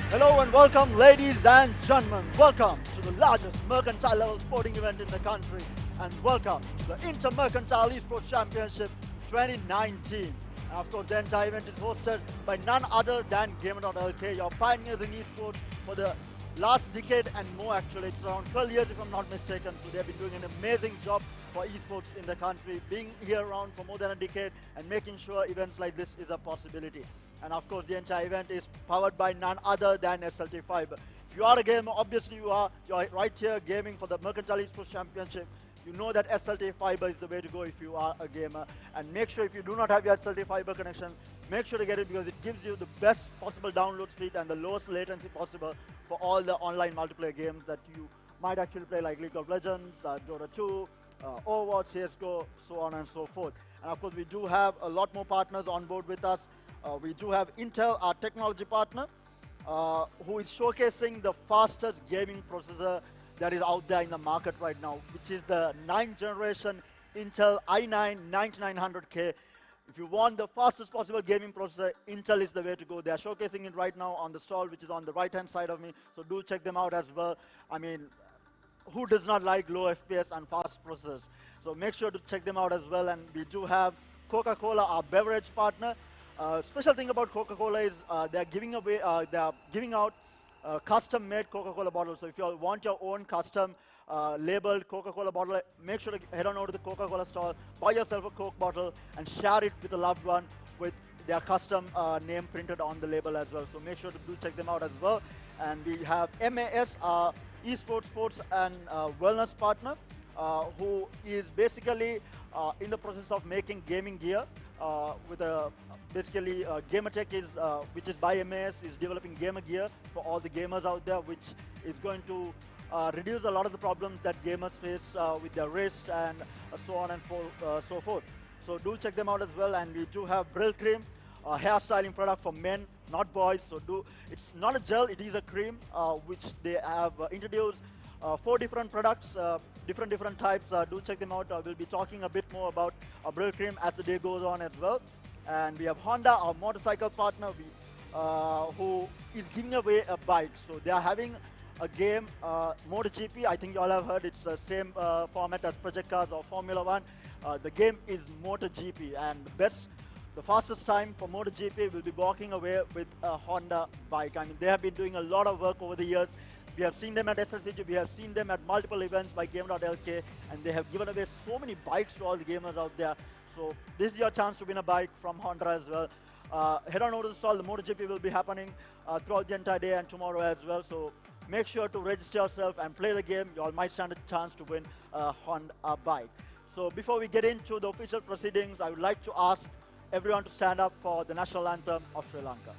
Hello and welcome, ladies and gentlemen. Welcome to the largest mercantile level sporting event in the country, and welcome to the Mercantile Esports Championship 2019. And of course, the entire event is hosted by none other than GamerLK, your pioneers in esports for the last decade and more. Actually, it's around 12 years if I'm not mistaken. So they've been doing an amazing job for esports in the country, being here around for more than a decade and making sure events like this is a possibility. And of course, the entire event is powered by none other than SLT Fiber. If you are a gamer, obviously you're right here gaming for the Mercantile Esports Championship. You know that SLT Fiber is the way to go if you are a gamer. And make sure if you do not have your SLT Fiber connection, make sure to get it because it gives you the best possible download speed and the lowest latency possible for all the online multiplayer games that you might actually play, like League of Legends, Dota 2, Overwatch, CSGO, so on and so forth. And of course, we do have a lot more partners on board with us. We do have Intel, our technology partner, who is showcasing the fastest gaming processor that is out there in the market right now, which is the 9th generation Intel i9 9900K. If you want the fastest possible gaming processor, Intel is the way to go. They are showcasing it right now on the stall, which is on the right-hand side of me, so do check them out as well. I mean, who does not like low FPS and fast processors? So make sure to check them out as well. And we do have Coca-Cola, our beverage partner. Special thing about Coca-Cola is they are giving out custom-made Coca-Cola bottles. So if you all want your own custom labeled Coca-Cola bottle, make sure to head on over to the Coca-Cola store, buy yourself a Coke bottle, and share it with a loved one with their custom name printed on the label as well. So make sure to do check them out as well. And we have MAS, Esports, Sports and Wellness partner, who is basically in the process of making gaming gear with a basically Gamertech is which is by MAS, is developing gamer gear for all the gamers out there, which is going to reduce a lot of the problems that gamers face with their wrist and so on and so forth. So do check them out as well. And we do have Brill Cream, a hairstyling product for men, not boys. So it's not a gel, it is a cream which they have introduced 4 different products, different types. Do check them out. We'll be talking a bit more about Brill Cream as the day goes on as well. And we have Honda, our motorcycle partner, who is giving away a bike. So they are having a game, MotoGP. I think you all have heard it's the same format as Project Cars or Formula 1. The game is MotoGP, and the fastest time for MotoGP will be walking away with a Honda bike. I mean, they have been doing a lot of work over the years. We have seen them at SLCG, we have seen them at multiple events by GamerLK, and they have given away so many bikes to all the gamers out there. So this is your chance to win a bike from Honda as well. Head on over to the stall. The MotoGP will be happening throughout the entire day and tomorrow as well. So make sure to register yourself and play the game. You all might stand a chance to win a Honda bike. So before we get into the official proceedings, I would like to ask everyone to stand up for the national anthem of Sri Lanka.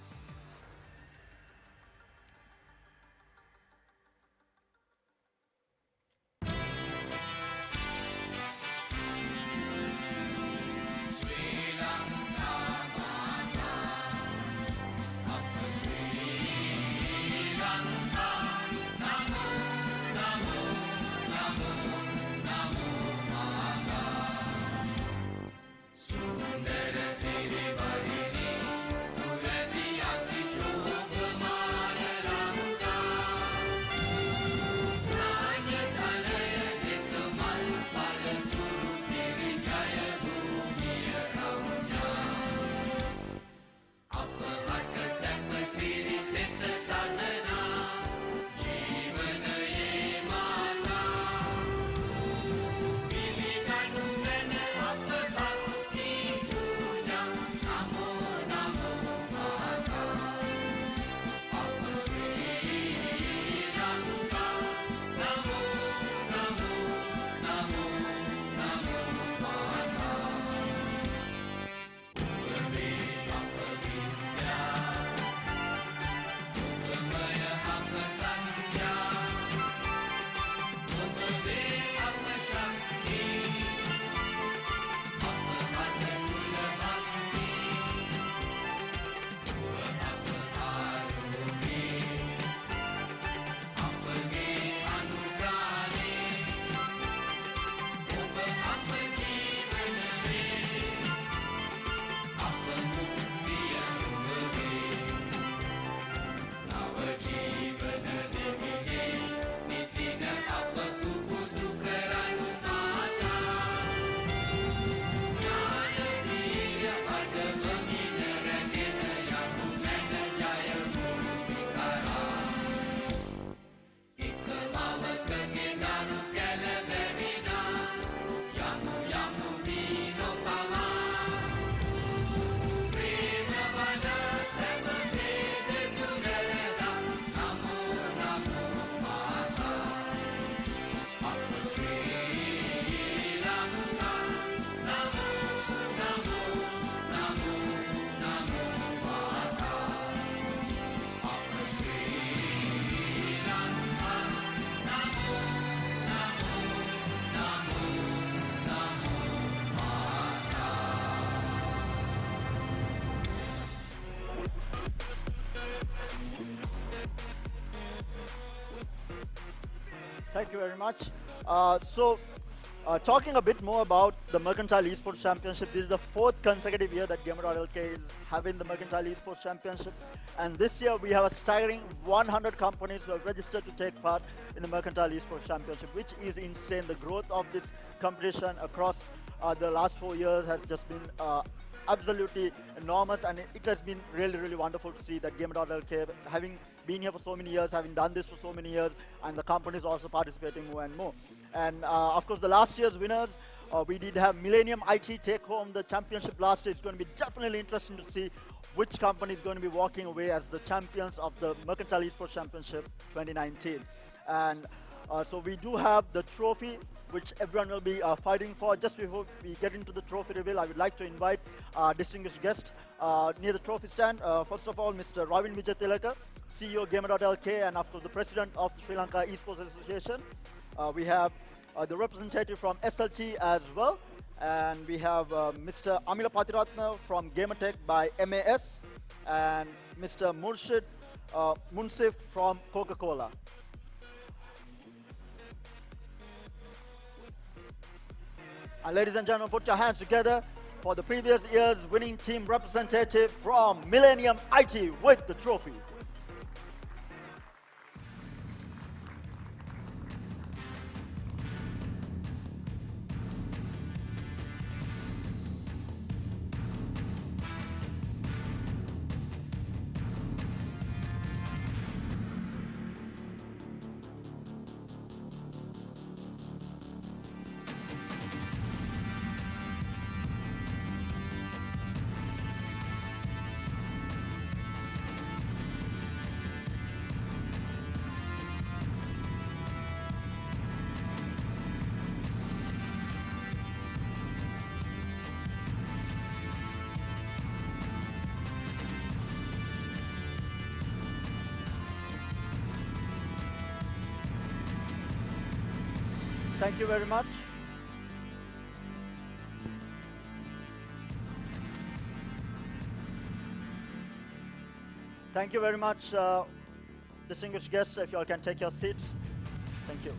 Thank you very much. Talking a bit more about the Mercantile Esports Championship, this is the fourth consecutive year that GamerLK is having the Mercantile Esports Championship. And this year we have a staggering 100 companies who have registered to take part in the Mercantile Esports Championship, which is insane. The growth of this competition across the last 4 years has just been absolutely enormous, and it has been really, really wonderful to see that GamerLK, having been here for so many years, having done this for so many years, and the companies also participating more and more. And of course, the last year's winners, we did have Millennium IT take home the championship last year. It's going to be definitely interesting to see which company is going to be walking away as the champions of the Mercantile Esports Championship 2019. And so we do have the trophy, which everyone will be fighting for. Just before we get into the trophy reveal, I would like to invite our distinguished guest near the trophy stand. First of all, Mr. Ravin Vijayatilaka, CEO GamerLK, and of course the president of the Sri Lanka Esports Association. We have the representative from SLT as well, and we have Mr. Amila Patiratna from Gamertech by MAS, and Mr. Murshid Munsif from Coca-Cola. And ladies and gentlemen, put your hands together for the previous year's winning team representative from Millennium IT with the trophy. Thank you very much. Thank you very much, distinguished guests. If you all can take your seats. Thank you.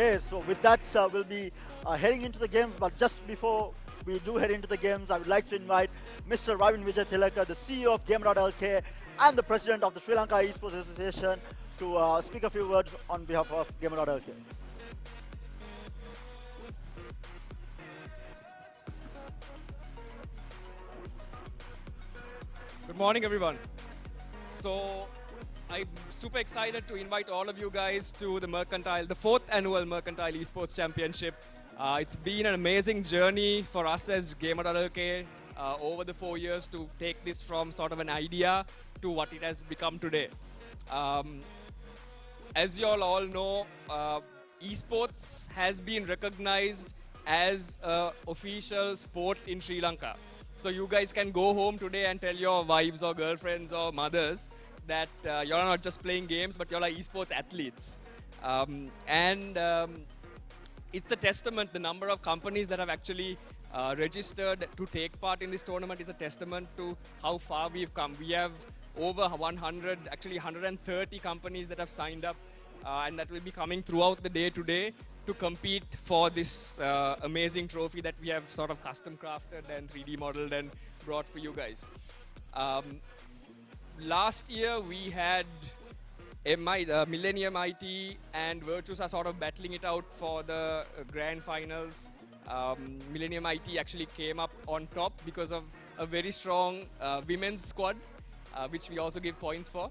Okay, so with that, we'll be heading into the games, but just before we do head into the games, I would like to invite Mr. Ravin Vijay Tilaka, the CEO of GamerLK and the President of the Sri Lanka Esports Association, to speak a few words on behalf of GamerLK. Good morning, everyone. So, I'm super excited to invite all of you guys to the Mercantile, the 4th annual Mercantile Esports Championship. It's been an amazing journey for us as GamerLK over the 4 years to take this from sort of an idea to what it has become today. As you all know, esports has been recognized as an official sport in Sri Lanka. So you guys can go home today and tell your wives or girlfriends or mothers that you're not just playing games, but you're like esports athletes. It's a testament, the number of companies that have actually registered to take part in this tournament is a testament to how far we've come. We have over 100, actually 130 companies that have signed up and that will be coming throughout the day today to compete for this amazing trophy that we have sort of custom crafted and 3D modeled and brought for you guys. Last year we had Millennium IT and Virtus are sort of battling it out for the grand finals. Millennium IT actually came up on top because of a very strong women's squad, which we also give points for.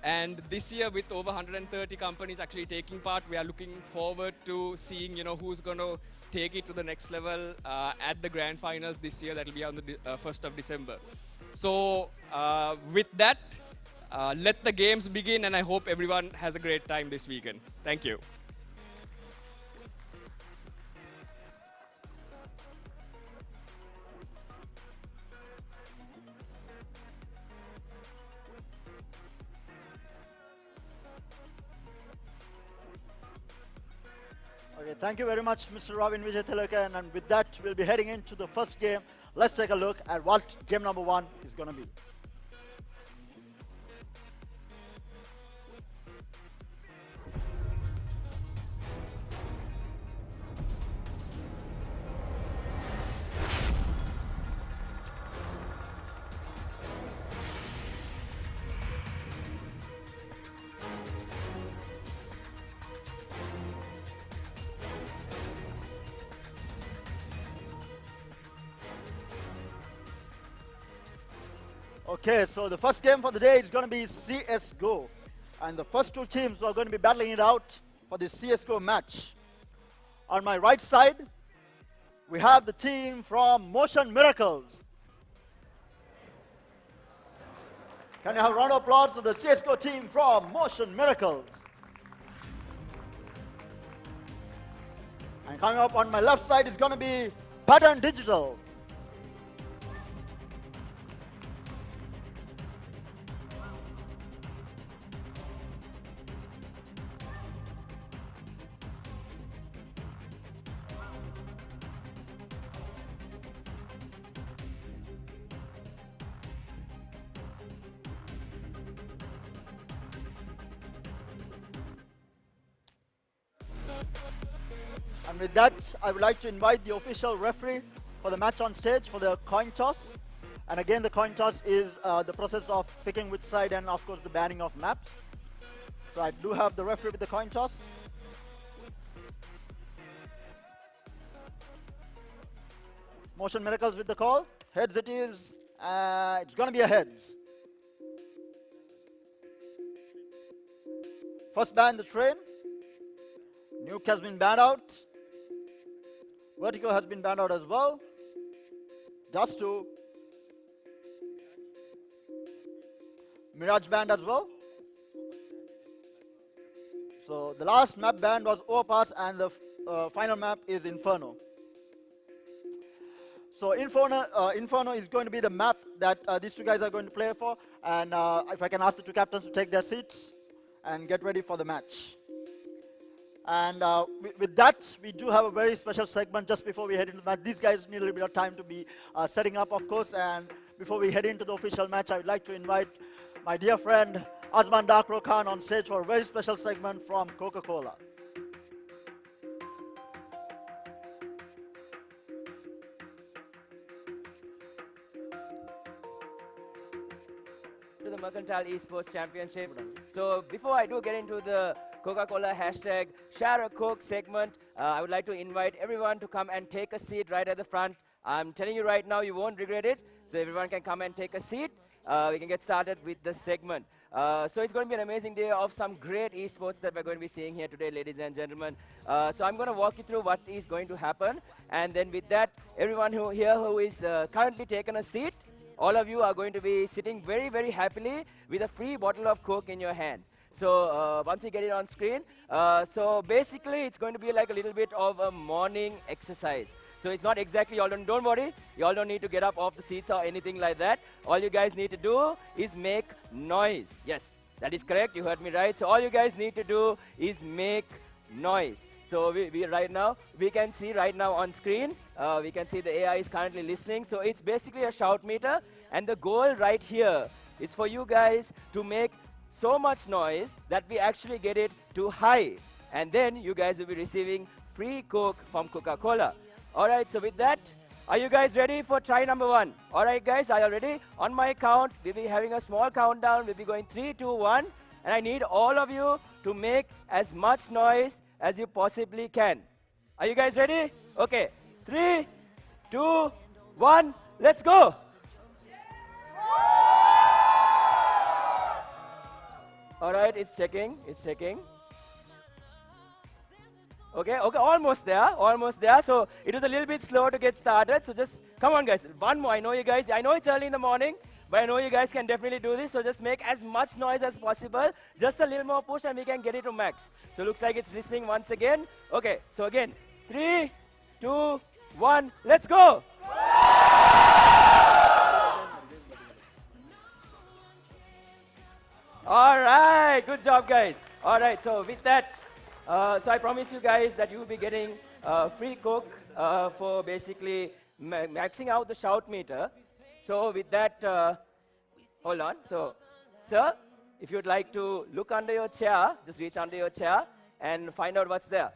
And this year, with over 130 companies actually taking part, we are looking forward to seeing, who's going to take it to the next level at the grand finals this year. That will be on the 1st of December. So, with that, let the games begin, and I hope everyone has a great time this weekend. Thank you. Okay, thank you very much, Mr. Ravin Vijay Tilaka, and with that, we'll be heading into the first game. Let's take a look at what game number 1 is going to be. Okay, so the first game for the day is going to be CSGO. And the first two teams are going to be battling it out for the CSGO match. On my right side, we have the team from Motion Miracles. Can you have a round of applause for the CSGO team from Motion Miracles? And coming up on my left side is going to be Pattern Digital. And with that, I would like to invite the official referee for the match on stage for the coin toss. And again, the coin toss is the process of picking which side and of course the banning of maps. So I do have the referee with the coin toss. Motion Miracles with the call. Heads it is. It's going to be a heads. First ban, the train. Nuke has been banned out. Vertigo has been banned out as well. Dust 2. Mirage banned as well. So the last map banned was Overpass and the final map is Inferno. So Inferno is going to be the map that these two guys are going to play for. And if I can ask the two captains to take their seats and get ready for the match. And with that, we do have a very special segment just before we head into the match. These guys need a little bit of time to be setting up, of course. And before we head into the official match, I would like to invite my dear friend Azman Dakro Khan on stage for a very special segment from Coca-Cola. to the Mercantile Esports Championship. So before I do get into the Coca-Cola hashtag Share a Coke segment, I would like to invite everyone to come and take a seat right at the front. I'm telling you right now, you won't regret it. So everyone can come and take a seat. We can get started with the segment. So it's going to be an amazing day of some great esports that we're going to be seeing here today, ladies and gentlemen. So I'm going to walk you through what is going to happen. And then with that, everyone who is currently taken a seat, all of you are going to be sitting very, very happily with a free bottle of Coke in your hand. So once we get it on screen, so basically it's going to be like a little bit of a morning exercise. So it's not exactly, don't worry, you all don't need to get up off the seats or anything like that. All you guys need to do is make noise. Yes, that is correct, you heard me right. So all you guys need to do is make noise. So we right now, we can see right now on screen, we can see the AI is currently listening. So it's basically a shout meter. And the goal right here is for you guys to make so much noise that we actually get it to high. And then you guys will be receiving free Coke from Coca-Cola. All right, so with that, are you guys ready for try number 1? All right, guys, are you ready? On my count, we'll be having a small countdown. We'll be going 3, 2, 1. And I need all of you to make as much noise as you possibly can. Are you guys ready? Okay, 3, 2, 1, let's go. All right, it's checking, it's checking. Okay, almost there. So it was a little bit slow to get started. So just, come on guys, one more. I know you guys, I know it's early in the morning, but I know you guys can definitely do this. So just make as much noise as possible. Just a little more push and we can get it to max. So looks like it's listening once again. Okay, so again, 3, 2, 1, let's go. All right, good job guys. All right, so with that, so I promise you guys that you will be getting free Coke for basically maxing out the shout meter. So with that, hold on. So, sir, if you'd like to look under your chair, just reach under your chair and find out what's there.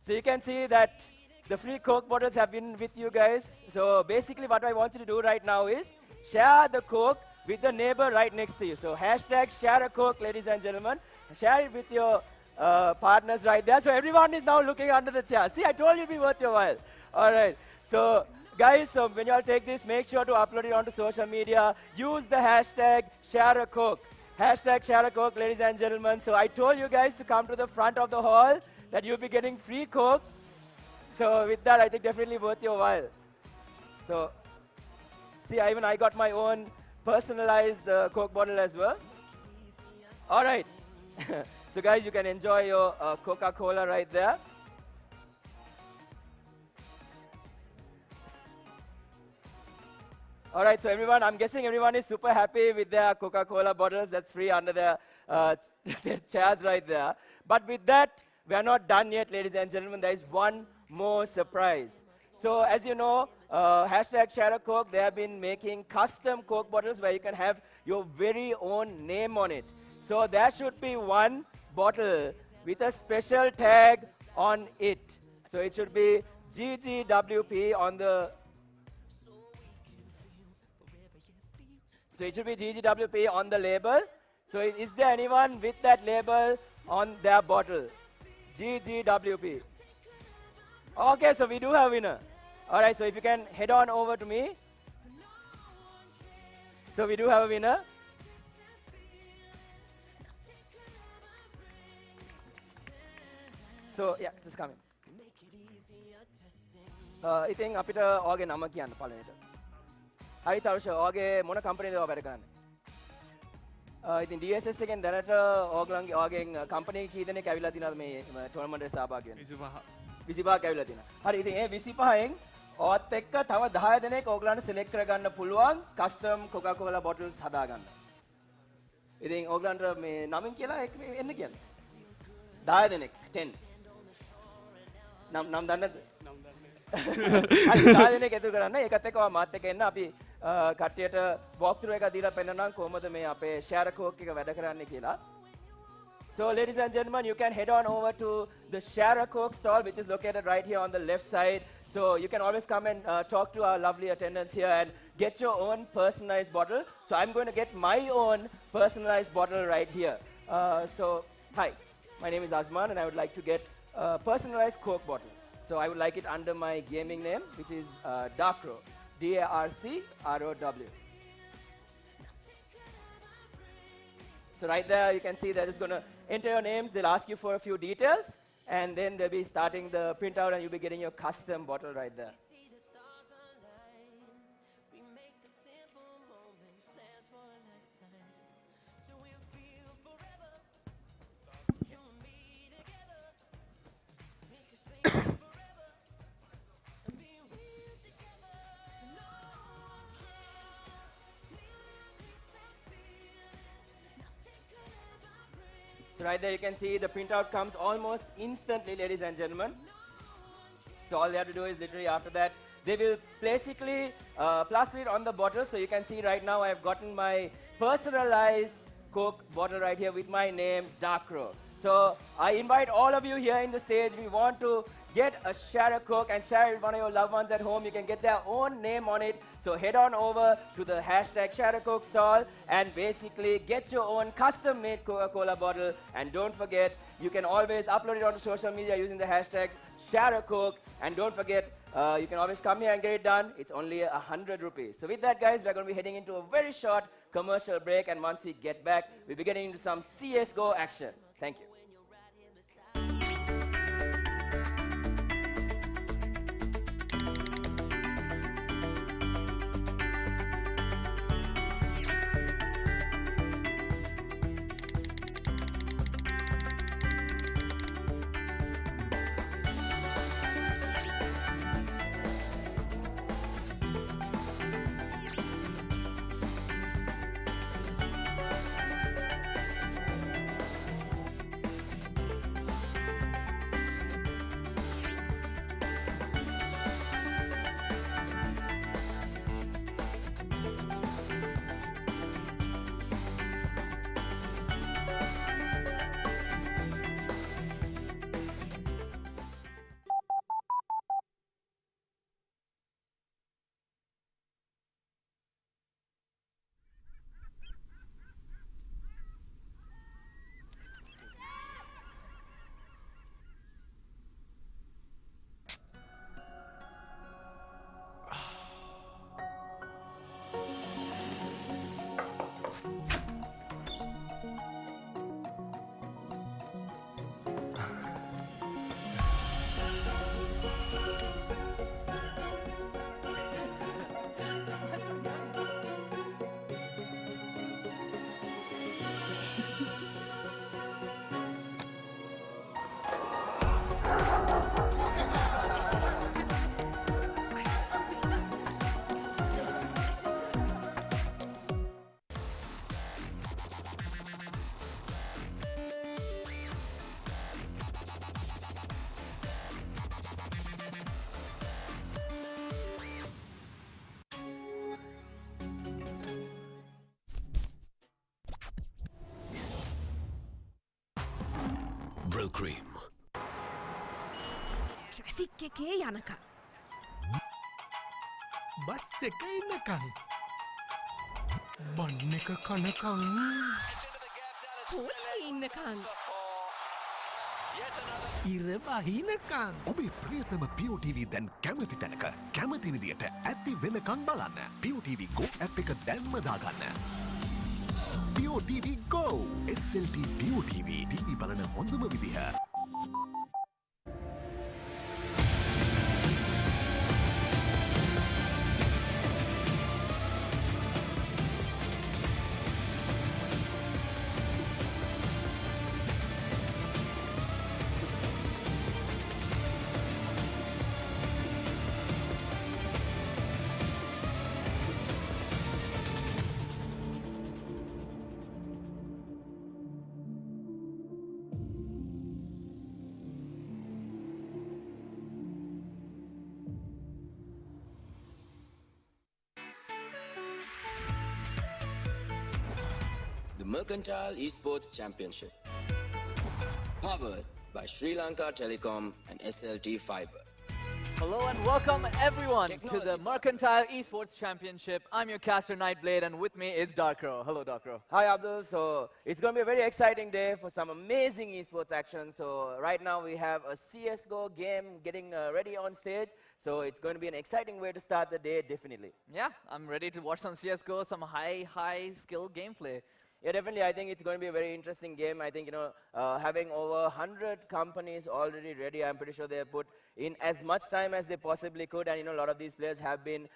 So you can see that the free Coke bottles have been with you guys. So basically what I want you to do right now is share the Coke with the neighbor right next to you. So hashtag share a Coke, ladies and gentlemen. Share it with your partners right there. So everyone is now looking under the chair. See, I told you it'd be worth your while. All right. So guys, so when you all take this, make sure to upload it onto social media. Use the hashtag share a Coke. Hashtag share a Coke, ladies and gentlemen. So I told you guys to come to the front of the hall that you'll be getting free Coke. So with that, I think definitely worth your while. So see, I got my own personalized Coke bottle as well. All right. So guys, you can enjoy your Coca-Cola right there. All right, so everyone, I'm guessing everyone is super happy with their Coca-Cola bottles that's free under their chairs right there. But with that, we are not done yet, ladies and gentlemen. There is one more surprise. So as you know, hashtag share a Coke, they have been making custom Coke bottles where you can have your very own name on it. So there should be one bottle with a special tag on it. So it should be GGWP on the... So it should be GGWP on the label. So is there anyone with that label on their bottle? GGWP. Okay, so we do have a winner. All right, so if you can head on over to me. So we do have a winner. So yeah, just come in. ඉතින් අපිට ඔයගේ නම කියන්න පළවෙනිට. හරි තරුෂ, ඔයගේ මොන කම්පැනිද ඔය වැඩ කරන්නේ? ඉතින් DSS එකෙන් දැනට ඔයගෙන් කම්පැනි කී දෙනෙක් ඇවිල්ලා තියනවද මේ ටෝර්නමන්ට් එකේ සහභාගී වෙන්න? 25ක් ඇවිල්ලා තියනවා. හරි, ඉතින් ඒ 25න් ඔයත් එක්ක තව 10 දෙනෙක් ඔයගලන්ට සිලෙක්ට් කරගන්න පුළුවන් කස්ටම් Coca-Cola bottles හදාගන්න. ඉතින් ඔයගලන්ට මේ නමින් කියලා එන්න කියන්නේ. 10 දෙනෙක් 10. නම් දන්නද? නම් දන්නේ. හරි, 10 දෙනෙක් එකතු කරන්න. ඒකත් එක්ක ඔයා මාත් එක්ක එන්න. අපි කට්ටියට walk through එකක් දීලා පෙන්නනම් කොහොමද මේ අපේ share coke එක වැඩ කරන්නේ කියලා. So ladies and gentlemen, you can head on over to the Share a Coke stall, which is located right here on the left side. So you can always come and talk to our lovely attendants here and get your own personalized bottle. So I'm going to get my own personalized bottle right here. Hi, my name is Azman and I would like to get a personalized Coke bottle. So I would like it under my gaming name, which is Darkrow, D-A-R-C-R-O-W. So right there, you can see they're just going to enter your names. They'll ask you for a few details, and then they'll be starting the printout, and you'll be getting your custom bottle right there. So right there you can see the printout comes almost instantly, ladies and gentlemen. So all they have to do is literally after that, they will basically plaster it on the bottle. So you can see right now I've gotten my personalized Coke bottle right here with my name, Darkrow. So I invite all of you here in the stage. We want to get a share of Coke and share it with one of your loved ones at home. You can get their own name on it. So head on over to the hashtag Share a Coke stall and basically get your own custom-made Coca-Cola bottle. And don't forget, you can always upload it onto social media using the hashtag Share a Coke. And don't forget, you can always come here and get it done. It's only 100 rupees. So with that, guys, we're going to be heading into a very short commercial break. And once we get back, we'll be getting into some CSGO action. Thank you. Brill cream. Traffic එකේ යනකම්. Bus එක එනකම්. බන් එක කනකම්. පොල්ලේ ඉන්නකම්. ඉර බහිනකම්. ඔබේ ප්‍රියතම POTV දැන් කැමති තැනක කැමති විදියට ඇති වෙනකම් බලන්න. POTV Go app එක දැන්ම දාගන්න. POTV Go! SLT POTV TV බලන හොඳම විදිහ. The Mercantile Esports Championship. Powered by Sri Lanka Telecom and SLT Fiber. Hello and welcome everyone to the Technology. Mercantile Esports Championship. I'm your caster Nightblade and with me is Darkro. Hello Darkro. Hi Abdul. So it's going to be a very exciting day for some amazing esports action. So right now we have a CS:GO game getting ready on stage. So it's going to be an exciting way to start the day, definitely. Yeah, I'm ready to watch some CSGO, some high skill gameplay. Yeah, definitely. I think it's going to be a very interesting game. I think, having over 100 companies already ready, I'm pretty sure they have put in as much time as they possibly could. And, a lot of these players have been,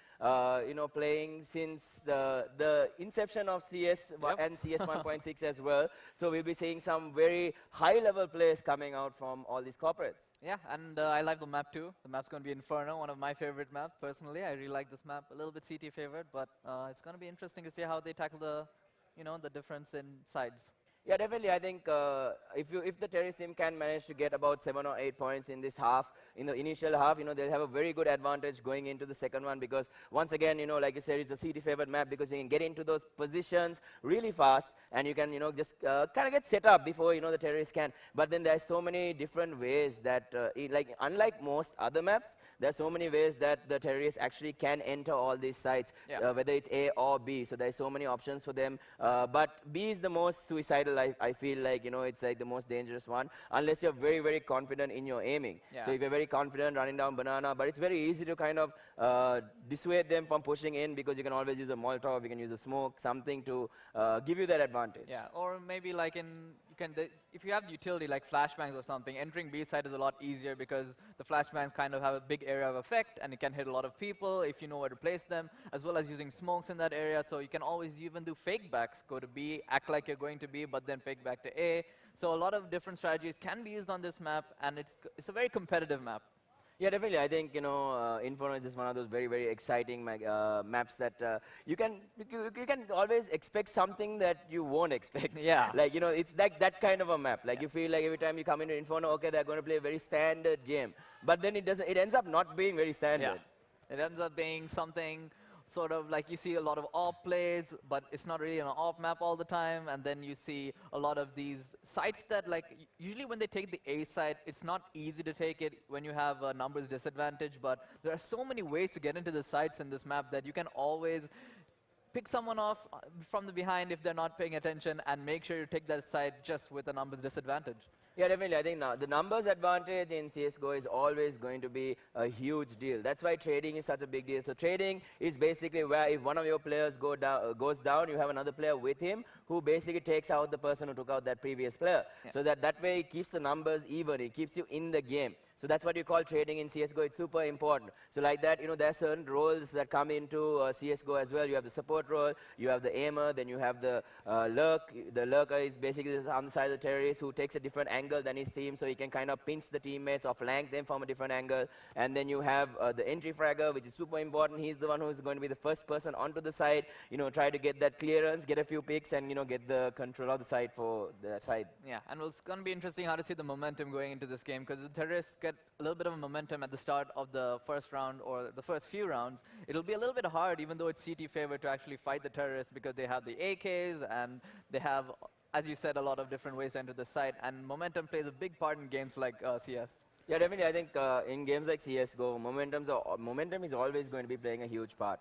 playing since the inception of CS and CS 1.6 as well. So we'll be seeing some very high-level players coming out from all these corporates. Yeah, and I like the map too. The map's going to be Inferno, one of my favorite maps personally. I really like this map. A little bit CT favorite, but it's going to be interesting to see how they tackle the the difference in sides. Yeah, definitely. I think if the terrorist team can manage to get about 7 or 8 points in this half, in the initial half, they'll have a very good advantage going into the second one because once again, like you said, it's a CT favored map because you can get into those positions really fast and you can, just kind of get set up before, the terrorists can. But then there's so many different ways that, unlike most other maps, there's so many ways that the terrorists actually can enter all these sites, whether it's A or B. So there's so many options for them. But B is the most suicidal. I feel like, it's like the most dangerous one, unless you're very, very confident in your aiming. Yeah. So if you're very confident running down banana, but it's very easy to kind of dissuade them from pushing in because you can always use a Molotov, you can use a smoke, something to give you that advantage. Yeah, or maybe like if you have utility like flashbangs or something, entering B side is a lot easier because the flashbangs kind of have a big area of effect and it can hit a lot of people if you know where to place them, as well as using smokes in that area. So you can always even do fake backs, go to B, act like you're going to B, but then fake back to A. So a lot of different strategies can be used on this map, and it's a very competitive map. Yeah, definitely. I think, Inferno is just one of those very, very exciting maps that you can always expect something that you won't expect. Yeah. Like, it's like that kind of a map. Like, you feel like every time you come into Inferno, okay, they're going to play a very standard game. But then it ends up not being very standard. Yeah. It ends up being something sort of like you see a lot of AWP plays, but it's not really an AWP map all the time. And then you see a lot of these sites that, like, usually when they take the A site, it's not easy to take it when you have a numbers disadvantage. But there are so many ways to get into the sites in this map that you can always pick someone off from the behind if they're not paying attention and make sure you take that site just with a numbers disadvantage. Yeah, definitely. I think the numbers advantage in CSGO is always going to be a huge deal. That's why trading is such a big deal. So trading is basically where if one of your players goes down, you have another player with him who basically takes out the person who took out that previous player. Yeah. So that way it keeps the numbers even. It keeps you in the game. So that's what you call trading in CSGO. It's super important. So like that, there are certain roles that come into CSGO as well. You have the support role, you have the aimer, then you have the lurk. The lurker is basically on the side of the terrorist who takes a different angle than his team, so he can kind of pinch the teammates or flank them from a different angle. And then you have the entry fragger, which is super important. He's the one who's going to be the first person onto the side, try to get that clearance, get a few picks, and, get the control of the side for the side. Yeah, and it's going to be interesting how to see the momentum going into this game, because the terrorists get a little bit of momentum at the start of the first round or the first few rounds. It'll be a little bit hard, even though it's CT favored, to actually fight the terrorists because they have the AKs and they have, as you said, a lot of different ways to enter the site. And momentum plays a big part in games like CS. Yeah, definitely. I think in games like CSGO, momentum is always going to be playing a huge part.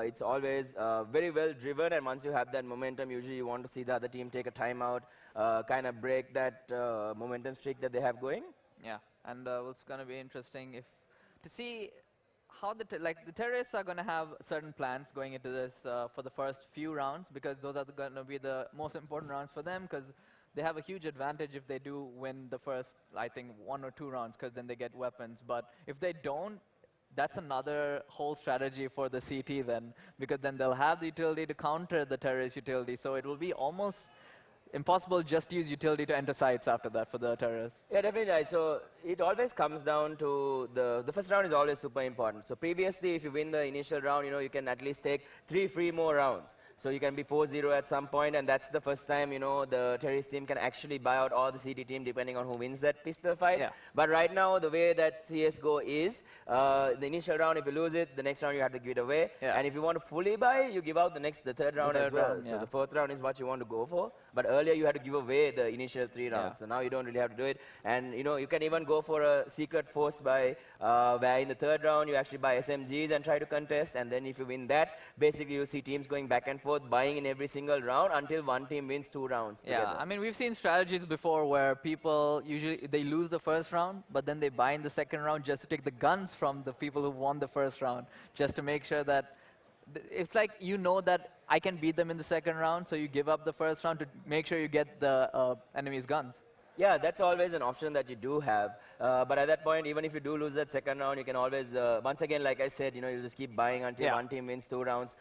It's always very well driven, and once you have that momentum, usually you want to see the other team take a timeout, kind of break that momentum streak that they have going. Yeah, and it's going to be interesting to see how the terrorists are going to have certain plans going into this for the first few rounds, because those are going to be the most important rounds for them, because they have a huge advantage if they do win the first, I think, 1 or 2 rounds, because then they get weapons. But if they don't, that's another whole strategy for the CT then, because then they'll have the utility to counter the terrorist utility. So it will be almost impossible just to use utility to enter sites after that for the terrorists. Yeah, definitely. So it always comes down to the first round is always super important. So previously, if you win the initial round, you can at least take 3 free more rounds. So you can be 4-0 at some point, and that's the first time, you know, the terrorist team can actually buy out all the CT team depending on who wins that pistol fight. Yeah. But right now, the way that CSGO is, the initial round, if you lose it, the next round you have to give it away. Yeah. And if you want to fully buy, you give out the third round as third well. round, So yeah. the fourth round is what you want to go for. But earlier you had to give away the initial 3 rounds. Yeah. So now you don't really have to do it. And you know, you can even go for a secret force buy, where in the third round you actually buy SMGs and try to contest. And then if you win that, basically you'll see teams going back and forth, buying in every single round until one team wins 2 rounds Yeah, together. I mean, we've seen strategies before where people usually, they lose the first round, but then they buy in the second round just to take the guns from the people who won the first round, just to make sure that, it's like you know that I can beat them in the second round, so you give up the first round to make sure you get the enemy's guns. Yeah, that's always an option that you do have. But at that point, even if you do lose that second round, you can always, once again, like I said, you know, you just keep buying until one team wins 2 rounds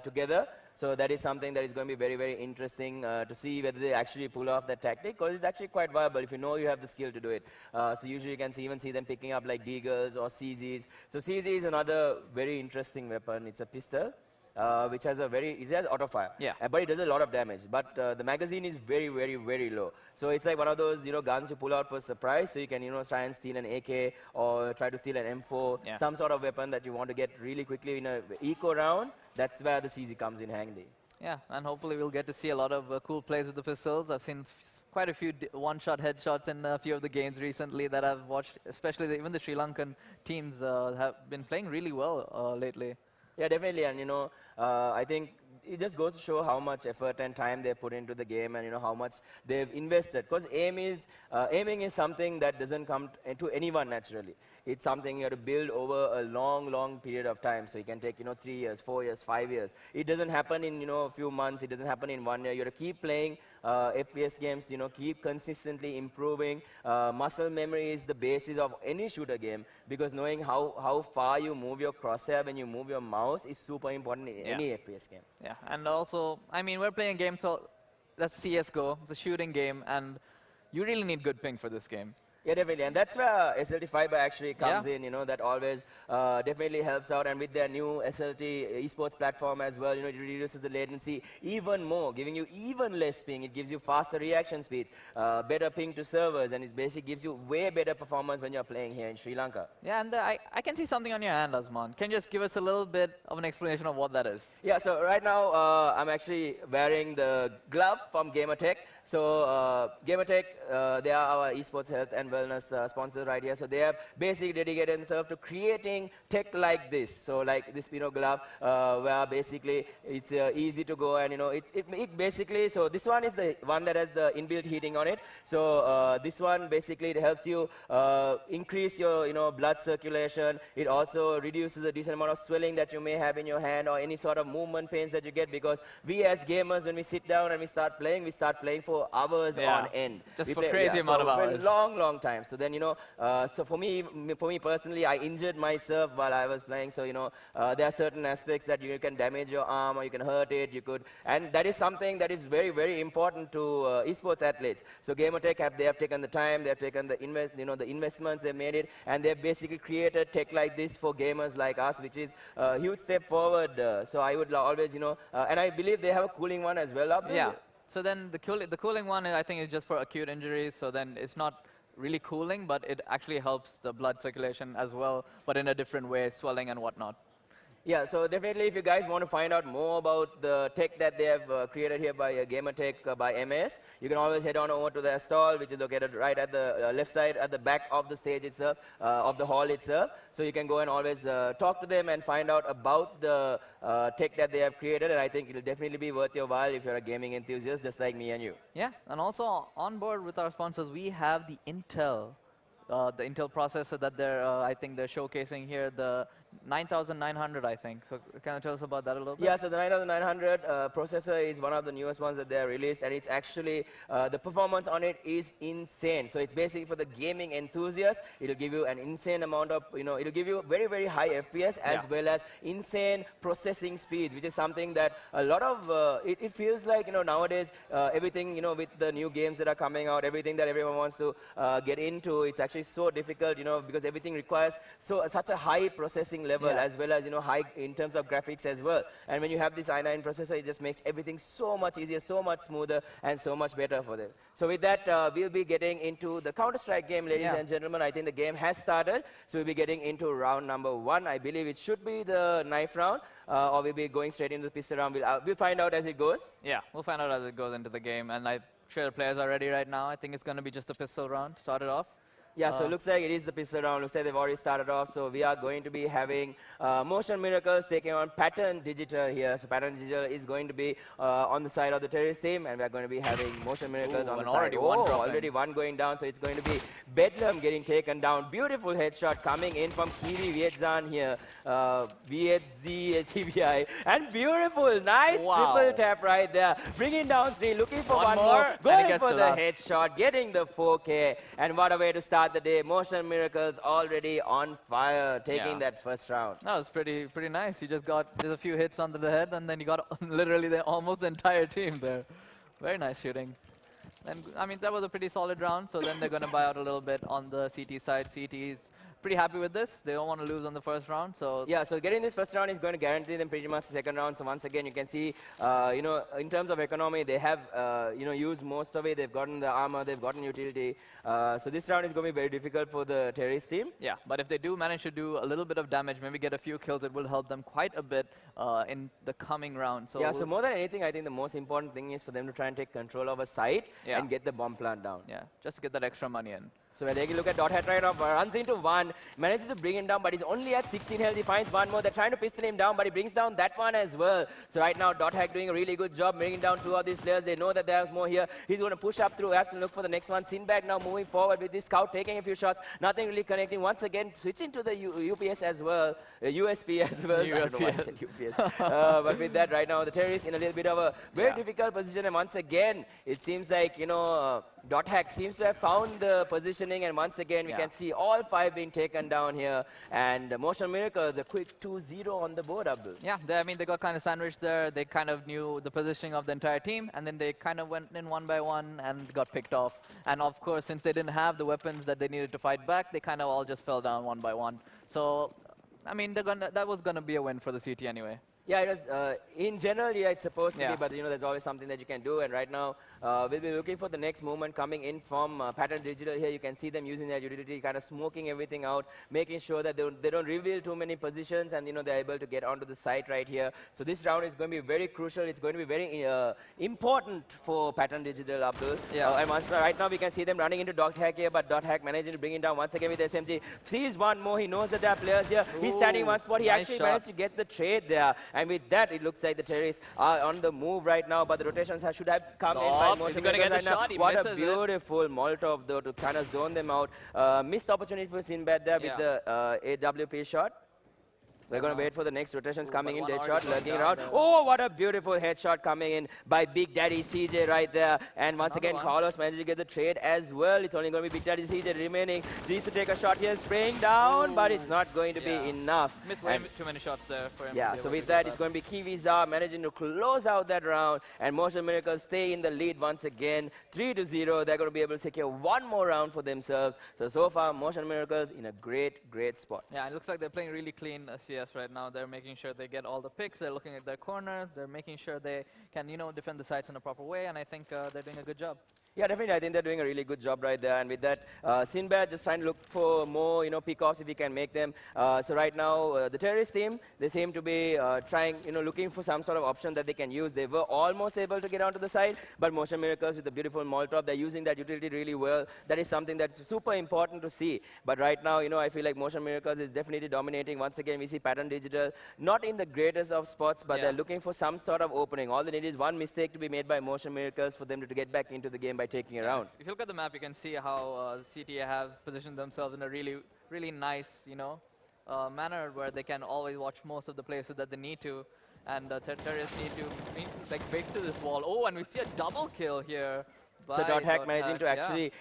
together. So that is something that is going to be very, very interesting to see whether they actually pull off that tactic, because it's actually quite viable if you know you have the skill to do it. So usually you can even see them picking up like Deagles or CZs. So CZ is another very interesting weapon. It's a pistol. Which has it has auto fire, but it does a lot of damage. But the magazine is very, very, very low. So it's like one of those, you know, guns you pull out for surprise. So you can, you know, try and steal an AK or try to steal an M4, some sort of weapon that you want to get really quickly in an eco round. That's where the CZ comes in handy. Yeah, and hopefully we'll get to see a lot of cool plays with the pistols. I've seen quite a few one-shot headshots in a few of the games recently that I've watched, especially even the Sri Lankan teams have been playing really well lately. Yeah, definitely, and you know, I think it just goes to show how much effort and time they put into the game, and you know how much they've invested. Because aiming is something that doesn't come to anyone naturally. It's something you have to build over a long, long period of time. So it can take, you know, 3 years, 4 years, 5 years. It doesn't happen in, you know, a few months. It doesn't happen in 1 year. You have to keep playing FPS games, you know, keep consistently improving. Muscle memory is the basis of any shooter game, because knowing how far you move your crosshair when you move your mouse is super important in any FPS game. Yeah, and also, I mean, we're playing a game, so that's CSGO. It's a shooting game, and you really need good ping for this game. Yeah, definitely, and that's where SLT Fiber actually comes in, you know, that always definitely helps out, and with their new SLT esports platform as well, you know, it reduces the latency even more, giving you even less ping. It gives you faster reaction speeds, better ping to servers, and it basically gives you way better performance when you're playing here in Sri Lanka. Yeah, and I can see something on your hand, Azman. Can you just give us a little bit of an explanation of what that is? Yeah, so right now I'm actually wearing the glove from GamerTech. So GamerTech, they are our esports health and wellness sponsor right here. So they have basically dedicated themselves to creating tech like this. So like this, you know, glove, where basically it's easy to go, and you know, it basically, so this one is the one that has the inbuilt heating on it. So this one basically it helps you increase your, you know, blood circulation. It also reduces a decent amount of swelling that you may have in your hand or any sort of movement pains that you get, because we as gamers, when we sit down and we start playing for hours on end. Just we for play, crazy amount of hours. Long time. So then, you know, so for me personally, I injured myself while I was playing. So, you know, there are certain aspects that you can damage your arm or you can hurt it. And that is something that is very, very important to esports athletes. So GamerTech, they have taken the time, they have taken the investments, they made it, and they've basically created tech like this for gamers like us, which is a huge step forward. So I would always, you know, and I believe they have a cooling one as well up there. Yeah. So then the cooling one, I think, is just for acute injuries. So then it's not really cooling, but it actually helps the blood circulation as well, but in a different way, swelling and whatnot. Yeah, so definitely if you guys want to find out more about the tech that they have created here by GamerTech by MS, you can always head on over to their stall, which is located right at the left side, at the back of the stage itself, of the hall itself. So you can go and always talk to them and find out about the tech that they have created, and I think it'll definitely be worth your while if you're a gaming enthusiast just like me and you. Yeah, and also on board with our sponsors, we have the Intel processor that I think they're showcasing here, the 9900, I think. So can you tell us about that a little bit? Yeah, so the 9900 processor is one of the newest ones that they have released, and it's actually, the performance on it is insane. So it's basically for the gaming enthusiasts. It'll give you an insane amount of, you know, it'll give you very, very high FPS as well as insane processing speed, which is something that a lot of, it feels like, you know, nowadays, everything, you know, with the new games that are coming out, everything that everyone wants to get into, it's actually so difficult, you know, because everything requires such a high processing level, as well as, you know, high in terms of graphics as well. And when you have this i9 processor, it just makes everything so much easier, so much smoother, and so much better for them. So with that, we'll be getting into the Counter-Strike game, ladies and gentlemen. I think the game has started, so we'll be getting into round number 1. I believe it should be the knife round, or we'll be going straight into the pistol round. We'll find out as it goes. Yeah, we'll find out as it goes into the game, and I'm sure the players are ready right now. I think it's going to be just a pistol round, started off. Yeah, so it looks like it is the pistol round. Looks like they've already started off. So we are going to be having Motion Miracles taking on Pattern Digital here. So Pattern Digital is going to be on the side of the terrorist team, and we're going to be having Motion Miracles on the side. Already one going down. So it's going to be Bedlam getting taken down. Beautiful headshot coming in from Kiwi Vietzan here. VHZ, and beautiful, nice triple tap right there. Bringing down 3, looking for one more. Going for the headshot, getting the 4K. And what a way to start the day. Motion Miracles already on fire, taking that first round. That was pretty nice. You just got just a few hits onto the head, and then you got literally almost the entire team there. Very nice shooting. And I mean, that was a pretty solid round. So then they're going to buy out a little bit on the CT side. CT is pretty happy with this. They don't want to lose on the first round. So yeah, so getting this first round is going to guarantee them pretty much the second round. So once again, you can see, you know, in terms of economy, they have, you know, used most of it. They've gotten the armor, they've gotten utility. So this round is going to be very difficult for the terrorist team. Yeah, but if they do manage to do a little bit of damage, maybe get a few kills, it will help them quite a bit in the coming round. So yeah, so more than anything, I think the most important thing is for them to try and take control of a site and get the bomb plant down. Yeah, just to get that extra money in. So we're taking a look at Dot Hat right now, runs into one, manages to bring him down, but he's only at 16 health. He finds one more. They're trying to pistol him down, but he brings down that one as well. So right now, Dot Hack doing a really good job bringing down 2 of these players. They know that there's more here. He's going to push up through apps and look for the next one. Sinbad now moving forward with this scout, taking a few shots. Nothing really connecting. Once again, switching to the UPS as well, USP as well. I don't know why I said UPS. But with that, right now, the terrorists in a little bit of a very difficult position. And once again, it seems like, you know, Dot Hack seems to have found the positioning. And once again, we can see all 5 being taken down here. And Motion Miracles, a quick 2-0 on the board, Abdul. Yeah, I mean, they got kind of sandwiched there. They kind of knew the positioning of the entire team. And then they kind of went in one by one and got picked off. And of course, since they didn't have the weapons that they needed to fight back, they kind of all just fell down one by one. So, I mean, that was going to be a win for the CT anyway. Yeah, it was, in general, yeah, it's supposed to be, but, you know, there's always something that you can do. And right now, we'll be looking for the next movement coming in from Pattern Digital here. You can see them using their utility, kind of smoking everything out, making sure that they don't reveal too many positions, and, you know, they're able to get onto the site right here. So this round is going to be very crucial. It's going to be very important for Pattern Digital, Abdul. Yeah. And once, right now, we can see them running into Dot Hack here, but Dot Hack managing to bring it down once again with SMG. Sees one more. He knows that there are players here. He's standing one spot. He actually managed to get the trade there. And with that, it looks like the terrorists are on the move right now, but the rotations should have come in by Motion Miracles right now. What a beautiful Molotov, though, to kind of zone them out. Missed opportunity for Sinbad there with the AWP shot. We're going to wait for the next rotations coming in. Dead shot, lurking around. Oh, what a beautiful headshot coming in by Big Daddy CJ right there. And once again, Carlos managed to get the trade as well. It's only going to be Big Daddy CJ remaining. Needs to take a shot here, spraying down, but it's not going to be enough. Missed way too many shots there for him. Yeah, so with that, it's going to be Kiwiza managing to close out that round. And Motion Miracles stay in the lead once again. 3-0. They're going to be able to secure one more round for themselves. So far, Motion Miracles in a great, great spot. Yeah, it looks like they're playing really clean CS right now. They're making sure they get all the picks. They're looking at their corners. They're making sure they can, you know, defend the sites in a proper way. And I think they're doing a good job. Yeah, definitely. I think they're doing a really good job right there. And with that, Sinbad just trying to look for more, you know, pick-offs if he can make them. So right now, the terrorist team, they seem to be trying, you know, looking for some sort of option that they can use. They were almost able to get onto the side, but Motion Miracles with a beautiful Molotov, they're using that utility really well. That is something that's super important to see. But right now, you know, I feel like Motion Miracles is definitely dominating. Once again, we see Pattern Digital, not in the greatest of spots, but they're looking for some sort of opening. All they need is one mistake to be made by Motion Miracles for them to get back into the game by taking a round. If you look at the map, you can see how CTA have positioned themselves in a really, really nice, you know, manner where they can always watch most of the places that they need to, and the terrorists need to like break through this wall. Oh, and we see a double kill here So Dot managing to actually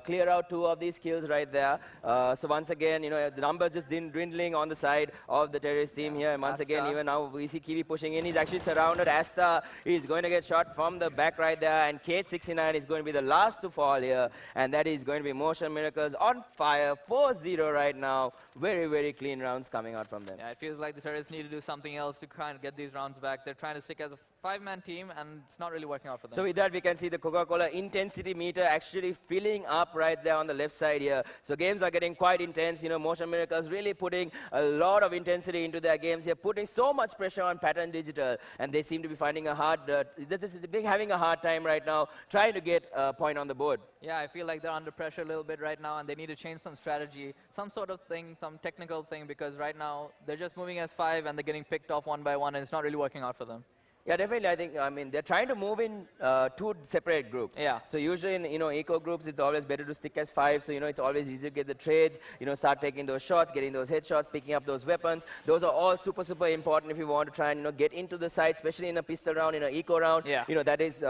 clear out 2 of these kills right there. So once again, the numbers just dwindling on the side of the terrorist team here. And once again, even now we see Kiwi pushing in. He's actually surrounded. Asta is going to get shot from the back right there. And Kate69 is going to be the last to fall here. And that is going to be Motion Miracles on fire. 4-0 right now. Very, very clean rounds coming out from them. Yeah, it feels like the terrorists need to do something else to try and get these rounds back. They're trying to stick as a 5-man team, and it's not really working out for them. So with that, we can see the Coca-Cola intensity meter actually filling up right there on the left side here. So games are getting quite intense. Motion Miracles really putting a lot of intensity into their games. They're putting so much pressure on Pattern Digital, and they seem to be finding having a hard time right now trying to get a point on the board. Yeah, I feel like they're under pressure a little bit right now, and they need to change some strategy, some sort of thing, some technical thing, because right now they're just moving as 5 and they're getting picked off one by one, and it's not really working out for them. Yeah, definitely. I mean, they're trying to move in 2 separate groups. Yeah. So usually in, eco groups, it's always better to stick as 5. So, it's always easier to get the trades, start taking those shots, getting those headshots, picking up those weapons. Those are all super, super important if you want to try and, get into the site, especially in a pistol round, in an eco round. Yeah. That is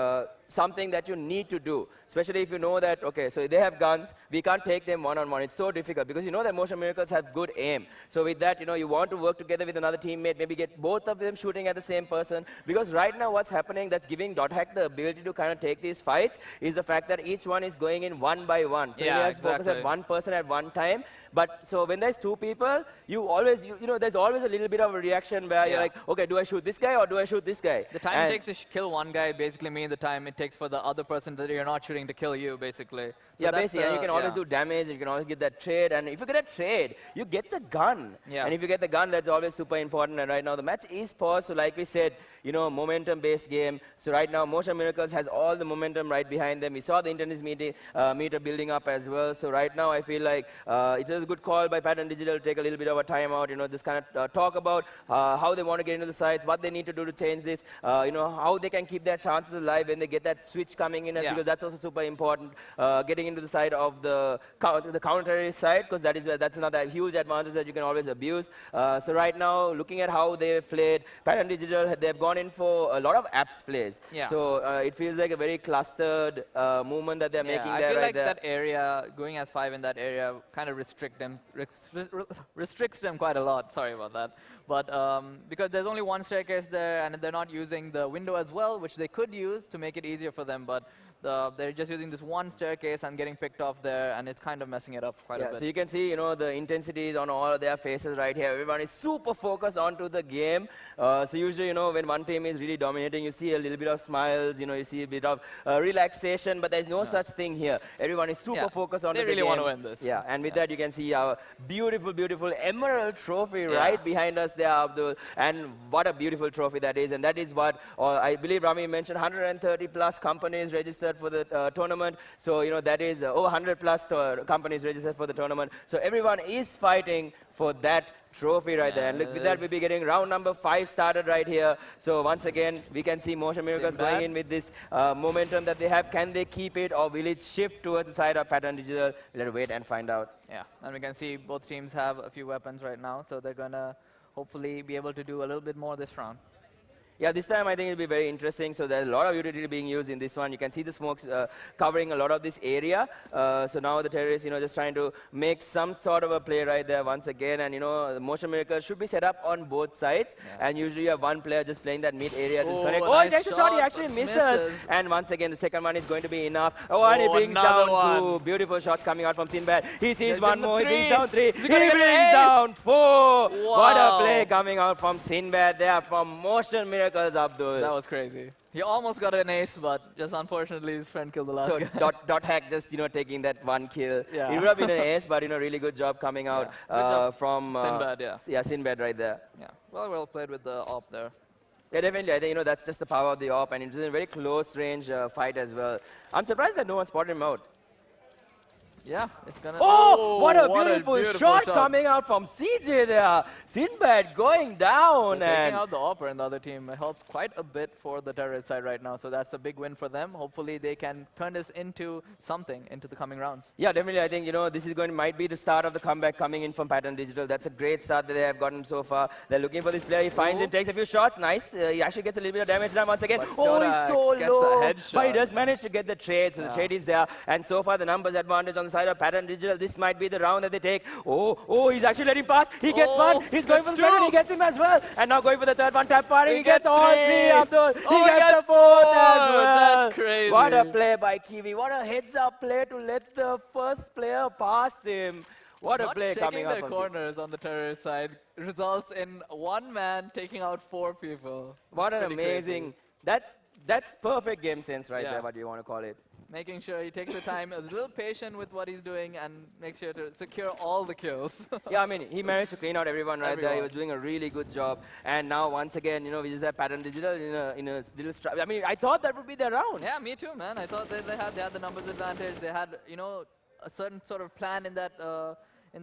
something that you need to do, especially if you know that, okay, so they have guns, we can't take them one-on-one. It's so difficult because you know that Motion Miracles have good aim. So with that, you want to work together with another teammate, maybe get both of them shooting at the same person. Because right now what's happening that's giving Dot the ability to kind of take these fights is the fact that each one is going in one by one. So he has to focus at one person at one time. But so when there's 2 people, there's always a little bit of a reaction where you're like, okay, do I shoot this guy or do I shoot this guy? The time it takes to kill one guy basically means the time it takes for the other person that you're not shooting to kill you, basically. So yeah, basically, and you can always do damage, you can always get that trade, and if you get a trade, you get the gun. Yeah. And if you get the gun, that's always super important, and right now the match is paused, so like we said, momentum-based game, so right now Motion Miracles has all the momentum right behind them. We saw the intensity meter building up as well, so right now I feel like it was a good call by Pattern Digital to take a little bit of a timeout, just kind of talk about how they want to get into the sites, what they need to do to change this, how they can keep their chances alive when they get that switch coming in, because that's also super important, getting into the side of the counter-terrorist side, because that's another huge advantage that you can always abuse. So right now, looking at how they've played, Pattern Digital, they've gone in for a lot of apps plays. Yeah. So it feels like a very clustered movement that they're making there. I feel right like there. that area, going as 5 in that area, kind of restricts them quite a lot. Sorry about that. But because there's only one staircase there, and they're not using the window as well, which they could use to make it easier for them. But they're just using this one staircase and getting picked off there, and it's kind of messing it up quite a bit. So you can see, the intensity is on all of their faces right here. Everyone is super focused onto the game. So usually, when one team is really dominating, you see a little bit of smiles, you see a bit of relaxation, but there's no such thing here. Everyone is super focused on the game. They really want to win this. Yeah, and with that, you can see our beautiful, beautiful emerald trophy right behind us there, Abdul. And what a beautiful trophy that is. And that is what, I believe Rami mentioned, 130 plus companies registered for the tournament. So, that is over 100 plus companies registered for the tournament. So everyone is fighting for that trophy right there. And look, with that, we'll be getting round number 5 started right here. So once again, we can see Motion Miracles going in with this momentum that they have. Can they keep it, or will it shift towards the side of Pattern Digital? We'll wait and find out. Yeah, and we can see both teams have a few weapons right now, so they're going to hopefully be able to do a little bit more this round. Yeah, this time I think it'll be very interesting. So there's a lot of utility being used in this one. You can see the smokes covering a lot of this area. So now the terrorists, just trying to make some sort of a play right there once again. And, the Motion Miracles should be set up on both sides. And usually you have one player just playing that mid area. Nice he takes a shot. He actually misses. And once again, the second one is going to be enough. And he brings down 2 beautiful shots coming out from Sinbad. He sees one more. He brings down 3. He brings down 4. Wow. What a play coming out from Sinbad there from Motion Miracles. Abdul. That was crazy. He almost got an ace, but just unfortunately his friend killed the last guy. So Dot just taking that one kill. Yeah. It would have been an ace, but really good job coming out from Sinbad. Yeah, Sinbad right there. Yeah, well played with the op there. Yeah, definitely. I think that's just the power of the op, and it's a very close range fight as well. I'm surprised that no one spotted him out. Yeah, it's gonna. Oh, what a beautiful shot coming out from CJ there. Sinbad going down. So and taking out the AWPer in the other team helps quite a bit for the terrorist side right now. So that's a big win for them. Hopefully they can turn this into something into the coming rounds. Yeah, definitely. I think, you know, this is might be the start of the comeback coming in from Pattern Digital. That's a great start that they have gotten so far. They're looking for this player. He finds him, takes a few shots. Nice. He actually gets a little bit of damage down once again. But He's so gets a low. headshot. But he does manage to get the trade. So the trade is there. And so far, the numbers advantage on the side of Pattern Digital. This might be the round that they take. He's actually letting pass. He gets one. He's going for the second. He gets him as well. And now going for the third one. Tap firing. He gets all three. Abdul. He gets the fourth as well. That's crazy. What a play by Kiwi. What a heads-up play to let the first player pass him. What a play coming up. Not shaking their corners on the terrorist side results in one man taking out 4 people. What an amazing. That's perfect game sense right there, what you want to call it. Making sure he takes the time, a little patient with what he's doing, and makes sure to secure all the kills. Yeah, I mean, he managed to clean out everyone right there. He was doing a really good job. And now, once again, you know, we just have Pattern Digital in a little I mean, I thought that would be their round. Yeah, me too, man. I thought they had the numbers advantage. They had, you know, a certain sort of plan in that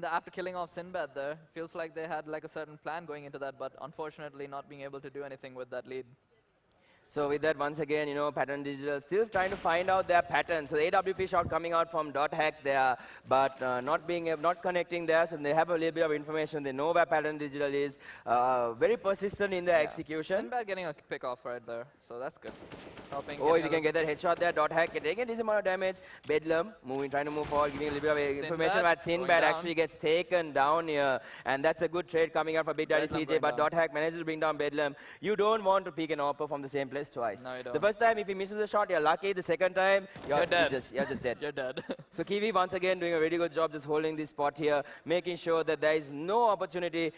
after killing off Sinbad there. Feels like they had like a certain plan going into that, but unfortunately not being able to do anything with that lead. So with that, once again, you know, Pattern Digital still trying to find out their pattern. So the AWP shot coming out from .hack there, but not connecting there. So they have a little bit of information. They know where Pattern Digital is. Very persistent in their execution. Sinbad getting a pick off right there, so that's good. Helping. If you can get that headshot there, .hack taking a decent amount of damage. Bedlam trying to move forward, giving a little bit of information that Sinbad actually gets taken down here, and that's a good trade coming out for Big Daddy CJ. But .hack manages to bring down Bedlam. You don't want to peek an AWPer from the same place twice. No, you don't. The first time, if he misses a shot, you're lucky. The second time, you're dead. You're just dead. You're dead. So Kiwi, once again, doing a really good job just holding this spot here, making sure that there is no opportunity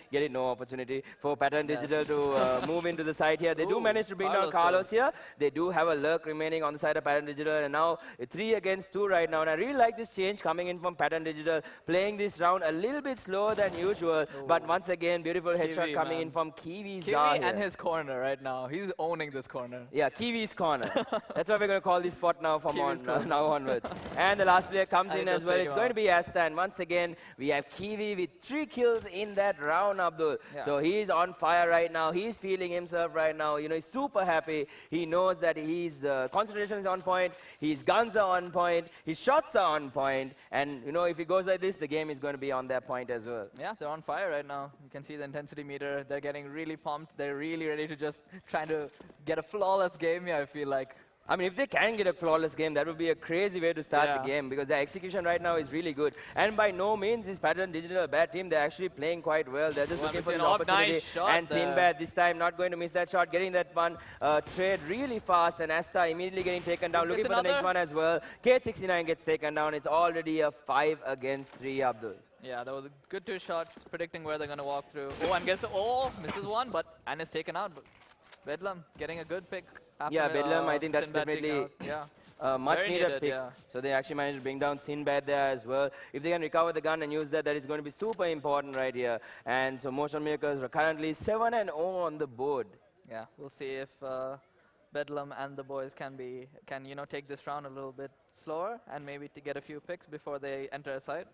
for Pattern Digital to move into the side here. They do manage to bring down Carlos here. They do have a lurk remaining on the side of Pattern Digital, and now 3 against 2 right now. And I really like this change coming in from Pattern Digital, playing this round a little bit slower than usual. But once again, beautiful headshot coming in from Kiwi and his corner right now. He's owning this corner. Yeah, Kiwi's corner. That's what we're going to call this spot now from now onwards. And the last player comes in as well. It's going to be Asta. And once again, we have Kiwi with 3 kills in that round, Abdul. Yeah. So he's on fire right now. He's feeling himself right now. You know, he's super happy. He knows that his concentration is on point. His guns are on point. His shots are on point. And, you know, if he goes like this, the game is going to be on that point as well. Yeah, they're on fire right now. You can see the intensity meter. They're getting really pumped. They're really ready to just trying to get a flawless game here, I feel like. I mean, if they can get a flawless game, that would be a crazy way to start the game, because their execution right now is really good. And by no means is Pattern Digital a bad team. They're actually playing quite well. They're just looking for an opportunity. Nice shot and Sinbad this time not going to miss that shot, getting that one trade really fast. And Asta immediately getting taken down, looking for the next one as well. K69 gets taken down. It's already a 5 against 3, Abdul. Yeah, that was a good 2 shots, predicting where they're going to walk through. And misses one, and is taken out. Bedlam getting a good pick. Yeah, Bedlam, I think that's definitely much needed pick. Yeah. So they actually managed to bring down Sinbad there as well. If they can recover the gun and use that, that is going to be super important right here. And so Motion Miracles are currently 7-0 on the board. Yeah, we'll see if Bedlam and the boys can take this round a little bit slower and maybe to get a few picks before they enter a side.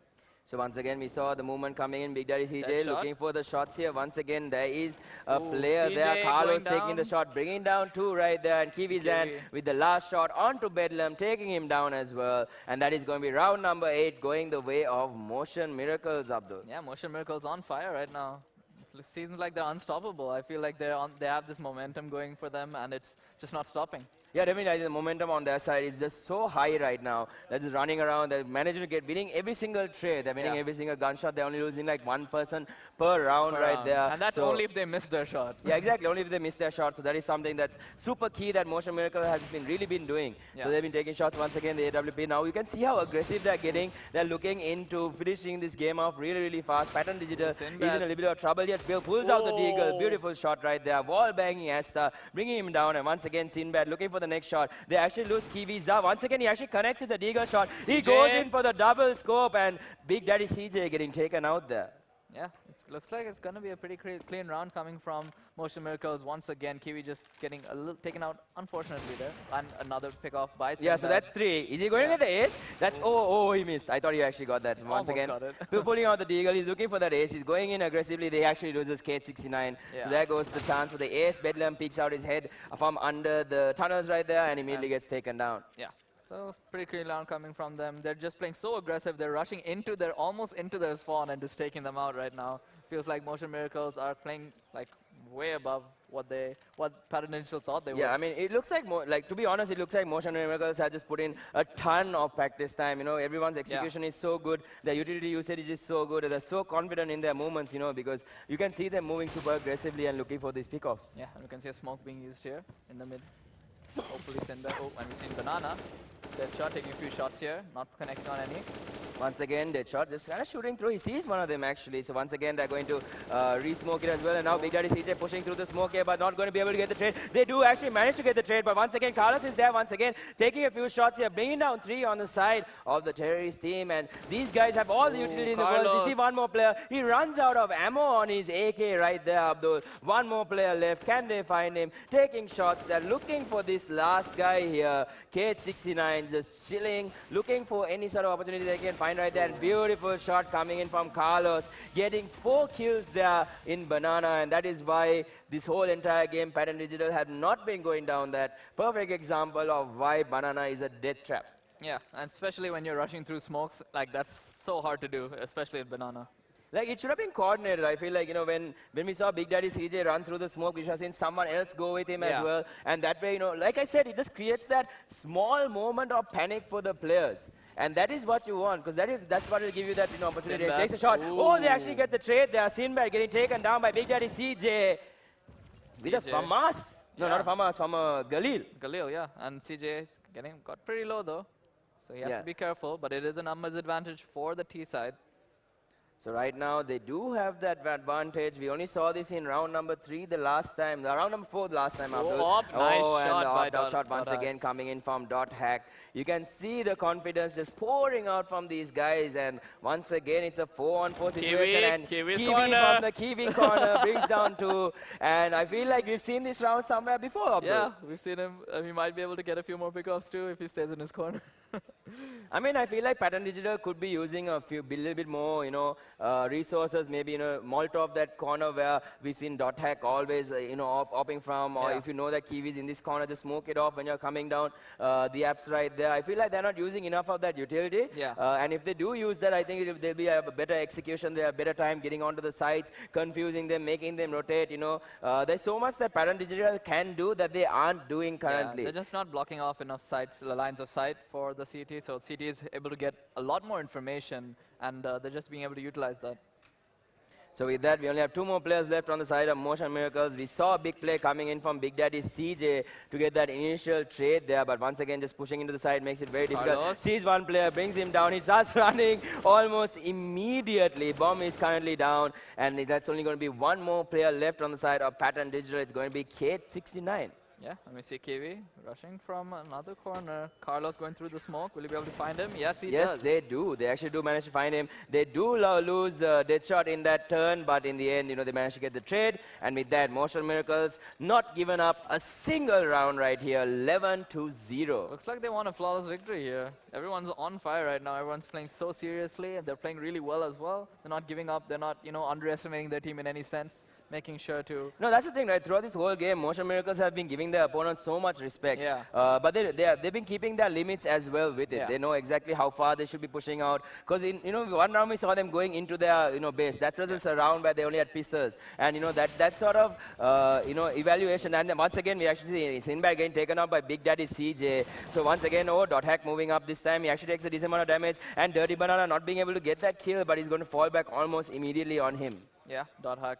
So once again, we saw the movement coming in. Big Daddy CJ looking for the shots here. Once again, there is a player CJ there. Carlos taking the shot, bringing down 2 right there. And Kiwi-Zan with the last shot onto Bedlam, taking him down as well. And that is going to be round number 8, going the way of Motion Miracles, Abdul. Yeah, Motion Miracles on fire right now. It seems like they're unstoppable. I feel like they have this momentum going for them, and it's just not stopping. Yeah, definitely. I think the momentum on their side is just so high right now. They're just running around. They're managing to winning every single trade. They're winning every single gunshot. They're only losing like 1 person per round right there. And that's only if they miss their shot. Yeah, exactly. Only if they miss their shot. So that is something that's super key that Motion Miracle has really been doing. So they've been taking shots once again, the AWP. Now you can see how aggressive they're getting. They're looking into finishing this game off really, really fast. Pattern Digital is in a little bit of trouble yet. Bill pulls out the deagle. Beautiful shot right there. Wall banging Asta, bringing him down. And once again, Sinbad looking for the next shot. They actually lose Kiwi-Za. Once again, he actually connects with the deagle shot. He goes in for the double scope, and Big Daddy CJ getting taken out there. Yeah, it looks like it's going to be a pretty clean round coming from Motion Miracles. Once again, Kiwi just getting a little taken out, unfortunately, there. And another pick off by Yeah, so that's 3. Is he going with the ace? He missed. I thought he actually got that. Once Almost again, got it. pulling out the deagle. He's looking for that ace. He's going in aggressively. They actually loses Kate 69. Yeah. So there goes the chance for the ace. Bedlam peeks out his head from under the tunnels right there and immediately gets taken down. Yeah. So pretty clean round coming from them. They're just playing so aggressive. They're rushing into their almost into their spawn and just taking them out right now. Feels like Motion Miracles are playing like way above what Paradential thought they were. Yeah, I mean, it looks like to be honest, it looks like Motion Miracles have just put in a ton of practice time. You know, everyone's execution is so good. Their utility usage is so good. They're so confident in their movements. You know, because you can see them moving super aggressively and looking for these pickoffs. Yeah, and we can see a smoke being used here in the mid. Hopefully send that. Oh, and we've seen Banana. Deadshot taking a few shots here, not connecting on any. Once again, Deadshot just kind of shooting through. He sees one of them actually. So once again, they're going to re-smoke it as well. And now Big Daddy CJ pushing through the smoke here, but not going to be able to get the trade. They do actually manage to get the trade, but once again, Carlos is there once again, taking a few shots here, bringing down 3 on the side of the terrorist team. And these guys have all the utility in the world. We see one more player. He runs out of ammo on his AK right there, Abdul. One more player left. Can they find him? Taking shots. They're looking for this last guy here. Kate 69 just chilling, looking for any sort of opportunity they can find right there. And beautiful shot coming in from Carlos, getting 4 kills there in Banana. And that is why this whole entire game, Pattern Digital had not been going down that. Perfect example of why Banana is a death trap. Yeah, and especially when you're rushing through smokes, like that's so hard to do, especially at Banana. Like, it should have been coordinated. I feel like, you know, when we saw Big Daddy CJ run through the smoke, we should have seen someone else go with him as well. And that way, you know, like I said, it just creates that small moment of panic for the players. And that is what you want, because that's what will give you that, you know, opportunity. It takes a shot. Ooh. Oh, they actually get the trade there. Sinbad getting taken down by Big Daddy CJ. With a FAMAS. No, not a FAMAS, from a Galil. Galil, yeah. And CJ got pretty low, though. So he has to be careful, but it is a numbers advantage for the T side. So right now, they do have that advantage. We only saw this in round number 3 the last time. Round number 4 the last time. Nice shot by shot once again coming in from .hack. You can see the confidence just pouring out from these guys. And once again, it's a 4-on-4 situation. And Kiwi from the Kiwi corner brings down 2. And I feel like we've seen this round somewhere before, Abdul. Yeah, we've seen him. He might be able to get a few more pickoffs too if he stays in his corner. I mean, I feel like Pattern Digital could be using a little bit more, you know, resources, maybe, you know, Molotov that corner where we've seen .hack always, you know, opping from, or if you know that Kiwi's in this corner, just smoke it off when you're coming down the apps right there. I feel like they're not using enough of that utility. Yeah. And if they do use that, I think there'll be a better execution, they'll have better time getting onto the sides, confusing them, making them rotate, you know. There's so much that Pattern Digital can do that they aren't doing currently. Yeah, they're just not blocking off enough lines of sight for the CT, so CT is able to get a lot more information, and they're just being able to utilize that. So with that, we only have 2 more players left on the side of Motion Miracles. We saw a big play coming in from Big Daddy CJ to get that initial trade there, but once again, just pushing into the side makes it very difficult. Carlos. Sees one player, brings him down. He starts running almost immediately. Bomb is currently down, and that's only going to be 1 more player left on the side of Pattern Digital. It's going to be Kate 69. Yeah, let me see Kiwi rushing from another corner. Carlos going through the smoke. Will he be able to find him? Yes, he does. Yes, they do. They actually do manage to find him. They do lose Deadshot in that turn, but in the end, you know, they managed to get the trade. And with that, Motion Miracles not given up a single round right here, 11-0. Looks like they want a flawless victory here. Everyone's on fire right now. Everyone's playing so seriously, and they're playing really well as well. They're not giving up. They're not, you know, underestimating their team in any sense. Making sure to... No, that's the thing, right? Throughout this whole game, Motion Miracles have been giving their opponents so much respect. Yeah. But they've been keeping their limits as well with it. Yeah. They know exactly how far they should be pushing out. Because, you know, one round we saw them going into their, you know, base. That was just a round where they only had pistols. And, you know, that sort of, you know, evaluation. And then once again, we actually see Sinbad getting taken out by Big Daddy CJ. So once again, .hack moving up this time. He actually takes a decent amount of damage. And Dirty Banana not being able to get that kill, but he's going to fall back almost immediately on him. Yeah, .hack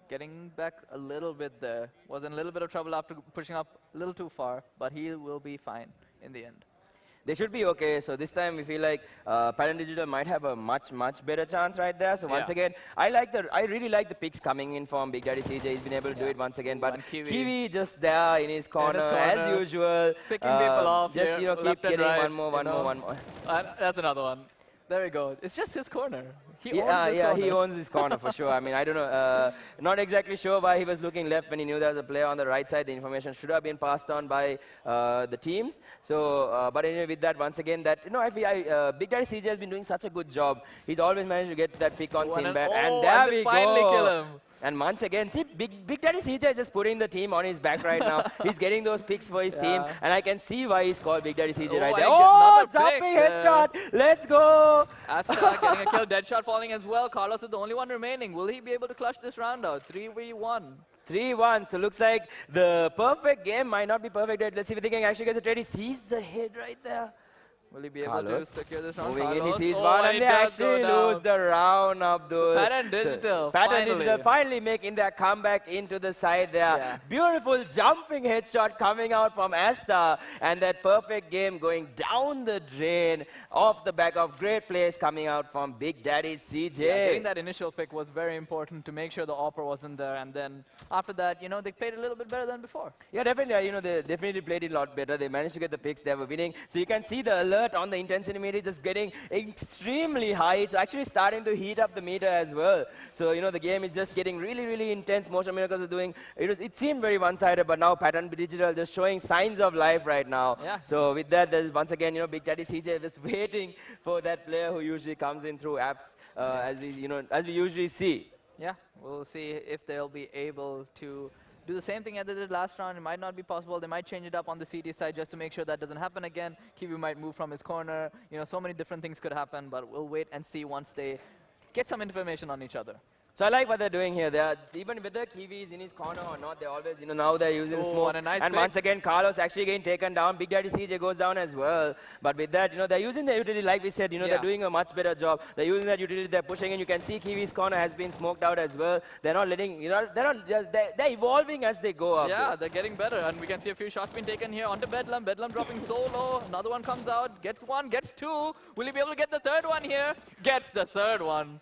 getting back a little bit there. Was in a little bit of trouble after pushing up a little too far, but he will be fine in the end. They should be okay. So this time we feel like Pattern Digital might have a much better chance right there. So once again, I really like the picks coming in from Big Daddy CJ. He's been able to do it once again. But Kiwi just there in his corner as usual. Picking people off. Just, you know, keep getting right, one more. That's another one. There we go. It's just his corner. He owns Yeah, his yeah, corner. he owns his corner for sure. I mean, I don't know. Not exactly sure why he was looking left when he knew there was a player on the right side. The information should have been passed on by the teams. So, but anyway, with that, once again, that Big Daddy CJ has been doing such a good job. He's always managed to get that pick on Sinbad, and there we finally go. kill him. And once again, see, Big Daddy CJ is just putting the team on his back right now. He's getting those picks for his team, and I can see why he's called Big Daddy CJ right there. Oh, jumping headshot! Let's go! Asta getting a kill, Deadshot falling as well. Carlos is the only one remaining. Will he be able to clutch this round out? 3v1. 3-1, so looks like the perfect game might not be perfect. Let's see if they can actually get the trade. He sees the hit right there. Will he be able to secure this round? Moving in, he sees one, and they actually lose the round, Abdul. So Pattern Digital, Digital finally making their comeback into the side there. Yeah. Beautiful jumping headshot coming out from Asta, and that perfect game going down the drain off the back of great plays coming out from Big Daddy CJ. Yeah, getting that initial pick was very important to make sure the Opera wasn't there, and then after that, you know, they played a little bit better than before. Yeah, definitely. You know, they definitely played it a lot better. They managed to get the picks. They were winning. So you can see the alert on the intensity meter just getting extremely high. It's actually starting to heat up the meter as well. So, you know, the game is just getting really, really intense. Motion Miracles are doing, it seemed very one-sided, but now Pattern Digital just showing signs of life right now. Yeah. So with that, there's once again, you know, Big Daddy CJ is waiting for that player who usually comes in through apps, as we usually see. Yeah, we'll see if they'll be able to do the same thing as they did last round. It might not be possible. They might change it up on the CT side just to make sure that doesn't happen again. Kiwi might move from his corner. You know, so many different things could happen, but we'll wait and see once they get some information on each other. So I like what they're doing here. They are, even whether Kiwi is in his corner or not, they always, you know, now they're using smoke. And once again, Carlos actually getting taken down. Big Daddy CJ goes down as well. But with that, you know, they're using the utility, like we said, you know, they're doing a much better job. They're using that utility, they're pushing in. You can see Kiwi's corner has been smoked out as well. They're not letting, you know, they're evolving as they go up. Yeah, they're getting better. And we can see a few shots being taken here onto Bedlam. Bedlam dropping so low. Another one comes out, gets one, gets two. Will he be able to get the third one here? Gets the third one.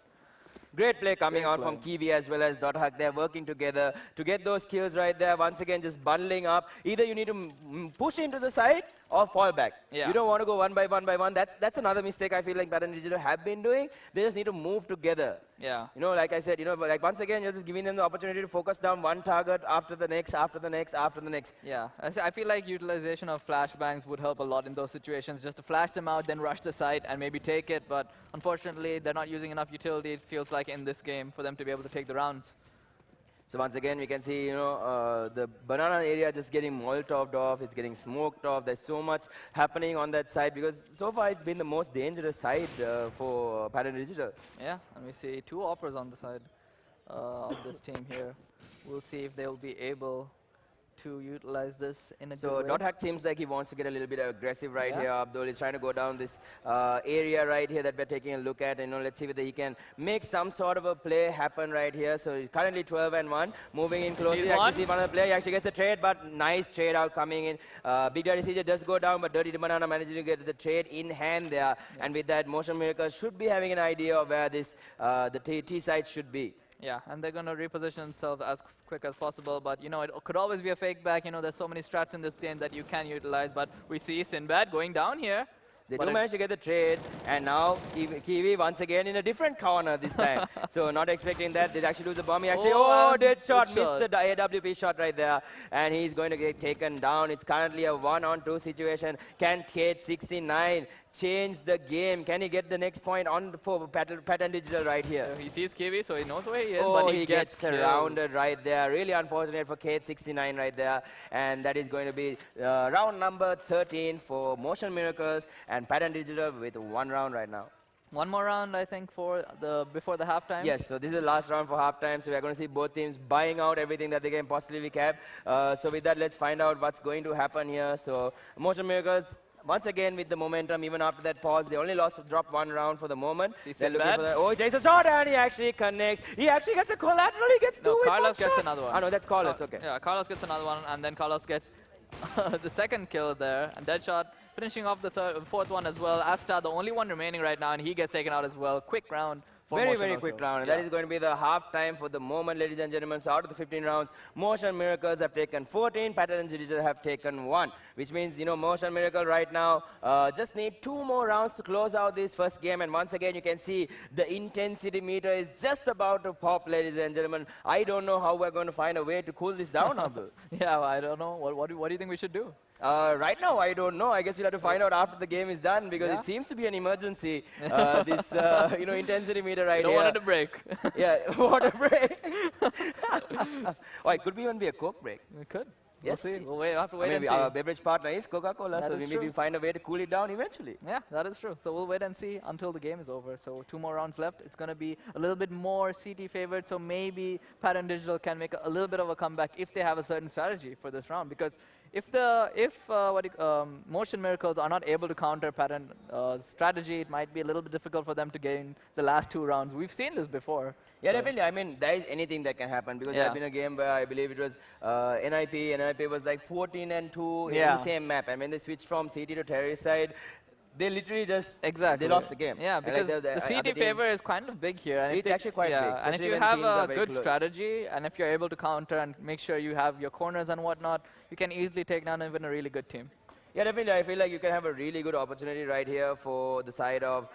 Great play coming out from Kiwi as well as Dothak. They're working together to get those kills right there. Once again, just bundling up. Either you need to push into the side or fall back. Yeah. You don't want to go one by one. That's another mistake I feel like Pattern Digital have been doing. They just need to move together. Yeah. You know, like I said, you know, like once again, you're just giving them the opportunity to focus down one target after the next, after the next, after the next. Yeah, I feel like utilization of flashbangs would help a lot in those situations. Just to flash them out, then rush the site and maybe take it. But unfortunately, they're not using enough utility, it feels like, in this game for them to be able to take the rounds. So once again, we can see, you know, the banana area just getting Molotoved off. It's getting smoked off. There's so much happening on that side because so far it's been the most dangerous side for Pattern Digital. Yeah, and we see two operas on the side of this team here. We'll see if they'll be able to utilize this in a good way. So Dothak seems like he wants to get a little bit aggressive right here. Abdul is trying to go down this area right here that we're taking a look at. You know, let's see whether he can make some sort of a play happen right here. So he's currently 12-1, moving in closely. Actually see one of the player. He actually gets a trade, but nice trade out coming in. Big Daddy CJ does go down, but Dirty Banana manages to get the trade in hand there. Yeah. And with that, Motion Miracle should be having an idea of where this the T side should be. Yeah, and they're going to reposition themselves as quick as possible. But, you know, it could always be a fake back. You know, there's so many strats in this game that you can utilize. But we see Sinbad going down here. They do manage to get the trade, and now Kiwi once again in a different corner this time. So not expecting that. They actually lose the bomb. He actually, dead shot. Missed the AWP shot right there. And he's going to get taken down. It's currently a 1-on-2 situation. Can Kate 69 change the game? Can he get the next point on for Pattern Digital right here? So he sees Kiwi, so he knows where he is, but he gets surrounded right there. Really unfortunate for Kate 69 right there. And that is going to be round number 13 for Motion Miracles and Pattern Digital with one round right now. One more round, I think, for before the halftime. Yes, so this is the last round for halftime. So we're going to see both teams buying out everything that they can possibly cap. So with that, let's find out what's going to happen here. So Motion Miracles, once again with the momentum, even after that pause, they only dropped one round for the moment. They're looking for that. Oh, he takes a shot and he actually connects. He actually gets a collateral. He gets two. Carlos gets another one. Oh, no, that's Carlos. Okay. Yeah, Carlos gets another one, and then Carlos gets the second kill there, and Deadshot finishing off the fourth one as well. Asta, the only one remaining right now, and he gets taken out as well. Quick round Very, Motion very Miracles. quick round. And Yeah. that is going to be the half time for the moment, ladies and gentlemen. So out of the 15 rounds, Motion Miracles have taken 14, Pattern Digital have taken 1, which means, Motion Miracle right now just need 2 more rounds to close out this first game. And once again, you can see the intensity meter is just about to pop, ladies and gentlemen. I don't know how we're going to find a way to cool this down, Abdul. Yeah, I don't know. What do you think we should do? Right now, I don't know. I guess we'll have to find out after the game is done because Yeah. it seems to be an emergency. This, intensity meter right Don't here. want it to break. Yeah, water break. Oh, it could even be a Coke break. We could. Yes. We'll see. We'll have to wait and see. Our beverage partner is Coca-Cola, That so is maybe true. we'll find a way to cool it down eventually. Yeah, that is true. So we'll wait and see until the game is over. So 2 more rounds left. It's going to be a little bit more CT favored. So maybe Pattern Digital can make a little bit of a comeback if they have a certain strategy for this round. Because if Motion Miracles are not able to counter Pattern strategy, it might be a little bit difficult for them to gain the last 2 rounds. We've seen this before. Yeah, So- definitely. I mean, there is anything that can happen because there Yeah. had been a game where I believe it was NIP. NIP was like 14-2 in Yeah. the same map. And when they switched from CT to terrorist side, they literally just Exactly. they lost the game. Yeah, And because like the other CT team- favor is kind of big here. And if It's they- actually quite big, And if especially you when have teams are a very good close. strategy, and if you're able to counter and make sure you have your corners and whatnot, you can easily take down even a really good team. Yeah, definitely. I feel like you can have a really good opportunity right here for the side of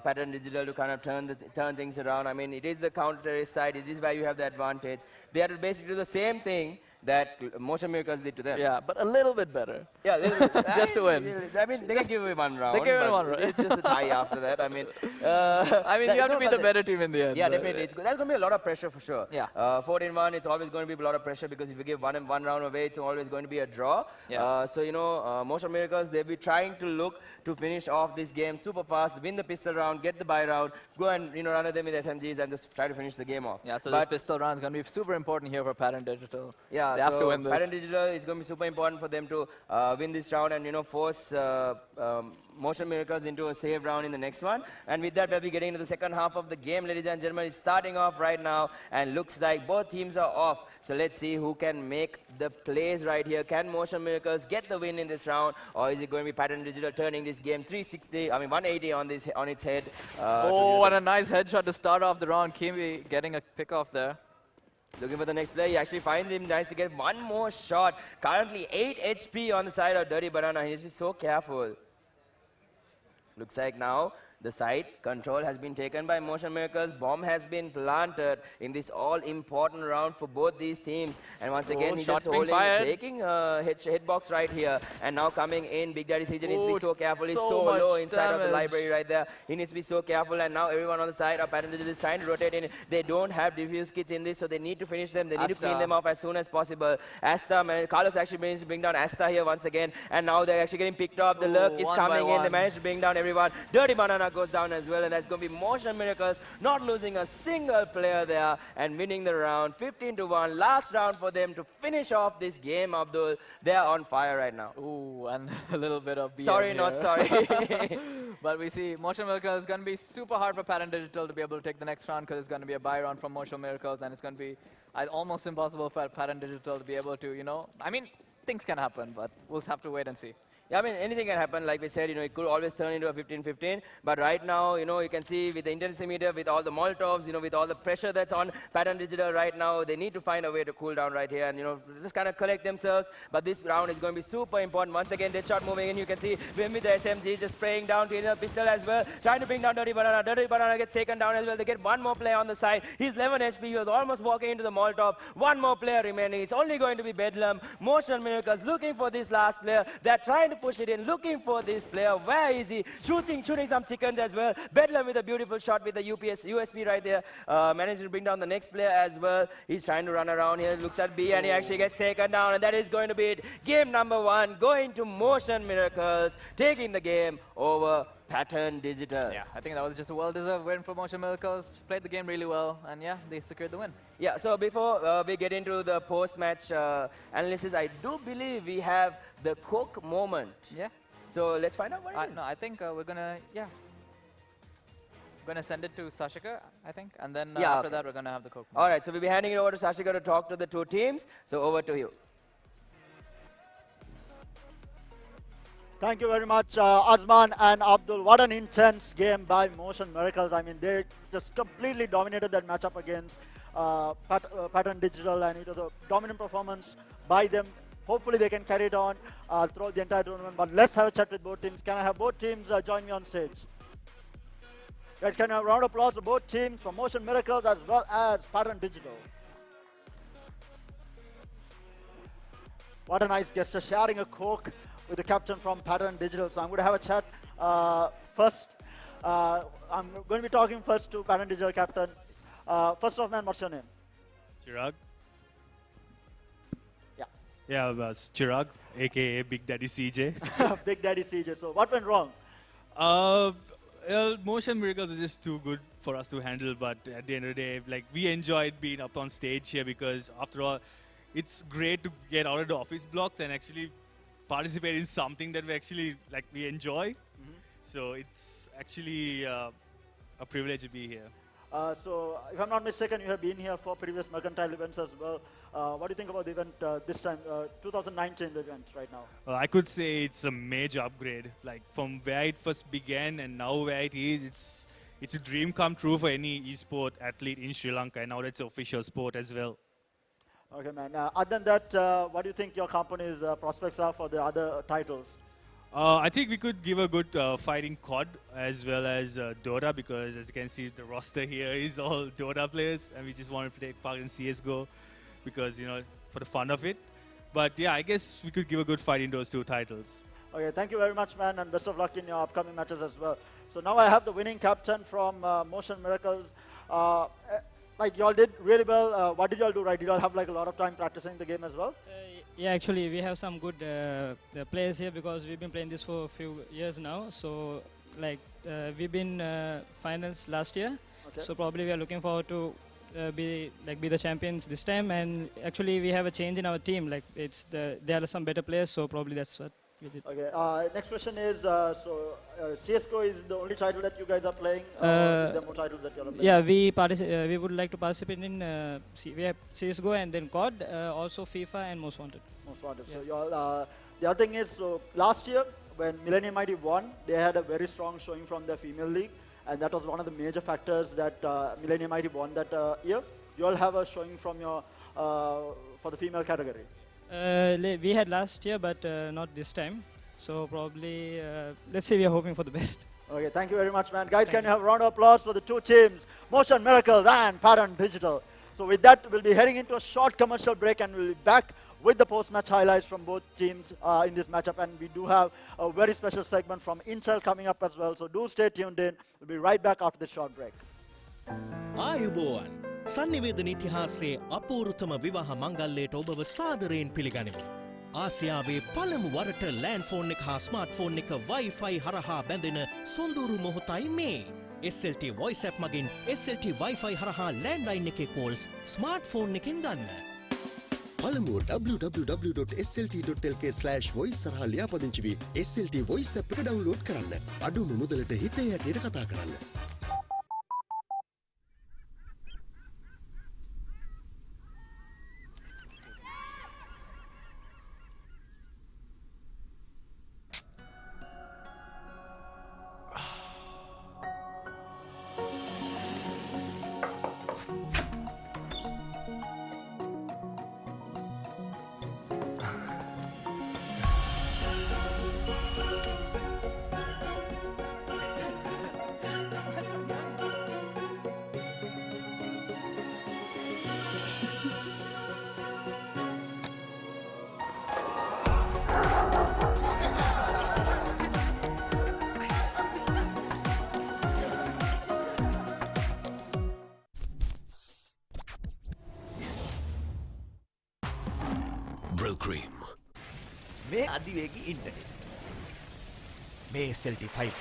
Pattern Digital to kind of turn things around. I mean, it is the counter-terrorist side. It is where you have the advantage. They have to basically do the same thing that Motion Miracles did to them. Yeah, but a little bit better. Yeah, little bit. Just to win. I mean, they can give away 1 round. give away but 1 round. It's just a tie after that. I mean, I mean, you have to be the better team in the end. Yeah, but- definitely. That's going to be a lot of pressure for sure. Yeah. 14-1, it's always going to be a lot of pressure because if you give one round away, it's always going to be a draw. Yeah. So, Motion Miracles, they'll be trying to look to finish off this game super fast, win the pistol round, get the buy round, go and, run at them with SMGs and just try to finish the game off. Yeah, so But this pistol round is going to be super important here for Pattern Digital. yeah, They have so to win this. Pattern Digital is going to be super important for them to win this round and force Motion Miracles into a save round in the next one. And with that, we'll be getting into the second half of the game, ladies and gentlemen. It's starting off right now, and looks like both teams are off. So let's see who can make the plays right here. Can Motion Miracles get the win in this round, or is it going to be Pattern Digital turning this game 180 on its head? Oh, and a nice headshot to start off the round. Kimi getting a pick off there. Looking for the next player. He actually finds him. Nice to get 1 more shot. Currently 8 HP on the side of Dirty Banana. He needs to be so careful. Looks like now the site control has been taken by Motion Miracles. Bomb has been planted in this all-important round for both these teams. And once again, he's shot just being fired. taking a hitbox right here. And now coming in, Big Daddy CJ needs to be so careful. He's so much low inside of the damage. library right there. He needs to be so careful. And now everyone on the side of Pattern Digital is trying to rotate in. They don't have diffuse kits in this, so they need to finish them. They need to clean them off as soon as possible. Carlos actually managed to bring down Asta here once again. And now they're actually getting picked up. The lurk is one by coming in. They one. managed to bring down everyone. Dirty Banana goes down as well. And that's going to be Motion Miracles not losing a single player there and winning the round 15-1. Last round for them to finish off this game, Abdul. They're on fire right now. Ooh, and a little bit of BM Sorry, here. not sorry. But we see Motion Miracles is going to be super hard for Pattern Digital to be able to take the next round because it's going to be a buy round from Motion Miracles, and it's going to be almost impossible for Pattern Digital to be able to, I mean, things can happen, but we'll have to wait and see. Yeah, I mean, anything can happen. Like we said, it could always turn into a 15-15. But right now, you can see with the intensity meter, with all the Molotovs, with all the pressure that's on Pattern Digital right now, they need to find a way to cool down right here and, just kind of collect themselves. But this round is going to be super important. Once again, Deadshot moving in. You can see Vim with the SMG just spraying down to the pistol as well, trying to bring down Dirty Banana. Dirty Banana gets taken down as well. They get 1 more player on the side. He's 11 HP. He was almost walking into the Molotov. 1 more player remaining. It's only going to be Bedlam. Motion Miracles looking for this last player. They're trying to push it in, looking for this player. Where is he? Shooting some chickens as well. Bedlam with a beautiful shot with the USP right there. Managing to bring down the next player as well. He's trying to run around here. Looks at B and he actually gets taken down. And that is going to be it. Game number 1 going to Motion Miracles, taking the game over Pattern Digital. Yeah, I think that was just a well-deserved win for Motion Miracles. Played the game really well, and yeah, they secured the win. Yeah, so before we get into the post-match analysis, I do believe we have the Coke moment. Yeah. So let's find out what it is. No, I think we're gonna, we're gonna send it to Sashika, I think, and then after that we're gonna have the Coke. All right, so we'll be handing it over to Sashika to talk to the 2 teams. So over to you. Thank you very much, Azman and Abdul. What an intense game by Motion Miracles. I mean, they just completely dominated that matchup against Pattern Digital, and it was a dominant performance by them. Hopefully, they can carry it on throughout the entire tournament. But let's have a chat with both teams. Can I have both teams join me on stage? Guys, can I have a round of applause for both teams, from Motion Miracles as well as Pattern Digital? What a nice gesture, sharing a Coke with the captain from Pattern Digital. So I'm going to have a chat first. I'm going to be talking first to Pattern Digital captain. First off, man, what's your name? Chirag. Yeah. Yeah, it's Chirag, aka Big Daddy CJ. Big Daddy CJ. So what went wrong? Well, Motion Miracles is just too good for us to handle, but at the end of the day, like, we enjoyed being up on stage here because, after all, it's great to get out of the office blocks and actually participate in something that we enjoy. So it's actually a privilege to be here. So if I'm not mistaken, you have been here for previous Mercantile events as well. What do you think about the event this time, 2019 the event right now? I could say it's a major upgrade. Like, from where it first began and now where it is, it's a dream come true for any esport athlete in Sri Lanka, and now that's an official sport as well. Okay, man. Other than that, what do you think your company's prospects are for the other titles? I think we could give a good fight in COD as well as Dota, because as you can see, the roster here is all Dota players, and we just want to take part in CSGO because, you know, for the fun of it. But yeah, I guess we could give a good fight in those two titles. Okay, thank you very much, man, and best of luck in your upcoming matches as well. So now I have the winning captain from Motion Miracles. Like, y'all did really well. What did y'all do right? Did y'all have like a lot of time practicing the game as well? Yeah, actually, we have some good players here because we've been playing this for a few years now. So, like, we've been finals last year. Okay. So probably we are looking forward to be the champions this time. And actually, we have a change in our team. Like, there are some better players. So probably that's what we did. Okay. Next question is, CSGO is the only title that you guys are playing? Or is there more titles that you're playing? Yeah, we would like to participate in we have CSGO and then COD, also FIFA and Most Wanted. Most Wanted. Yeah. So y'all, the other thing is, so last year when Millennium ID won, they had a very strong showing from their female league, and that was one of the major factors that Millennium ID won that year. You all have a showing from your for the female category. We had last year, but not this time. So probably, let's say we are hoping for the best. Okay, thank you very much, man. Guys, can you have a round of applause for the two teams, Motion Miracles and Pattern Digital. So with that, we'll be heading into a short commercial break, and we'll be back with the post-match highlights from both teams in this matchup. And we do have a very special segment from Intel coming up as well. So do stay tuned in. We'll be right back after this short break. ආයුබෝවන් සන්නිවේදන ඉතිහාසයේ අපූර්වතම විවාහ මංගල්‍යයට ඔබව සාදරයෙන් පිළිගනිමු. ආසියාවේ පළමු වරට land phone එක හා ස්මාර්ට් ෆෝන් එක Wi-Fi හරහා බැඳෙන සොඳුරු මොහොතයි මේ. SLT Voice App මගින් SLT Wi-Fi හරහා ලෑන්ඩ්ලයින් එකේ කෝල්ස් ස්මාර්ට් ෆෝන් එකෙන් ගන්න. පළමුව www.slt.lk/voice සරහා ලියාපදිංචි වී SLT Voice App එක ඩවුන්ලෝඩ් කරන්න. අඩුම මුදලට හිතේ යටියට කතා කරන්න. Brill Cream. මේ අධිවේගී ඉන්ටර්නෙට්. මේ SLT 5.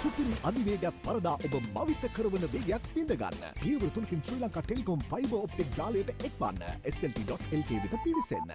සුපිරි අධිවේගයක් පරදා ඔබ මවිත කරවන වේගයක් විඳගන්න. පියවර 3කින් Sri Lanka Telecom fibre optic ජාලයට එක්වන්න. SLT.lk වෙත පිවිසෙන්න.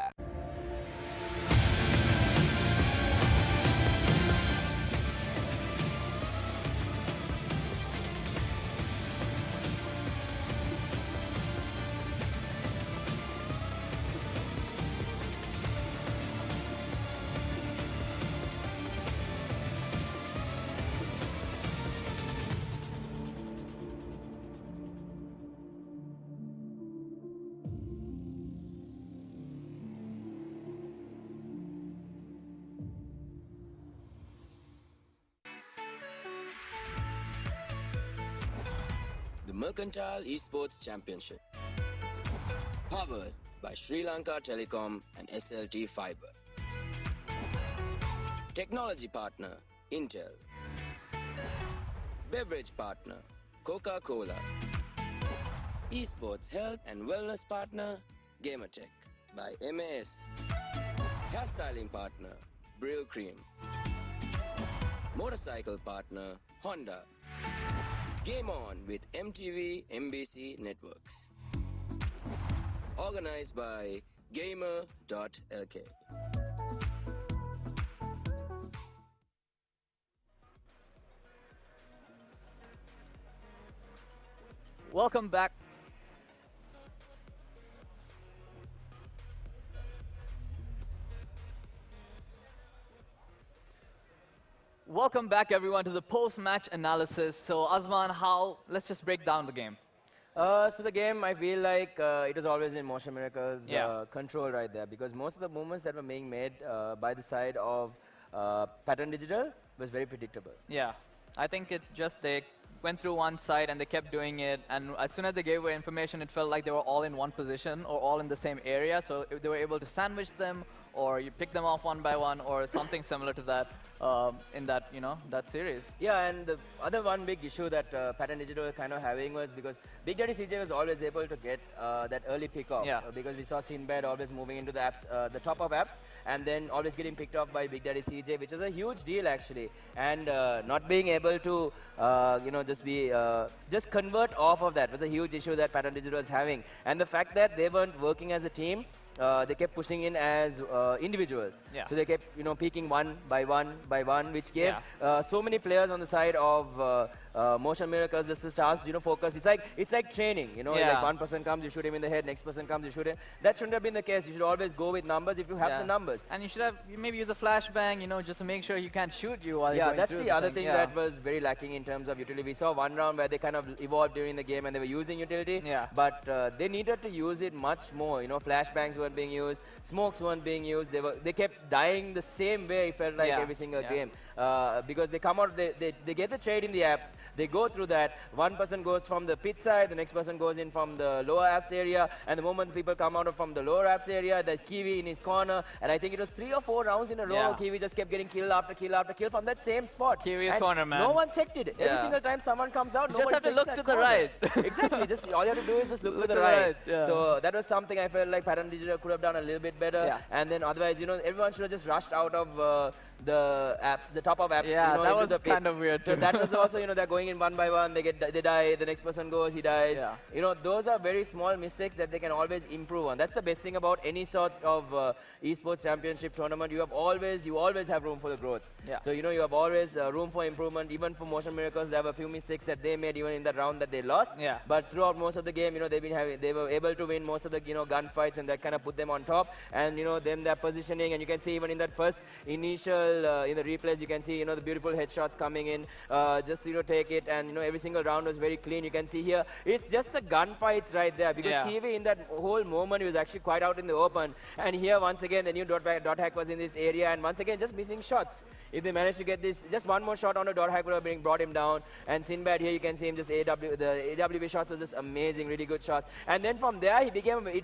Mercantile Esports Championship. Powered by Sri Lanka Telecom and SLT Fiber. Technology partner, Intel. Beverage partner, Coca-Cola. Esports health and wellness partner, GamerLK by MAS. Hairstyling partner, Brill Cream. Motorcycle partner, Honda. Game on with MTV MBC Networks. Organized by GamerLK. Welcome back. Welcome back, everyone, to the post-match analysis. So, Azman, let's just break down the game. So the game, I feel like it was always in Motion Miracle's control right there, because most of the movements that were being made by the side of Pattern Digital was very predictable. Yeah, I think it just, they went through one side and they kept doing it, and as soon as they gave away information, it felt like they were all in one position or all in the same area, so if they were able to sandwich them, or you pick them off one by one, or something similar to that in that, that series. Yeah, and the other one big issue that Pattern Digital was kind of having was because Big Daddy CJ was always able to get that early pick-off. Yeah. Because we saw Sinbad always moving into the apps, the top of apps, and then always getting picked off by Big Daddy CJ, which is a huge deal actually. And not being able to, just convert off of that was a huge issue that Pattern Digital was having. And the fact that they weren't working as a team, they kept pushing in as individuals. Yeah. So they kept, peaking one by one, which gave so many players on the side of Motion Miracles just a chance, focus. It's like training, like one person comes, you shoot him in the head, next person comes, you shoot him. That shouldn't have been the case. You should always go with numbers if you have the numbers. And you should have maybe use a flashbang, just to make sure he can't shoot you while you're going that's through the other thing that was very lacking in terms of utility. We saw one round where they kind of evolved during the game and they were using utility, but they needed to use it much more. Flashbangs weren't being used, smokes weren't being used. They kept dying the same way. It felt like every single game. Because they come out, they get the trade in the apps, they go through that, one person goes from the pit side, the next person goes in from the lower apps area, and the moment people come out from the lower apps area, there's Kiwi in his corner, and I think it was 3 or 4 rounds in a row, Kiwi just kept getting kill after kill after kill from that same spot. Kiwi's corner, man. No one checked it. Every single time someone comes out, you just have to look to the right. Exactly, just all you have to do is just look to the right. So that was something I felt like Pattern Digital could have done a little bit better, and then otherwise, everyone should have just rushed out of the apps, the top of apps. Yeah, that was kind of weird too. So that was also, they're going in one by one, they die, the next person goes, he dies. Yeah. Those are very small mistakes that they can always improve on. That's the best thing about any sort of esports championship tournament. You always have room for the growth. Yeah. So, you have always room for improvement. Even for Motion Miracles, there were a few mistakes that they made even in that round that they lost. Yeah. But throughout most of the game, they were able to win most of the, gunfights, and that kind of put them on top. And, them, their positioning, and you can see even in that first initial, in the replays, you can see, the beautiful headshots coming in, just, take it, and, every single round was very clean. You can see here, it's just the gunfights right there, because Kiwi in that whole moment, he was actually quite out in the open. And here, once again, the new dot hack was in this area, and once again, just missing shots. If they managed to get this, just one more shot on the dot hack would have brought him down. And Sinbad here, you can see him just the AWB shots was just amazing, really good shots. And then from there, it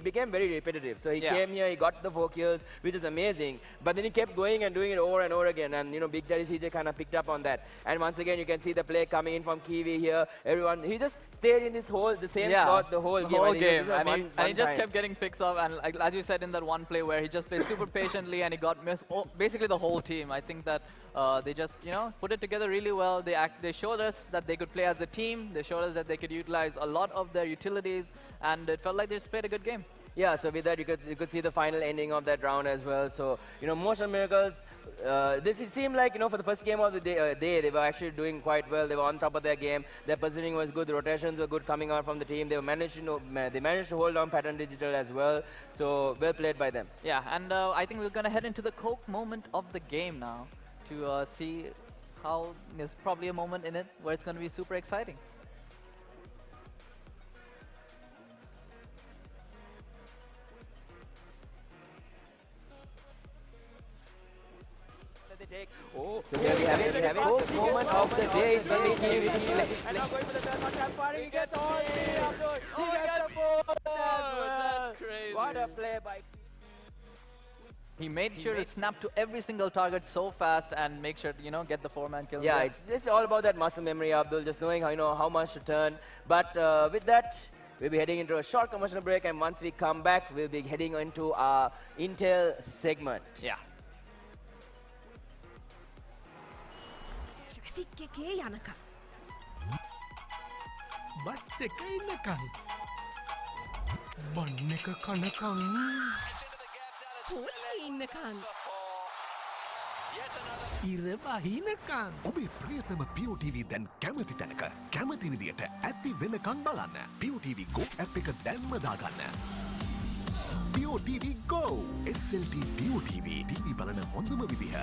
became very repetitive. So he came here, he got the 4 kills, which is amazing. But then he kept going and doing it over and over again. And, Big Daddy CJ kind of picked up on that. And once again, you can see the play coming in from Kiwi here. Everyone, he just stayed in the same spot the whole game. And he just kept getting picks up. And like, as you said in that one play where he just played super patiently and he got missed, basically the whole team. I think that they just, put it together really well. They showed us that they could play as a team. They showed us that they could utilize a lot of their utilities, and it felt like they just played a good game. Yeah, so with that, you could see the final ending of that round as well. So, Motion Miracles, it seemed like, for the first game of the day, they were actually doing quite well. They were on top of their game. Their positioning was good. The rotations were good coming out from the team. They managed to hold on Pattern Digital as well. So, well played by them. Yeah, and I think we're going to head into the Coke moment of the game now to see how there's probably a moment in it where it's going to be super exciting. So there we have it. Cook's moment of the day is when we give it. And now going for the third one, tap firing, he gets all three of those. He gets the fourth as well. That's crazy. What a play by... He made sure to snap to every single target so fast and make sure to, you know, get the 4-man kill. Yeah, it's just all about that muscle memory, Abdul, just knowing how, you know, how much to turn. But with that, we'll be heading into a short commercial break, and once we come back, we'll be heading into our Intel segment. Yeah. Traffic එකේ යනකම්. Bus එක ඉන්නකම්. බන්න එක කනකම්. පොල්ලේ ඉන්නකම්. ඉර බහිනකම්. ඔබේ ප්‍රියතම POTV දැන් කැමති තැනක කැමති විදියට ඇති වෙනකන් බලන්න. POTV Go app එක දැන්ම දාගන්න. POTV Go SLT POTV TV බලන හොඳම විදිහ.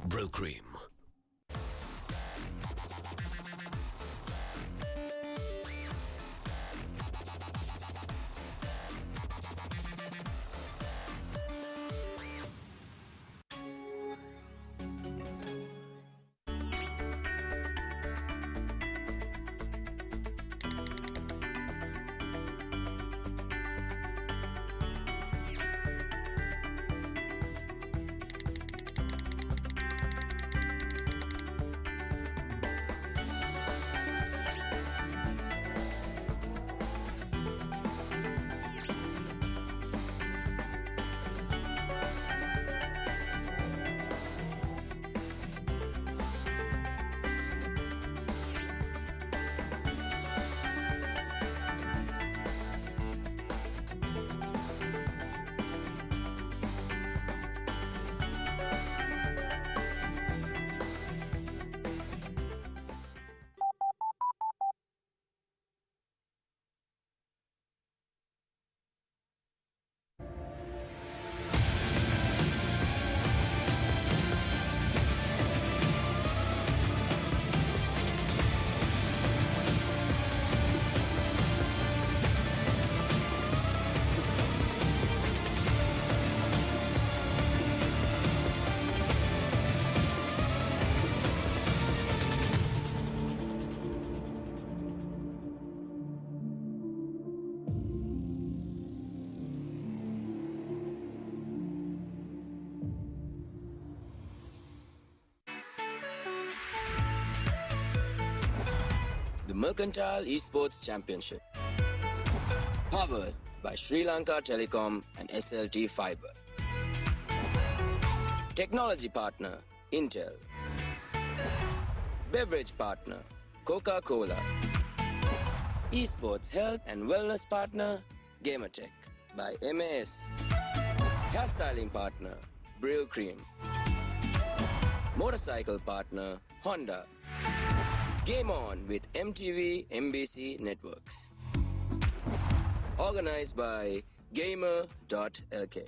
Brill Cream. Mercantile Esports Championship. Powered by Sri Lanka Telecom and SLT Fiber. Technology partner, Intel. Beverage partner, Coca-Cola. Esports health and wellness partner, GamerTech by MAS. Hairstyling partner, Brill Cream. Motorcycle partner, Honda. Game on with MTV MBC Networks. Organized by GamerLK.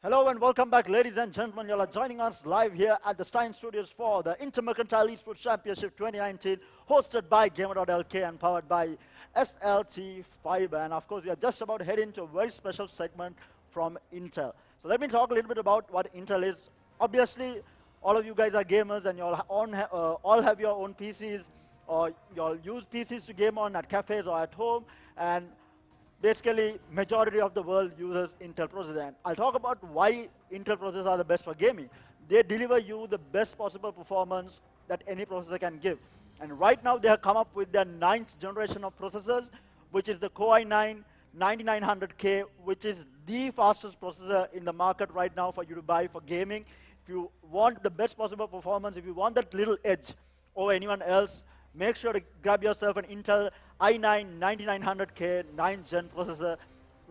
Hello and welcome back, ladies and gentlemen. You are joining us live here at the Stein Studios for the Mercantile Esports Championship 2019, hosted by GamerLK and powered by SLT Fiber. And of course, we are just about to head into a very special segment from Intel. So let me talk a little bit about what Intel is. Obviously, all of you guys are gamers and you all have your own PCs, or you all use PCs to game on at cafes or at home. And basically, majority of the world uses Intel processors. And I'll talk about why Intel processors are the best for gaming. They deliver you the best possible performance that any processor can give. And right now, they have come up with their 9th generation of processors, which is the Core i9 9900K, which is the fastest processor in the market right now for you to buy for gaming. If you want the best possible performance, if you want that little edge over anyone else, make sure to grab yourself an Intel i9 9900K 9th gen processor,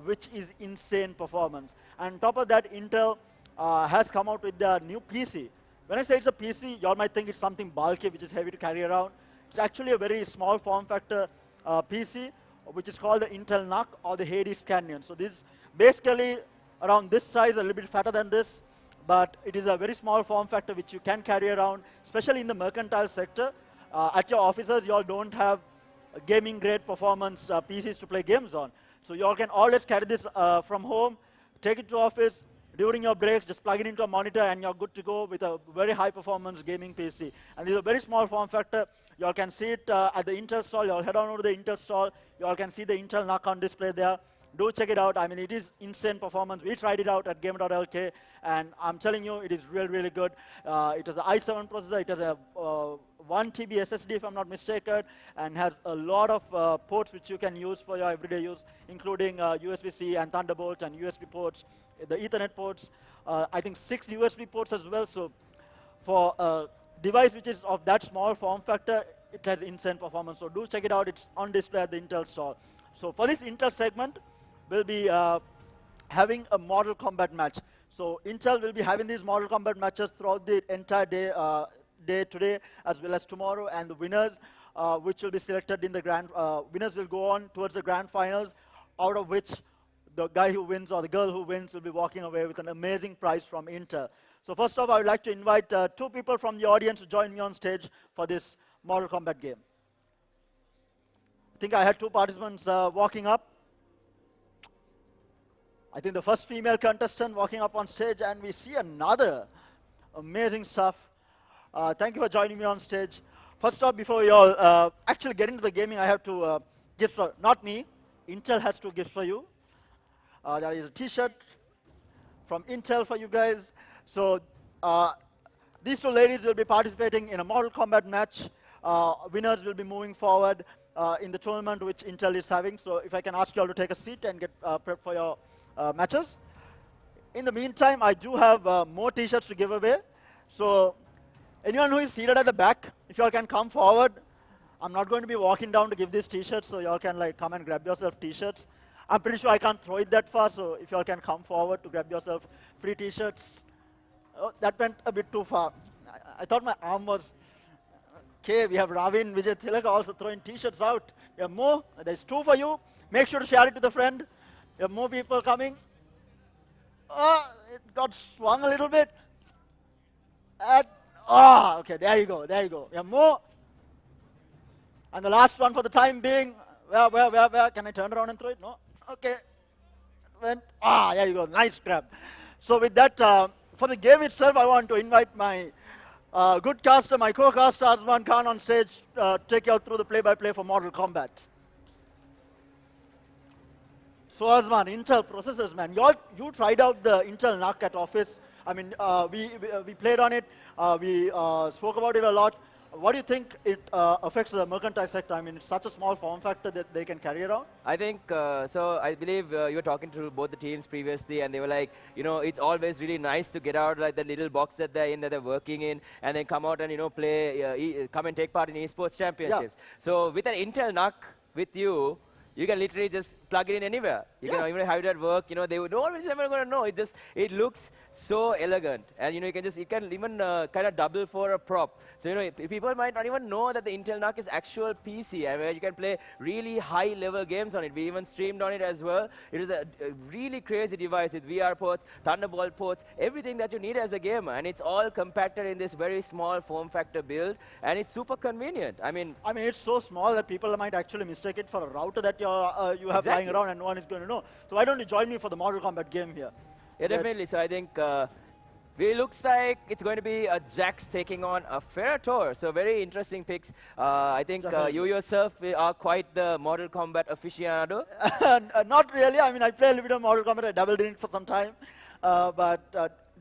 which is insane performance. And on top of that, Intel has come out with their new PC. When I say it's a PC, you all might think it's something bulky, which is heavy to carry around. It's actually a very small form factor PC, which is called the Intel NUC or the Hades Canyon. So this is basically around this size, a little bit fatter than this, but it is a very small form factor which you can carry around, especially in the mercantile sector. At your offices, you all don't have gaming grade performance PCs to play games on. So you all can always carry this from home, take it to office, during your breaks, just plug it into a monitor and you're good to go with a very high performance gaming PC. And this is a very small form factor. You all can see it at the Intel stall. You all head on over to the Intel stall. You all can see the Intel NUC on display there. Do check it out. I mean, it is insane performance. We tried it out at GamerLK, and I'm telling you, it is really, really good. It has an i7 processor. It has a 1 TB SSD, if I'm not mistaken, and has a lot of ports which you can use for your everyday use, including USB-C and Thunderbolt and USB ports, the Ethernet ports. I think 6 USB ports as well. So for a device which is of that small form factor, it has insane performance. So do check it out. It's on display at the Intel store. So for this Intel segment, we'll be having a Mortal Kombat match. So Intel will be having these Mortal Kombat matches throughout the entire day today as well as tomorrow, and the winners, which will be selected in the winners will go on towards the grand finals, out of which the guy who wins or the girl who wins will be walking away with an amazing prize from Intel. So first off, I would like to invite 2 people from the audience to join me on stage for this Mortal Kombat game. I think I had 2 participants walking up. I think the first female contestant walking up on stage, and we see another amazing stuff. Thank you for joining me on stage. First off, before you all actually get into the gaming, I have 2 gifts for, not me, Intel has 2 gifts for you. There is a t-shirt from Intel for you guys. So these 2 ladies will be participating in a Mortal Kombat match. Winners will be moving forward in the tournament which Intel is having. So if I can ask you all to take a seat and get prepped for your matches. In the meantime, I do have more t-shirts to give away. So anyone who is seated at the back, if you all can come forward. I'm not going to be walking down to give these t-shirts, so you all can like come and grab yourself t-shirts. I'm pretty sure I can't throw it that far, so if you all can come forward to grab yourself free t-shirts. Oh, that went a bit too far. I thought my arm was... Okay, we have Ravin, Vijay Tilak also throwing t-shirts out. We have more. There's 2 for you. Make sure to share it with a friend. We have more people coming. Oh, it got swung a little bit. Okay, there you go, there you go. We have more. And the last one for the time being, where? Can I turn around and throw it? No? Okay. There you go, nice grab. So with that, for the game itself, I want to invite my good caster, my co-caster Azman Khan on stage, take you all through the play-by-play for Mortal Kombat. So Azman, Intel processors, man. You tried out the Intel NUC at office. I mean, we played on it. We spoke about it a lot. What do you think it affects the mercantile sector? I mean, it's such a small form factor that they can carry around. I think, so I believe you were talking to both the teams previously, and they were like, you know, it's always really nice to get out like the little box that they're in, that they're working in, and then come out and, you know, play, come and take part in esports championships. Yeah. So with an Intel NUC with you, you can literally just plug it in anywhere. You can even have it at work. You know, no one is ever going to know. It looks so elegant, and you know, you can even kind of double for a prop. So you know, people might not even know that the Intel NUC is actual PC, and where you can play really high-level games on it. We even streamed on it as well. It is a really crazy device with VR ports, Thunderbolt ports, everything that you need as a gamer, and it's all compacted in this very small form factor build, and it's super convenient. I mean, it's so small that people might actually mistake it for a router that you have lying around, and no one is going to know. So why don't you join me for the Mortal Kombat game here? Yeah, definitely. So I think it looks like it's going to be a Jax taking on a Ferrator. So very interesting picks. I think you yourself are quite the Mortal Kombat aficionado. Not really. I mean, I play a little bit of Mortal Kombat. I dabbled in it for some time. But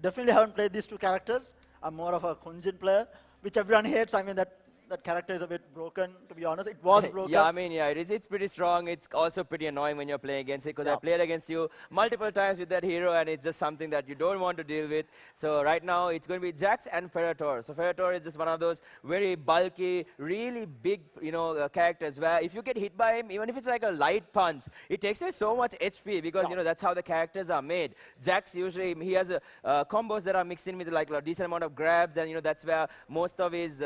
definitely haven't played these two characters. I'm more of a Kunjin player, which everyone hates. I mean, that character is a bit broken, to be honest. It was broken. Yeah, I mean, yeah, it's pretty strong. It's also pretty annoying when you're playing against it, because I played against you multiple times with that hero, and it's just something that you don't want to deal with. So right now, it's going to be Jax and Ferrator. So Ferrator is just one of those very bulky, really big, you know, characters where if you get hit by him, even if it's like a light punch, it takes away so much HP, because, you know, that's how the characters are made. Jax usually, he has combos that are mixed in with like a decent amount of grabs, and, you know, that's where most of his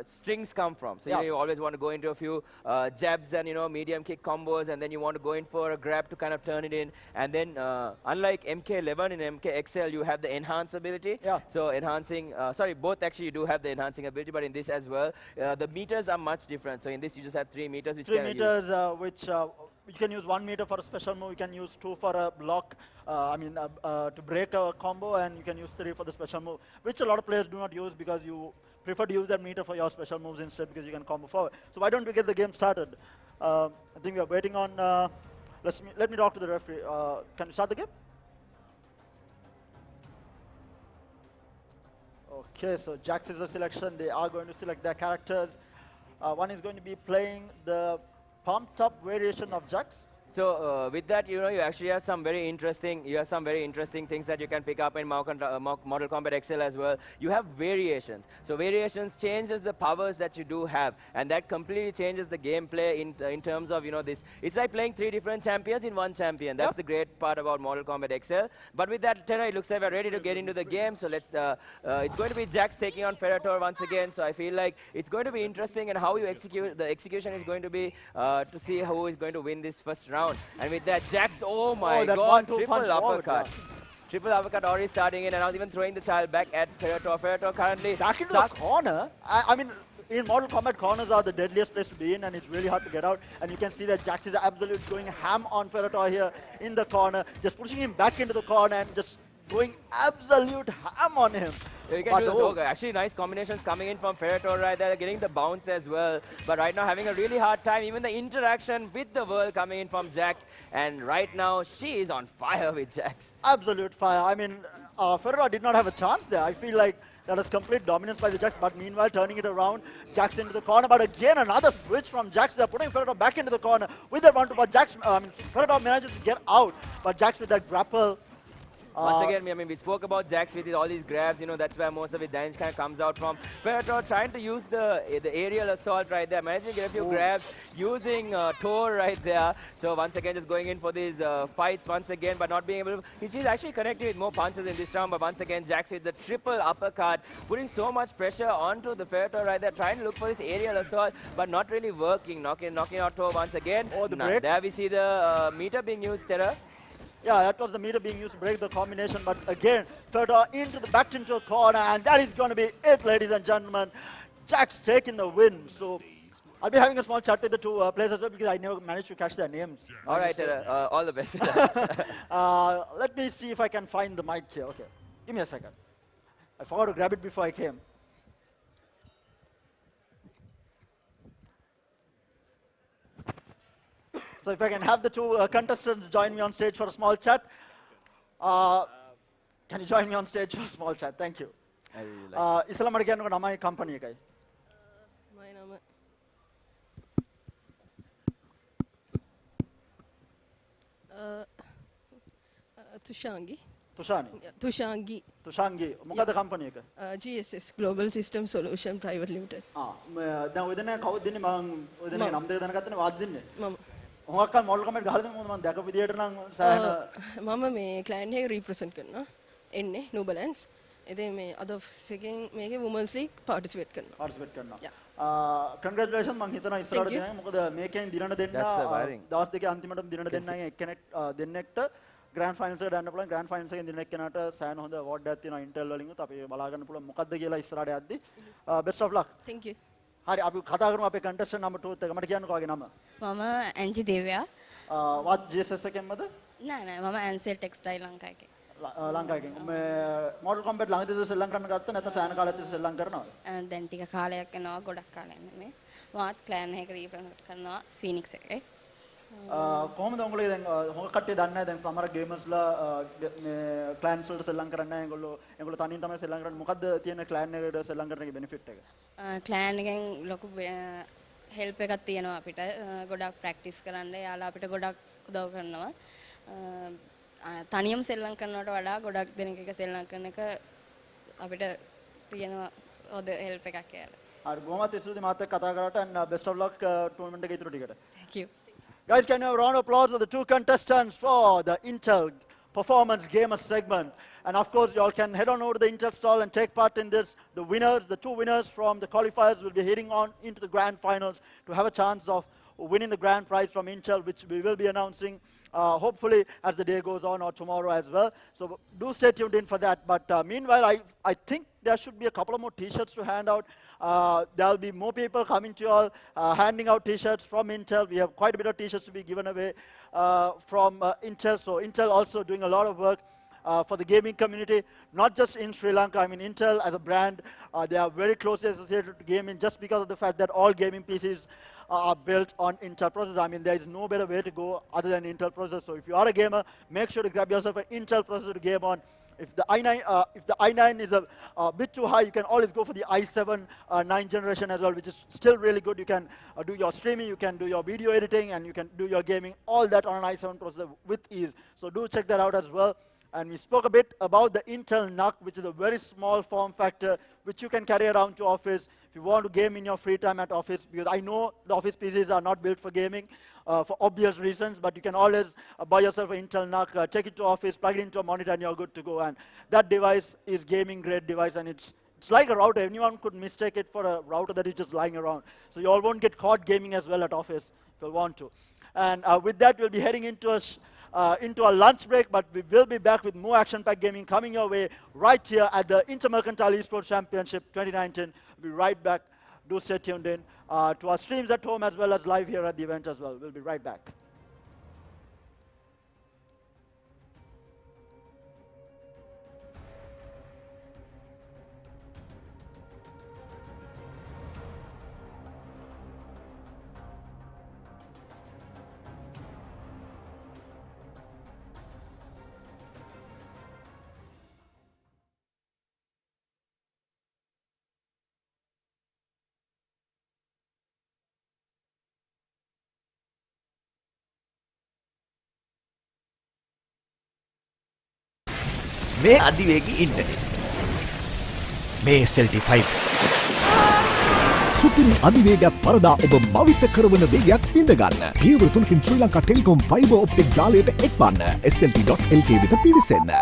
strings come from. So you know, you always want to go into a few jabs and, you know, medium kick combos, and then you want to go in for a grab to kind of turn it in. And then unlike MK11 and MKXL, you have the enhance ability. So enhancing, sorry, both actually you do have the enhancing ability, but in this as well, the meters are much different. So in this you just have 3 meters, which 3 meters, which you can use 1 meter for a special move. You can use 2 for a block. To break a combo, and you can use 3 for the special move, which a lot of players do not use because you prefer to use that meter for your special moves instead, because you can combo forward. So why don't we get the game started? I think we are waiting on. Let me talk to the referee. Can we start the game? Okay, so Jax is the selection. They are going to select their characters. One is going to be playing the pumped up variation of Jax. So with that, you know, you actually have some very interesting, things that you can pick up in Mortal Kombat XL as well. You have variations. So variations changes the powers that you do have, and that completely changes the gameplay in terms of, you know, this. It's like playing 3 different champions in 1 champion. That's the great part about Mortal Kombat XL. But with that, Terra, it looks like we're ready to get into the game. So let's. It's going to be Jax taking on Ferrator once again. So I feel like it's going to be interesting, and how you execute. The execution is going to be to see who is going to win this first round. And with that, Jax, oh my god, triple uppercut. Triple uppercut already starting in, and I was even throwing the child back at Ferrator. Ferrator currently back into the corner. I mean, in Mortal Kombat, corners are the deadliest place to be in, and it's really hard to get out. And you can see that Jax is absolutely going ham on Ferrator here in the corner, just pushing him back into the corner and just going absolute ham on him. You can do those. Actually, nice combinations coming in from Ferrator right there, getting the bounce as well. But right now, having a really hard time. Even the interaction with the world coming in from Jax. And right now, she is on fire with Jax. Absolute fire. I mean, Ferrator did not have a chance there. I feel like that was complete dominance by the Jax. But meanwhile, turning it around, Jax into the corner. But again, another switch from Jax. They're putting Ferrator back into the corner with that 1-2. But Jax, Ferrator manages to get out. But Jax with that grapple. Once again, I mean, we spoke about Jax with all these grabs, you know, that's where most of his damage kind of comes out from. Ferrator trying to use the aerial assault right there, managing to get a few grabs, using Thor right there. So once again, just going in for these fights once again, but not being able to. She's actually connecting with more punches in this round, but once again, Jax with the triple uppercut, putting so much pressure onto the Ferrator right there, trying to look for this aerial assault, but not really working. Knocking out Thor once again. There we see the meter being used, Terra. Yeah, that was the meter being used to break the combination, but again, Ferrator back into a corner, and that is going to be it, ladies and gentlemen. Jax taking the win. So I'll be having a small chat with the 2 players as well, because I never managed to catch their names. All right, all the best. Let me see if I can find the mic here. Okay, give me a second. I forgot to grab it before I came. So if I can have the 2 contestants join me on stage for a small chat. Can you join me on stage for a small chat? Thank you. I really like it. Islam again, my company. My name Tushangi. Tushangi. What company? GSS, Global System Solution Private Limited. Mama. හොඟක්කල් model comment ගහලා දෙන්න මම දැකපු විදියට නම් සෑහෙන මම මේ ක්ලයින්ට් එක රීප්‍රසන්ට් කරනවා එන්නේ නෝ බැලන්ස් ඉතින් මේ අද එකෙන් මේකේ වුමන්ස් ලීග් පාටිසිපේට් කරනවා කන්ග්‍රැචුලේෂන් මම හිතනවා ඉස්සරහට දෙනවා මොකද මේකෙන් දිනන දෙන්න දවස් දෙකේ අන්තිමටම දිනන දෙන්නගෙන් එක්කෙනෙක් දෙන්නෙක්ට ග්‍රෑන්ඩ් ෆයිනල්ස් එකට යන්න පුළුවන් ග්‍රෑන්ඩ් ෆයිනල්ස් එකෙන් දිනන එක්කෙනාට සෑහෙන හොඳ අවෝඩ් එකක් තියෙනවා ඉන්ටෙල් වලින් උත් අපි බලා ගන්න පුළුවන් මොකද්ද කියලා ඉස්සරහට යද්දි best of luck thank you හරි අපි කතා කරමු අපේ කන්ටෙස්ටන්ට් නම්බර් 2 එක මට කියන්නකෝ ඔයාගේ නම මම ඇන්ජි දේවයා වත් GSS එකෙන්මද නෑ මම ඇන්සෙල් ටෙක්ස්ටයිල් ලංකා එකේ ලංකාවකින් මේ මොඩල් කම්පැට් ළඟදී සෙල්ලම් කරන්න ගත්තා නැත්නම් සෑහෙන කාලයක් තිස්සේ සෙල්ලම් කරනවද දැන් ටික කාලයක් යනවා ගොඩක් කාලයක් නෙමෙයි මාත් ක්ලෑන් එකක රීප්‍රසන්ට් කරනවා ෆීනික්ස් එකේ කොහොමද උඹලගේ දැන් හොඟ කට්ටිය දන්නේ නැහැ දැන් සමහර ගේමර්ස්ලා මේ ක්ලෑන්ස් වලට සෙල්ලම් කරන්නේ නැහැ ඒගොල්ලෝ තනියෙන් තමයි සෙල්ලම් කරන්නේ මොකද්ද තියෙන ක්ලෑන් එකකට සෙල්ලම් කරන එකේ බෙනිෆිට් එක ක්ලෑන් එකෙන් ලොකු හෙල්ප් එකක් තියෙනවා අපිට ගොඩක් ප්‍රැක්ටිස් කරන්න යාළුවා අපිට ගොඩක් උදව් කරනවා තනියම සෙල්ලම් කරනවට වඩා ගොඩක් දෙනෙක් එක සෙල්ලම් කරන එක අපිට තියෙනවා ඔද හෙල්ප් එකක් කියලා. හරි බොහොමත් ස්තුතියි මාත් එක්ක කතා කරාට and best of luck tournament එකේ ඉතුරු ටිකට. Thank you. Guys, can you have a round of applause for the two contestants for the Intel Performance Gamer segment? And of course, you all can head on over to the Intel stall and take part in this. The winners, the two winners from the qualifiers will be heading on into the grand finals to have a chance of winning the grand prize from Intel, which we will be announcing hopefully as the day goes on or tomorrow as well. So do stay tuned in for that. But meanwhile, I think there should be a couple of more t-shirts to hand out. There'll be more people coming to you all, handing out t-shirts from Intel. We have quite a bit of t-shirts to be given away from Intel. So Intel also doing a lot of work for the gaming community, not just in Sri Lanka. I mean, Intel as a brand, they are very closely associated to gaming just because of the fact that all gaming PCs are built on Intel processors. I mean, there is no better way to go other than Intel processors. So if you are a gamer, make sure to grab yourself an Intel processor to game on. If the i9 is a bit too high, you can always go for the i7 9th generation as well, which is still really good. You can do your streaming, you can do your video editing, and you can do your gaming, all that on an i7 processor with ease. So do check that out as well. And we spoke a bit about the Intel NUC, which is a very small form factor, which you can carry around to office if you want to game in your free time at office, because I know the office PCs are not built for gaming for obvious reasons, but you can always buy yourself an Intel NUC, take it to office, plug it into a monitor, and you're good to go. And that device is gaming grade device, and it's like a router. Anyone could mistake it for a router that is just lying around. So you all won't get caught gaming as well at office if you want to. And with that, we'll be heading into a lunch break, but we will be back with more action-packed gaming coming your way right here at the Mercantile Esports Championship 2019. We'll be right back. Do stay tuned in to our streams at home as well as live here at the event as well. We'll be right back. මේ අධිවේගී internet මේ SLT5 සුපිරි අධිවේගයක් පරදා ඔබ මවිත කරවන වේගයක් විඳ ගන්න. පියවර 3කින් Sri Lanka Telecom fibre optic ජාලයට එක්වන්න. SLT.lk වෙත පිවිසෙන්න.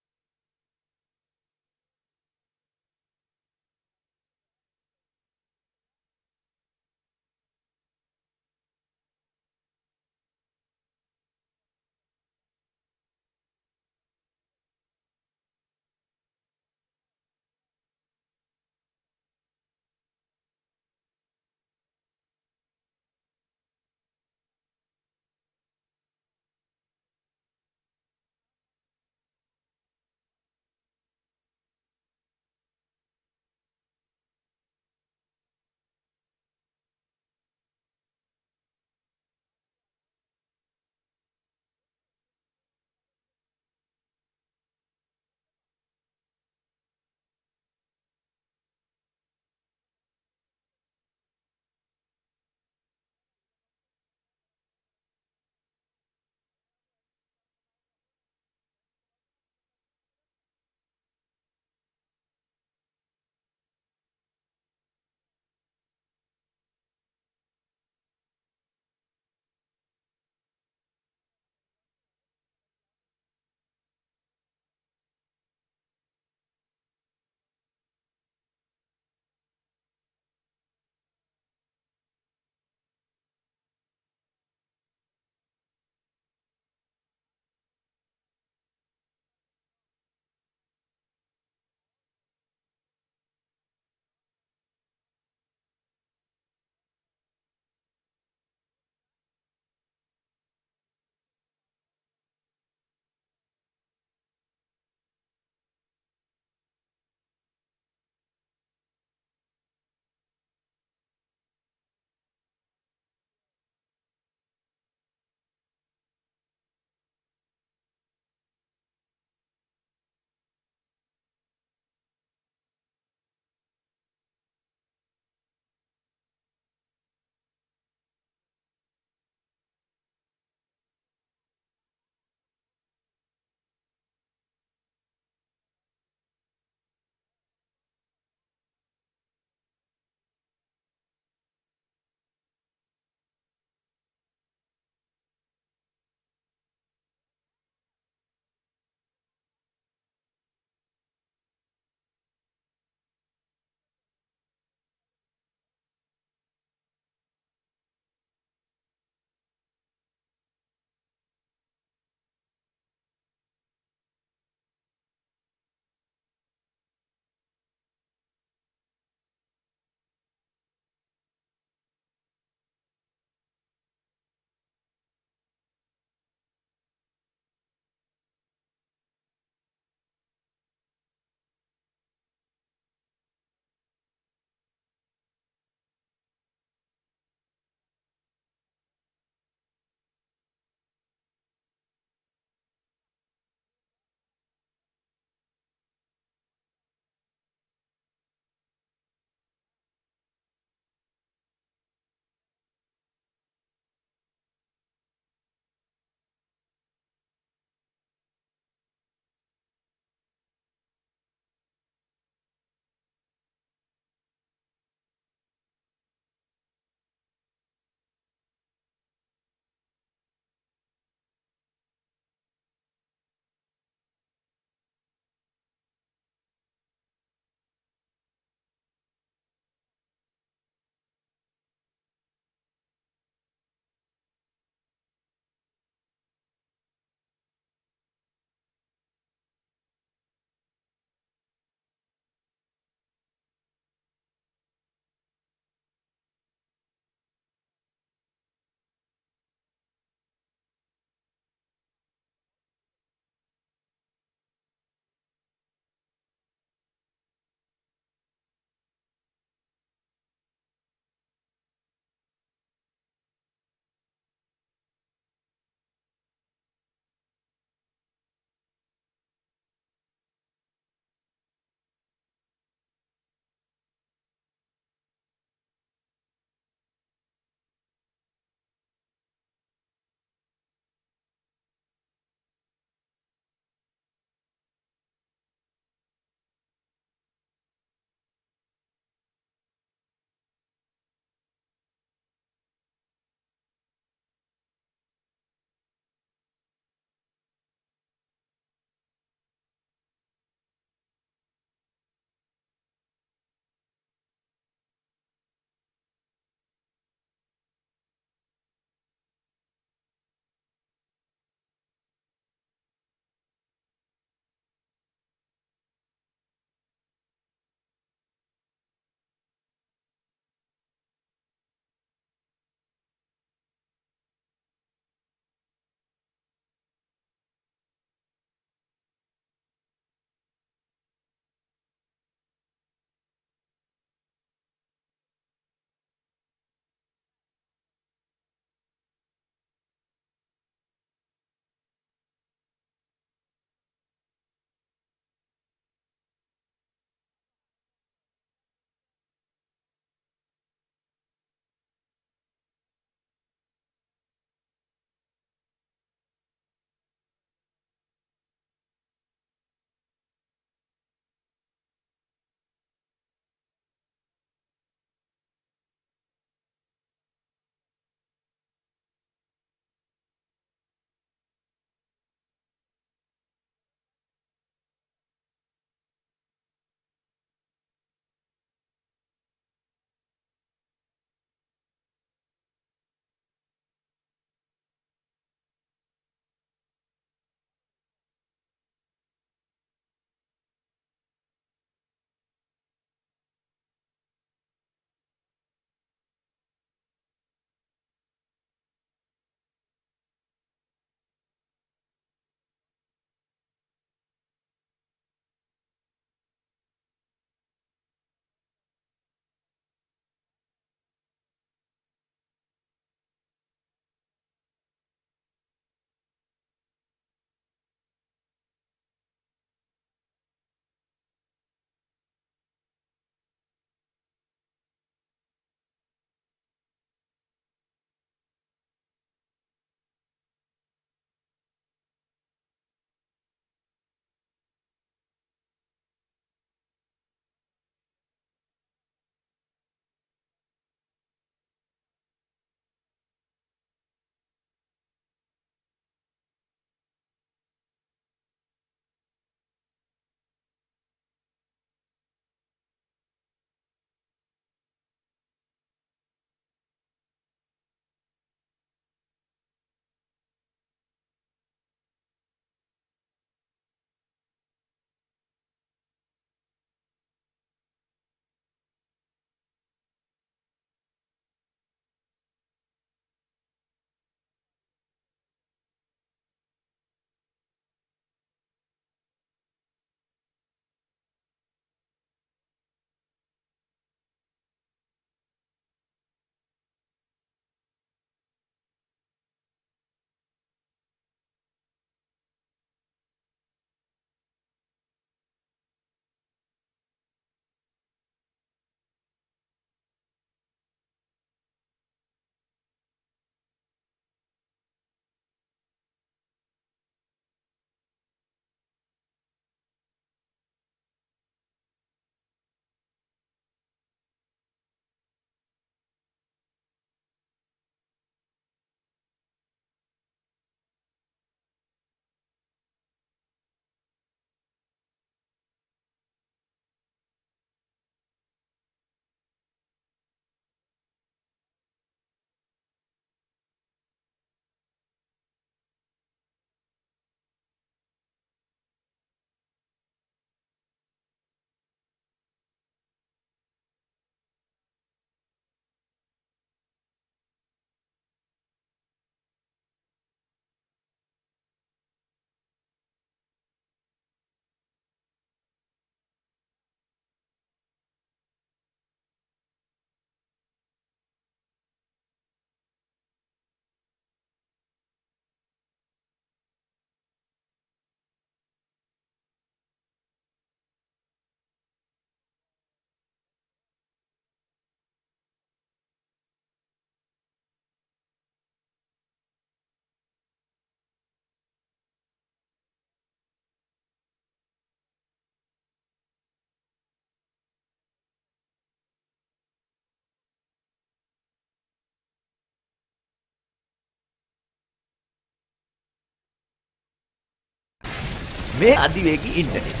මේ අධිවේගී ඉන්ටර්නෙට්.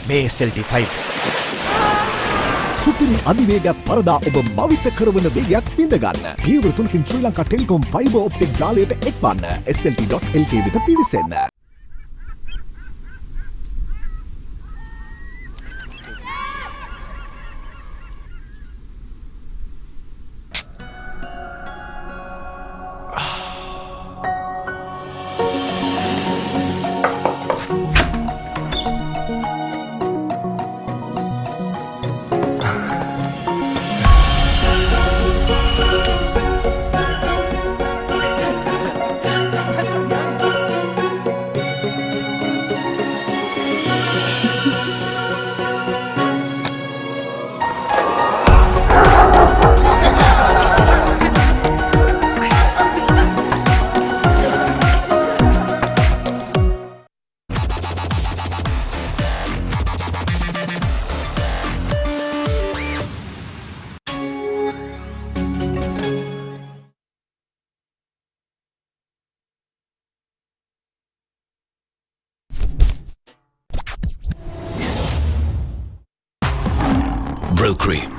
මේ SLT 5 සුපිරි අධිවේගයක් පරදා ඔබ මවිත කරවන වේගයක් විඳගන්න. පියවර 3කින් Sri Lanka Telecom fibre optic ජාලයට එක්වන්න. SLT.lk වෙත පිවිසෙන්න. Brill cream.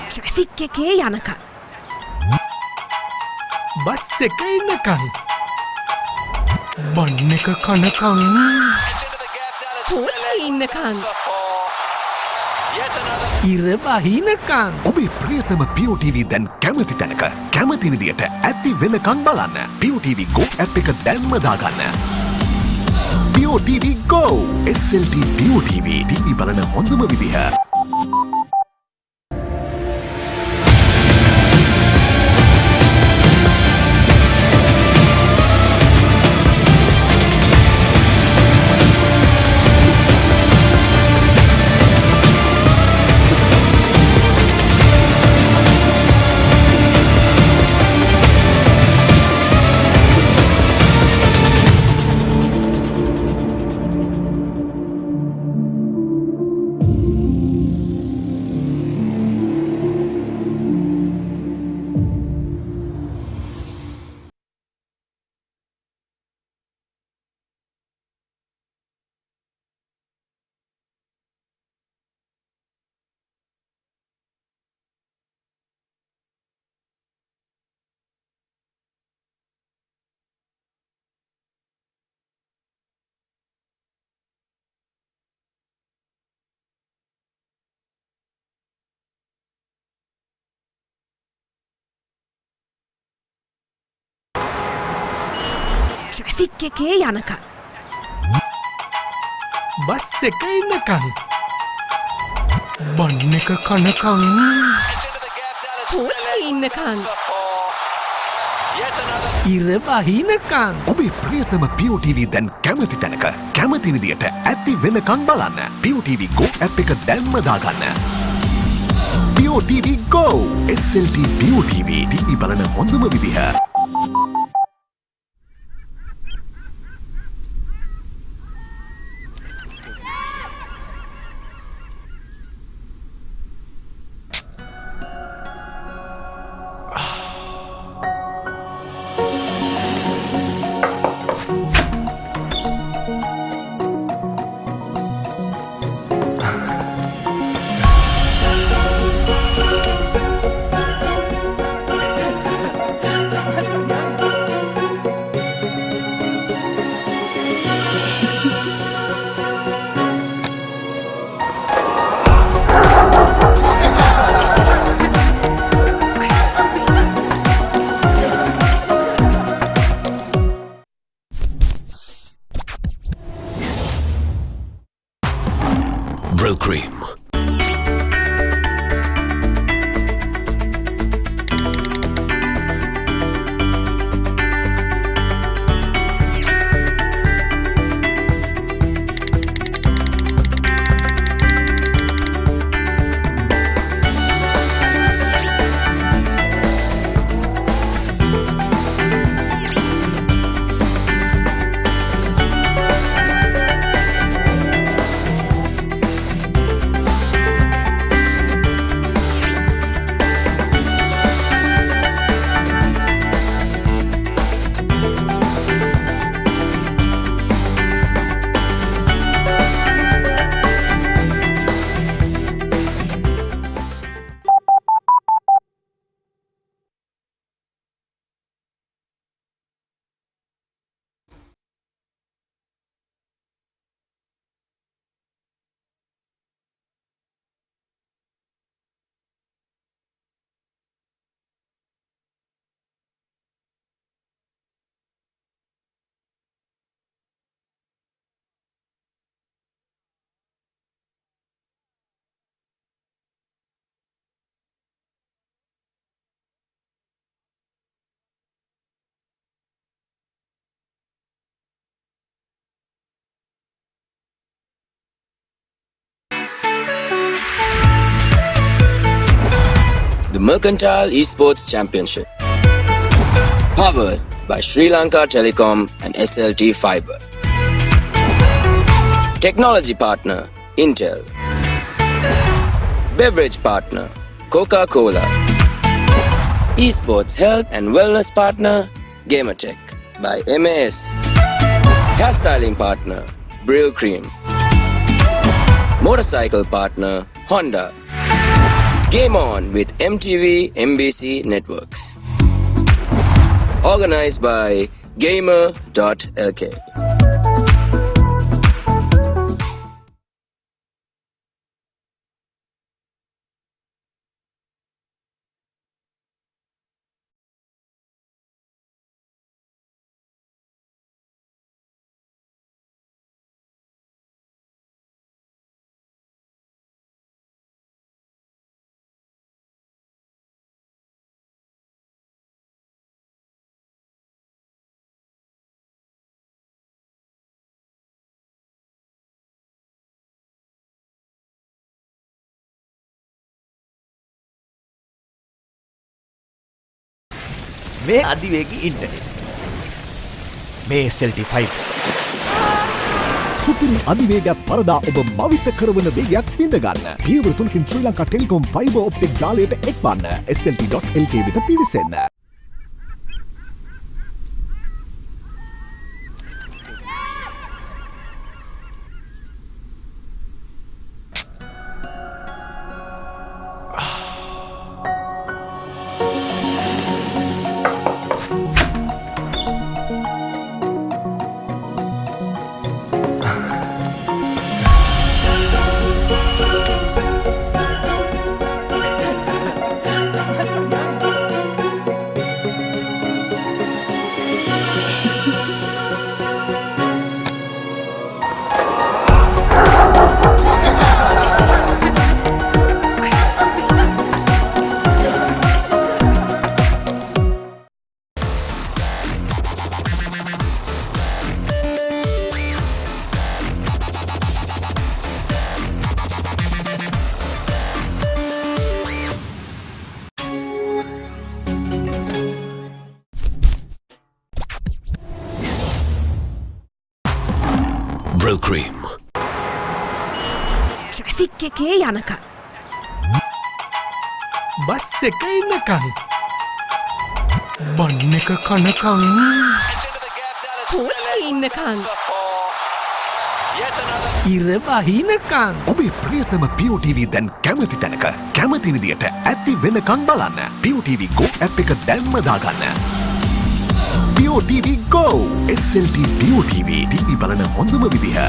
ට්‍රැෆික් එකේ යනකම්. බස් එක ඉන්නකම්. බන් එක කනකම්. පොල්ලේ ඉන්නකම්. ඉර බහිනකම්. ඔබේ ප්‍රියතම POTV දැන් කැමති තැනක කැමති විදියට ඇති වෙනකම් බලන්න. POTV Go app එක දැන්ම දාගන්න. POTV Go! SLT POTV TV බලන හොඳම විදිහ. ට්‍රැෆික් එකේ යනකම්. බස් එක ඉන්නකම්. බන් එක කනකම්. පොල්ලේ ඉන්නකම්. ඉර බහිනකම්. ඔබේ ප්‍රියතම POTV දැන් කැමති තැනක කැමති විදියට ඇති වෙනකම් බලන්න. POTV Go app එක දැන්ම දාගන්න. POTV Go! SLT POTV TV බලන හොඳම විදිහ. Brill cream. Mercantile Esports Championship. Powered by Sri Lanka Telecom and SLT Fiber. Technology partner, Intel. Beverage partner, Coca-Cola. Esports health and wellness partner, GamerLK by MAS. Hairstyling partner, Brill Cream. Motorcycle partner, Honda. Game on with MTV MBC Networks. Organized by GamerLK. මේ අධිවේගී internet මේ SLT Fiber සුපිරි අධිවේගයක් පරදා ඔබ මවිත කරවන වේගයක් විඳගන්න. පියවර 3කින් Sri Lanka Telecom fibre optic ජාලයට එක්වන්න. SLT.lk වෙත පිවිසෙන්න. Brill Cream. ට්‍රැෆික් එකේ යනකම්. බස් එක ඉන්නකම්. බන්න එක කනකම්. පොල්ලේ ඉන්නකම්. ඉර බහිනකම්. ඔබේ ප්‍රියතම POTV දැන් කැමති තැනක කැමති විදියට ඇති වෙනකම් බලන්න. POTV Go app එක දැන්ම දාගන්න. POTV Go! SLT POTV TV බලන හොඳම විදිහ.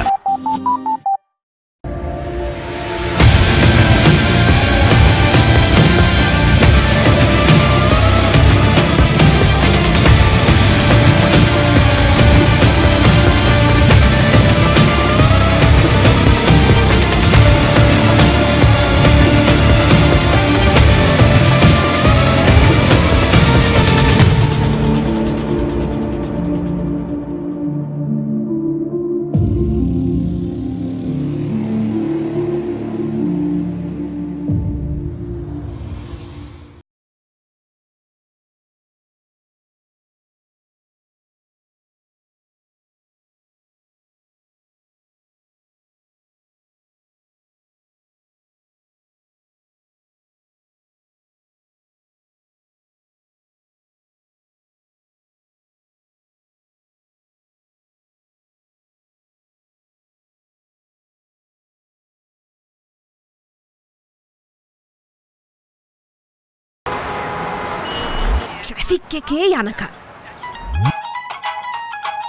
ට්‍රැෆික් එකේ යනකම්.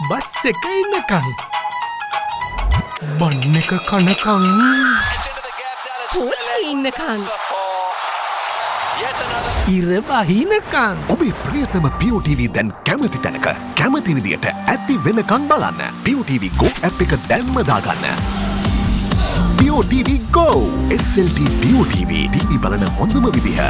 බස් එක ඉන්නකම්. බන්න එක කනකම්. පොල්ලේ ඉන්නකම්. ඉර බහිනකම්. ඔබේ ප්‍රියතම POTV දැන් කැමති තැනක කැමති විදියට ඇති වෙනකම් බලන්න. POTV Go app එක දැන්ම දාගන්න. POTV Go! SLT POTV TV බලන හොඳම විදිහ.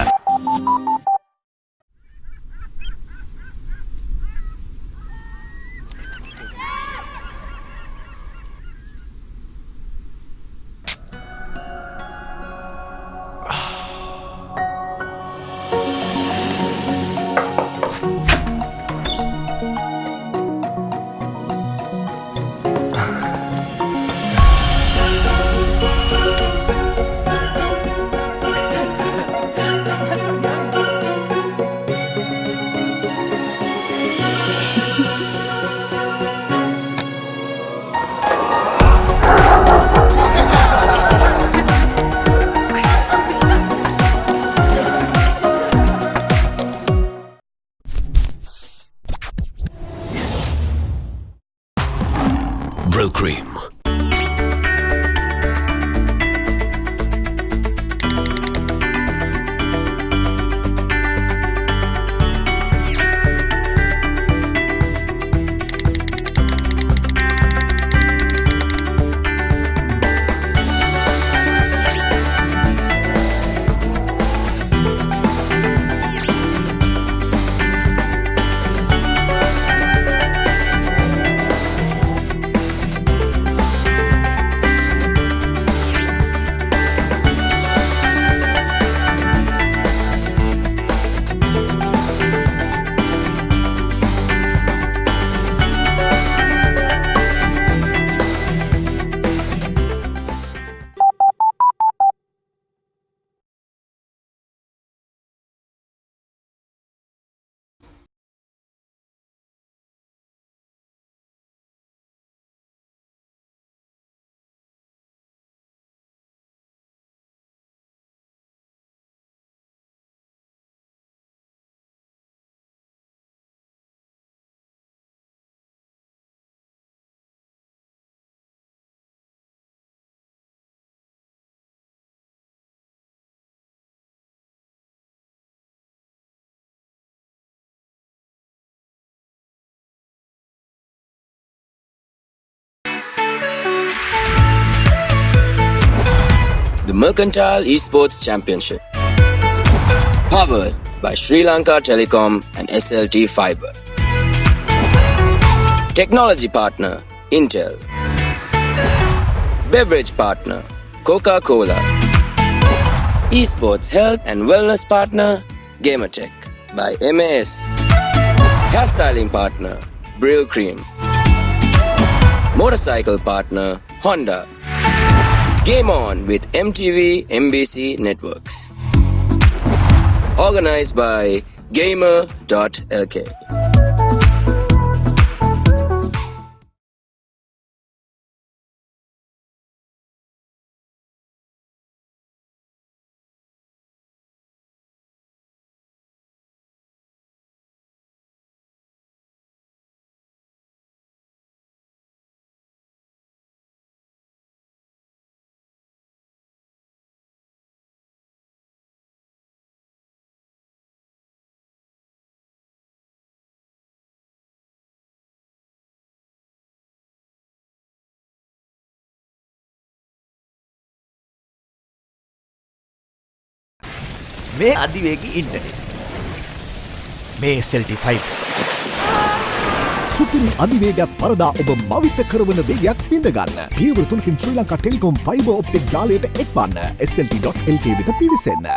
Mercantile Esports Championship. Powered by Sri Lanka Telecom and SLT Fiber. Technology partner, Intel. Beverage partner, Coca-Cola. Esports health and wellness partner, GamerTech by MAS. Hairstyling partner, Brill Cream. Motorcycle partner, Honda. Game on with MTV MBC Networks. Organized by GamerLK. මේ අධිවේගී internet මේ SLT5 සුපිරි අධිවේගයක් පරදා ඔබ මවිත කරවන වේගයක් විඳගන්න. පියවර 3කින් Sri Lanka Telecom fibre optic ජාලයට එක්වන්න. slt.lk වෙත පිවිසෙන්න.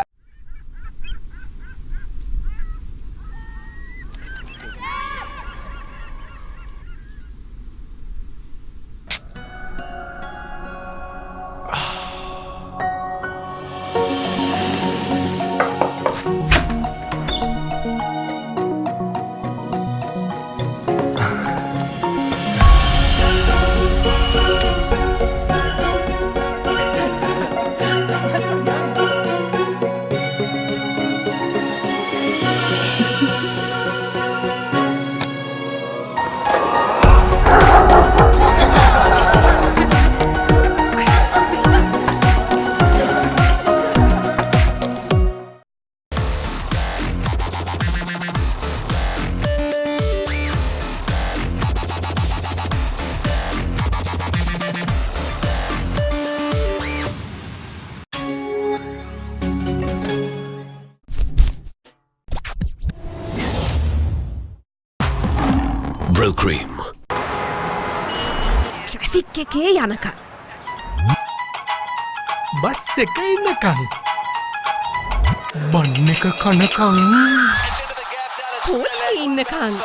Brill Cream. ට්‍රැෆික් එකේ යනකම් බස් එක ඉන්නකම් බන්න එක කනකම් පොල්ලේ ඉන්නකම්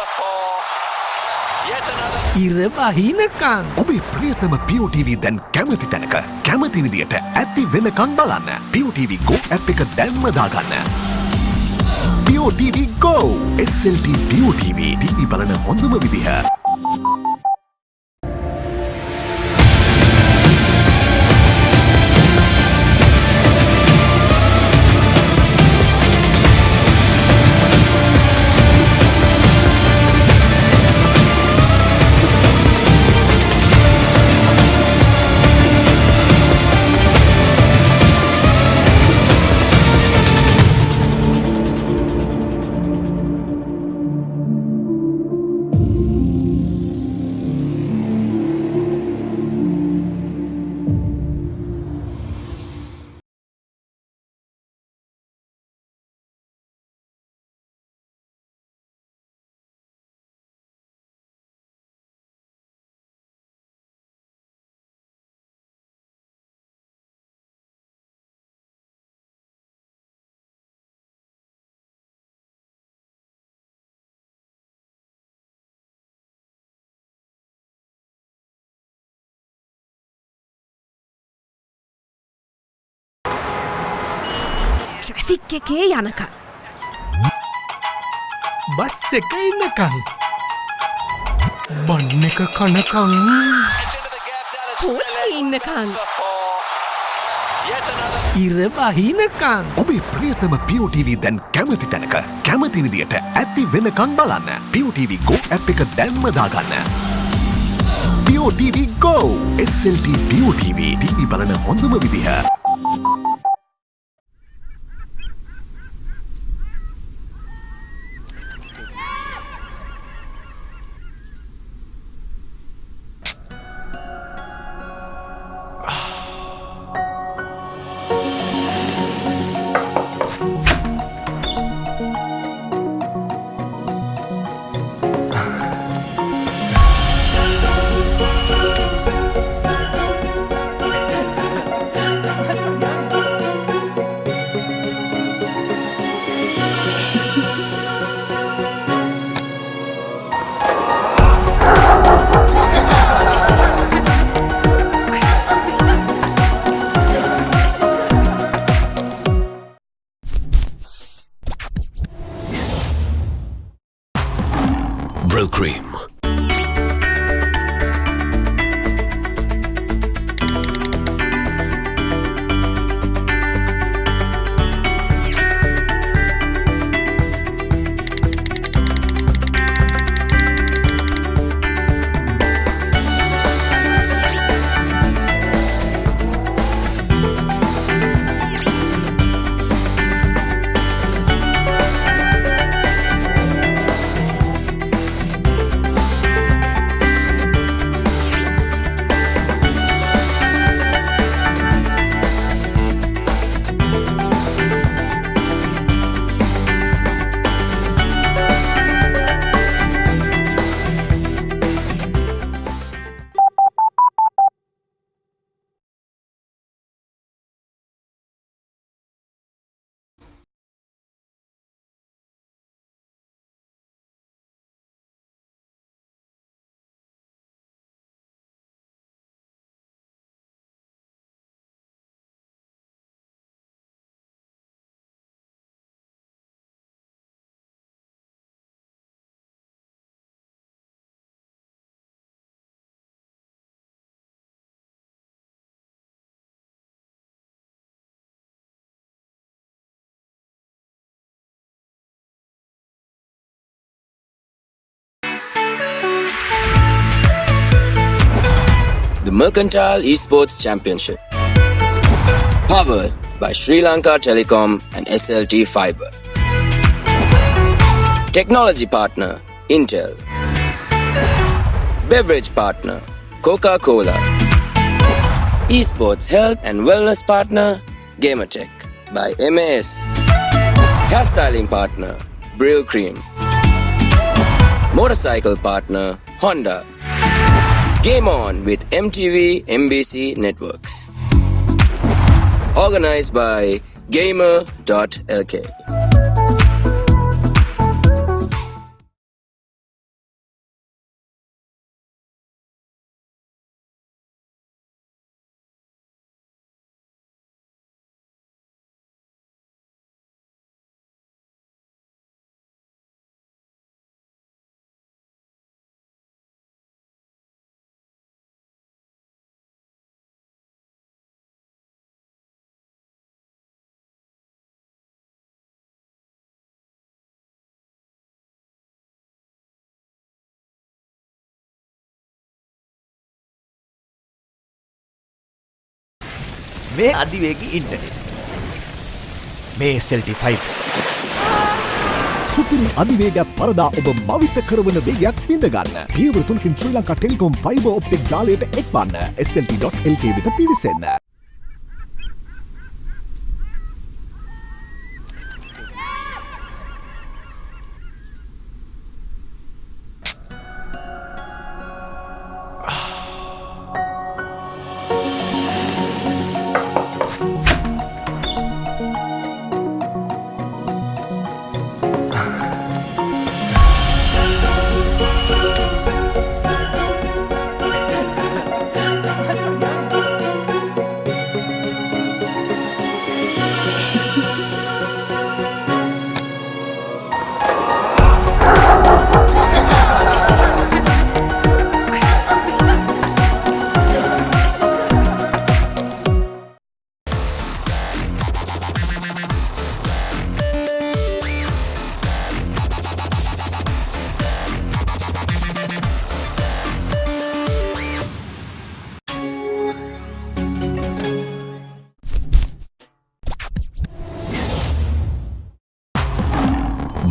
ඉර බහිනකම් ඔබේ ප්‍රියතම POTV දැන් කැමති තැනක කැමති විදියට ඇති වෙනකම් බලන්න. POTV Go app එක දැන්ම දාගන්න. POTV Go! SLT POTV TV බලන හොඳම විදිහ. ට්‍රැෆික් එකේ යනකම් බස් එක ඉන්නකම් බන්න එක කනකම් පොල්ලේ ඉන්නකම් ඉර බහිනකම් ඔබේ ප්‍රියතම POTV දැන් කැමති තැනක කැමති විදියට ඇති වෙනකම් බලන්න. POTV Go app එක දැන්ම දාගන්න. POTV Go! SLT POTV TV බලන හොඳම විදිහ. Mercantile Esports Championship. Powered by Sri Lanka Telecom and SLT Fiber. Technology partner Intel. Beverage partner Coca-Cola. Esports health and wellness partner GamerLK by MAS. Hairstyling partner Brill Cream. Motorcycle partner Honda. Game on with MTV MBC Networks. Organized by GamerLK. මේ අධිවේගී internet මේ SLT Fiber සුපිරි අධිවේගයක් පරදා ඔබ මවිත කරවන වේගයක් විඳගන්න. පියවර 3කින් Sri Lanka Telecom fibre optic ජාලයට එක්වන්න. SLT.lk වෙත පිවිසෙන්න.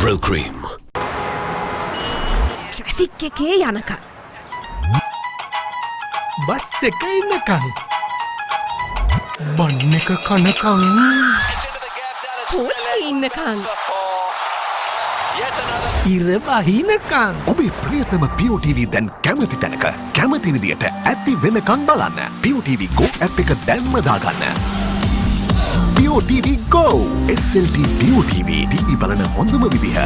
Brill Cream. ට්‍රැෆික් එකේ යනකම් බස් එක ඉන්නකම් බන්න එක කනකම් පොල්ලේ ඉන්නකම් ඉර බහිනකම් ඔබේ ප්‍රියතම POTV දැන් කැමති තැනක කැමති විදියට ඇති වෙනකම් බලන්න. POTV Go app එක දැන්ම දාගන්න. POTV Go! SLT POTV TV බලන හොඳම විදිහ.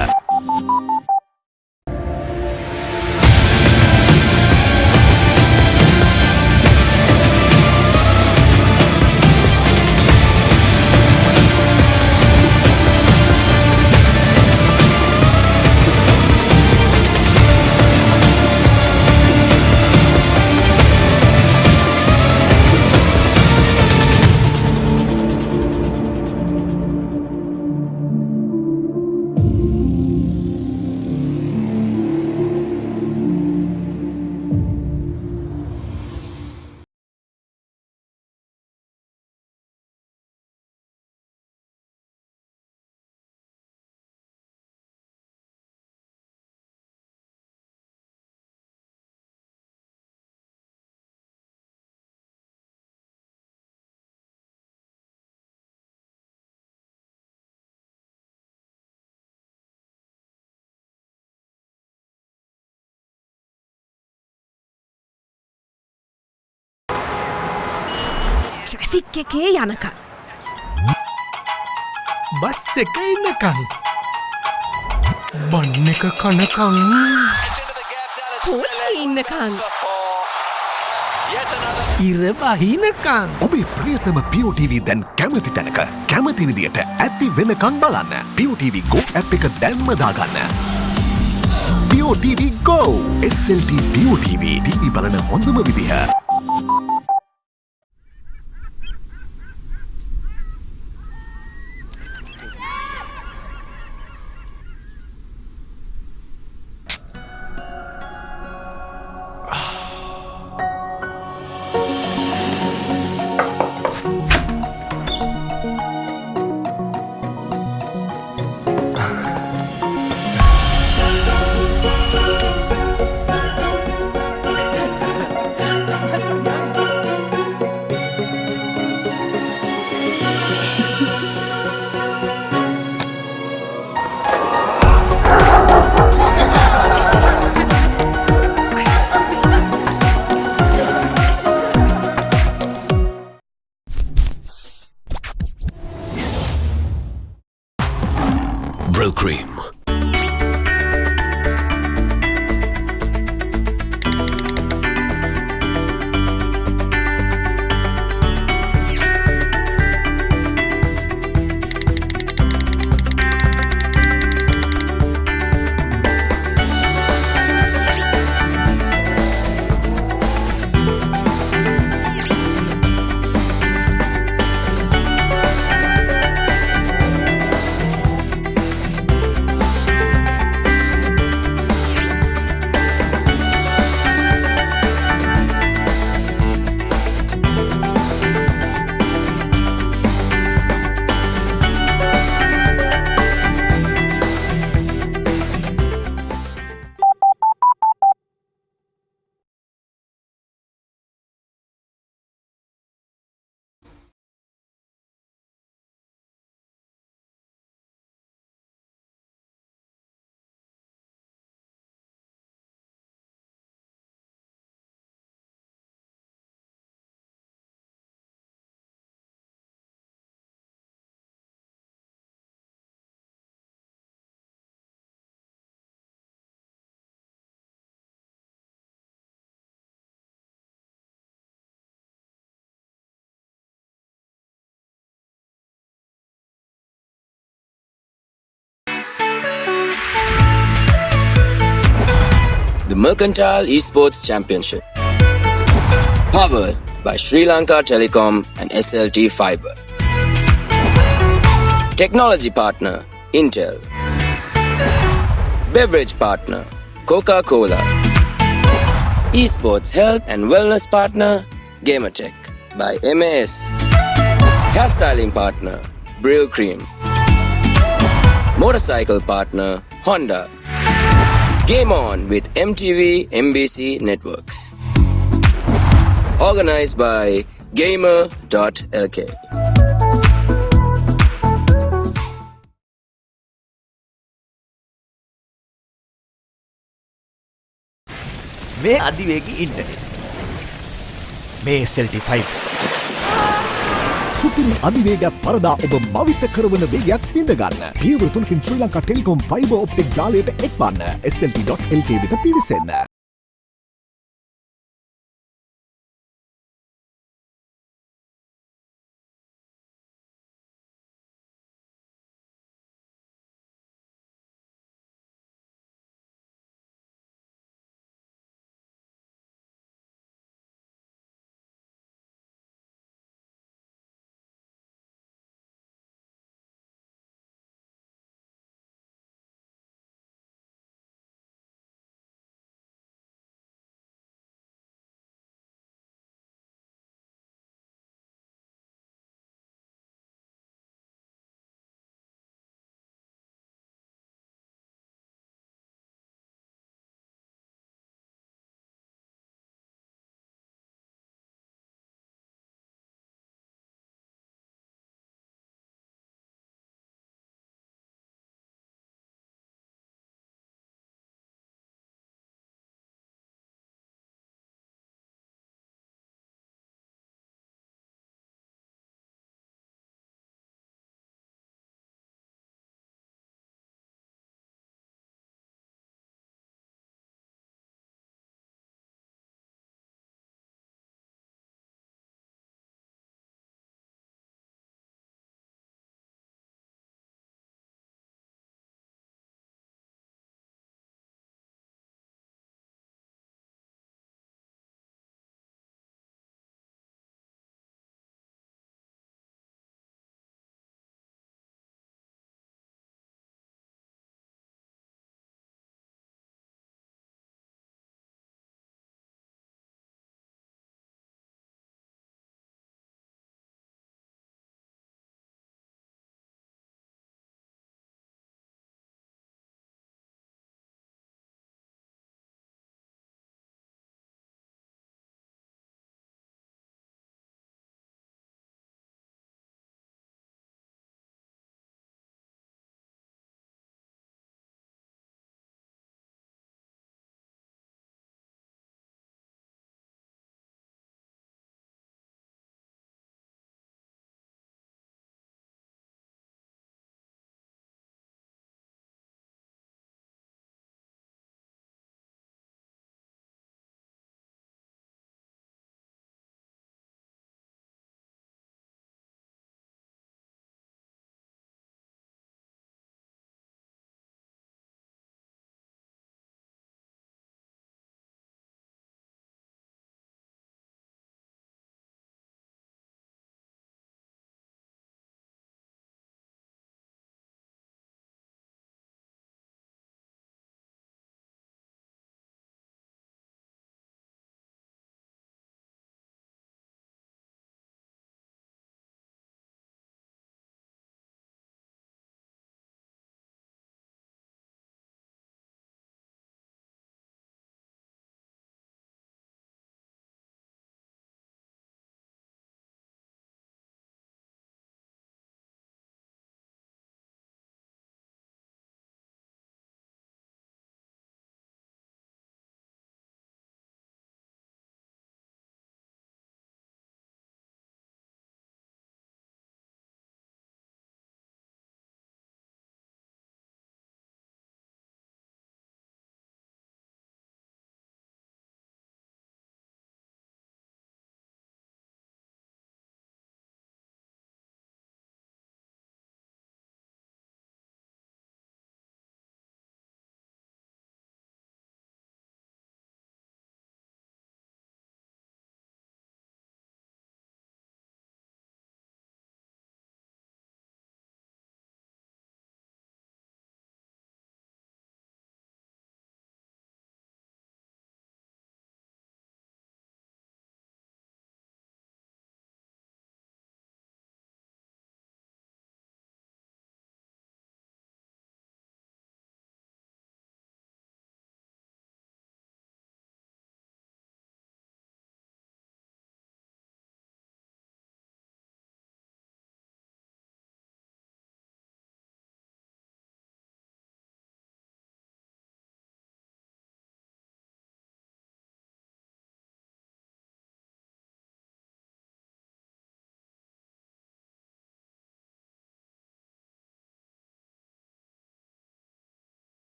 ට්‍රැෆික් එකේ යනකම් බස් එක ඉන්නකම් බන්න එක කනකම් පොල්ලේ ඉන්නකම් ඉර බහිනකම් ඔබේ ප්‍රියතම POTV දැන් කැමති තැනක කැමති විදියට ඇති වෙනකම් බලන්න. POTV Go app එක දැන්ම දාගන්න. POTV Go! SLT POTV TV බලන හොඳම විදිහ. Cream. The Mercantile Esports Championship. Powered by Sri Lanka Telecom and SLT Fiber. Technology partner Intel. Beverage partner Coca-Cola. Esports health and wellness partner GamerTech by MAS. Hairstyling partner Brill Cream. Motorcycle partner Honda. Game on with MTV MBC Networks. Organized by GamerLK. මේ අධිවේගී internet. මේ SLT5. සුපිරි අධිවේගයක් පරදා ඔබ මවිත කරවන වේගයක් විඳගන්න. පියවර 3කින් Sri Lanka Telecom fibre optic ජාලයට එක්වන්න. SLT.lk වෙත පිවිසෙන්න.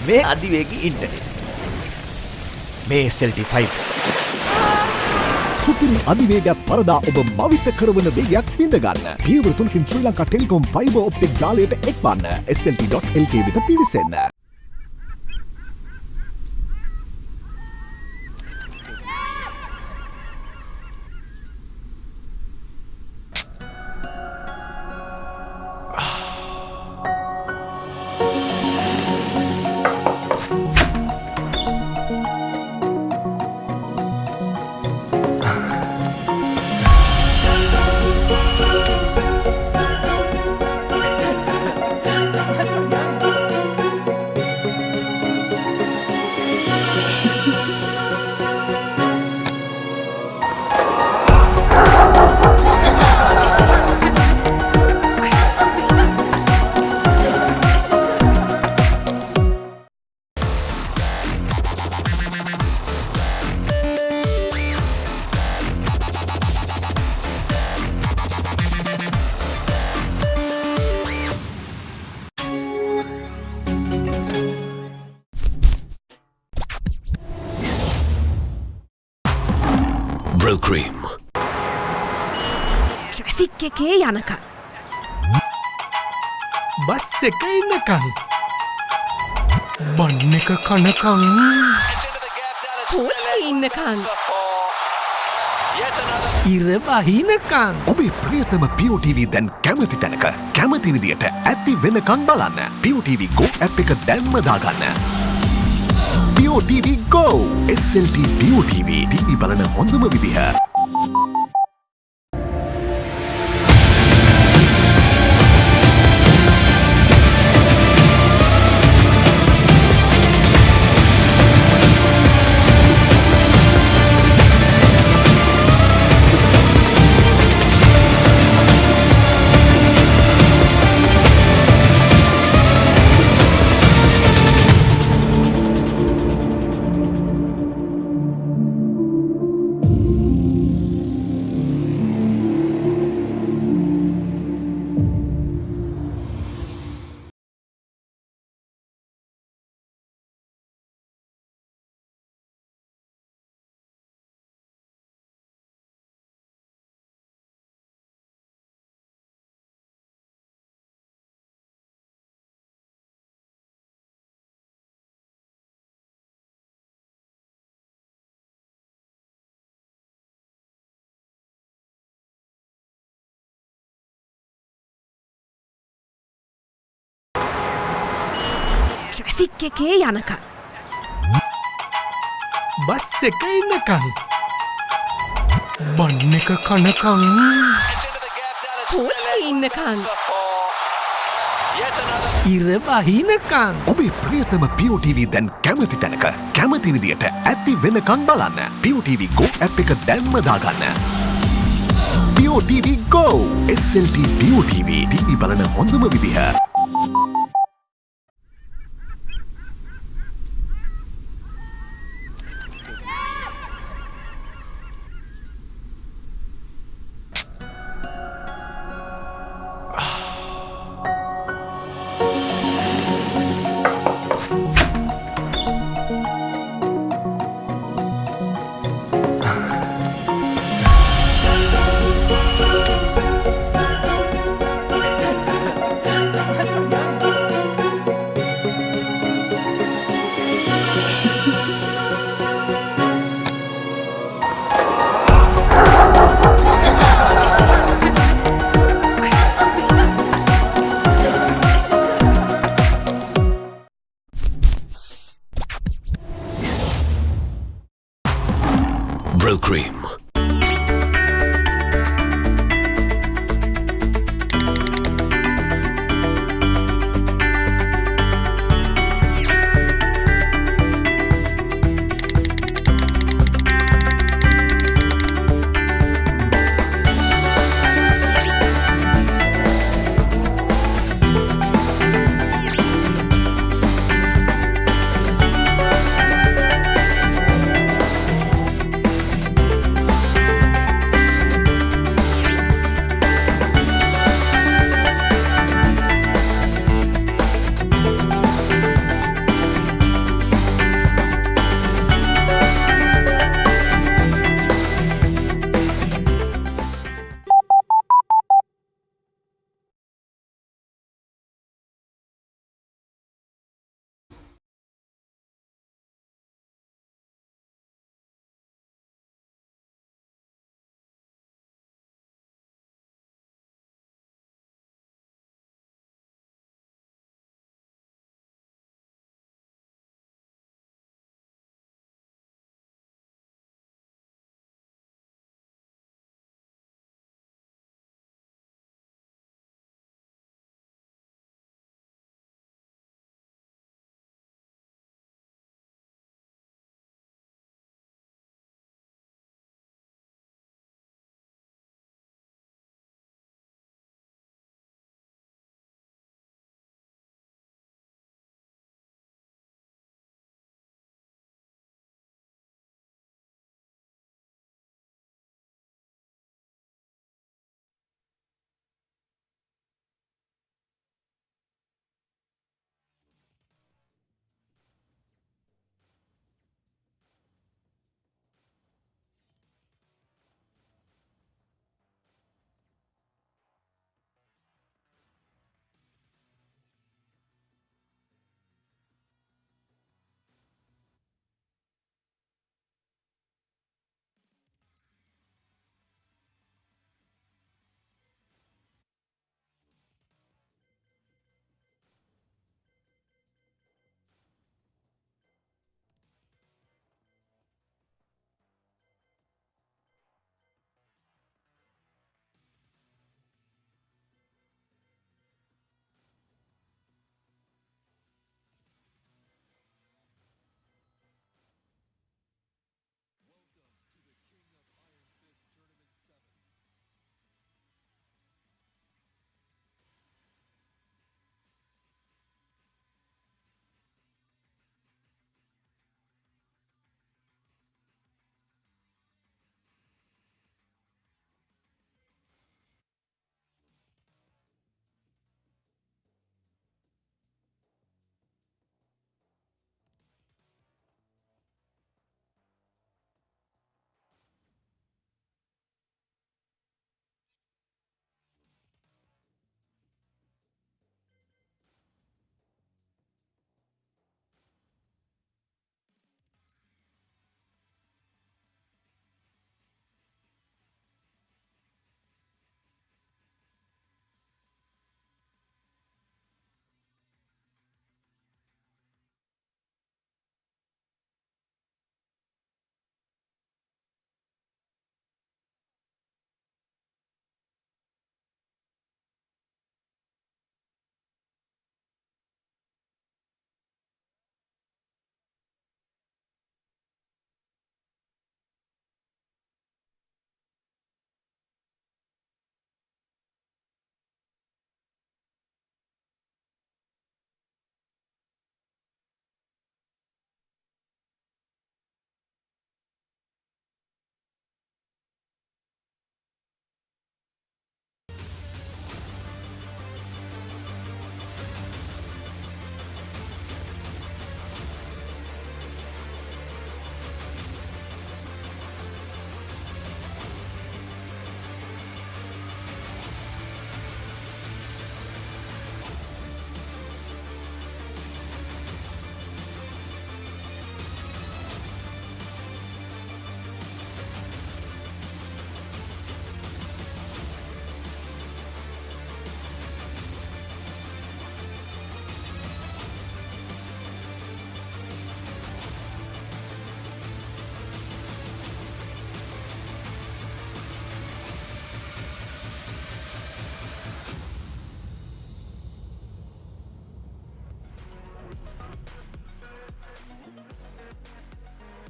මේ අධිවේගී ඉන්ටර්නෙට්. මේ SLT5. සුපිරි අධිවේගයක් පරදා ඔබ මවිත කරවන වේගයක් විඳගන්න. පියවර 3කින් Sri Lanka Telecom fibre optic ජාලයට එක්වන්න. SLT.lk වෙත පිවිසෙන්න. Brill cream. ට්‍රැෆික් එකේ යනකම්. බස් එක ඉන්නකං. බන්න එක කනකං. පොල්ලේ ඉන්නකං. ඉර බහිනකං. ඔබේ ප්‍රියතම POTV දැන් කැමති තැනක කැමති විදියට ඇති වෙනකන් බලන්න. POTV Go app එක දැන්ම දාගන්න. POTV Go! SLT POTV TV බලන හොඳම විදිහ. ට්‍රැෆික් එකේ යනකම්. බස් එක ඉන්නකං. බන්න එක කනකං. පොල්ලේ ඉන්නකං. ඉර බහිනකං. ඔබේ ප්‍රියතම POTV දැන් කැමති තැනක කැමති විදියට ඇති වෙනකන් බලන්න. POTV Go app එක දැන්ම දාගන්න. POTV Go! SLT POTV TV බලන හොඳම විදිහ.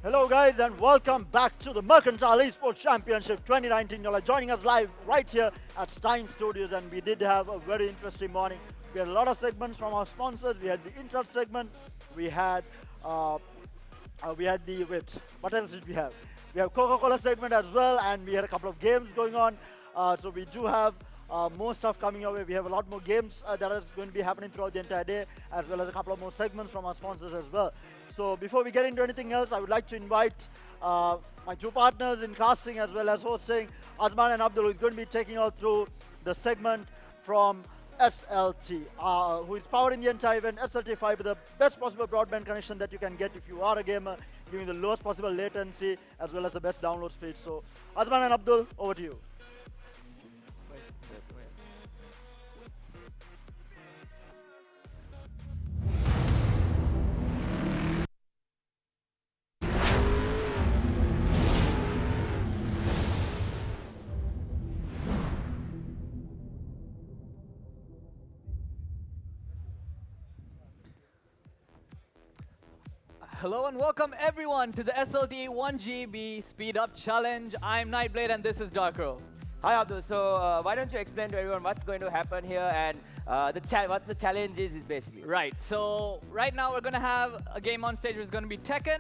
Hello guys and welcome back to the Mercantile Esports Championship 2019. You're joining us live right here at Stein Studios, and we did have a very interesting morning. We had a lot of segments from our sponsors. We had the Intel segment. We had what else did we have? We have Coca-Cola segment as well, and we had a couple of games going on. So we do have more stuff coming our way. We have a lot more games that is going to be happening throughout the entire day, as well as a couple of more segments from our sponsors as well. So before we get into anything else, I would like to invite my two partners in casting as well as hosting, Azman and Abdul, who is going to be taking us through the segment from SLT, who is powering the entire event. SLT Fiber, the best possible broadband connection that you can get if you are a gamer, giving the lowest possible latency as well as the best download speed. So Azman and Abdul, over to you. Hello and welcome everyone to the SLT 1GB Speed Up Challenge. I'm Nightblade and this is Darkro. Hi Abdul, so why don't you explain to everyone what's going to happen here and what the challenge is basically. Right, so right now we're going to have a game on stage which is going to be Tekken,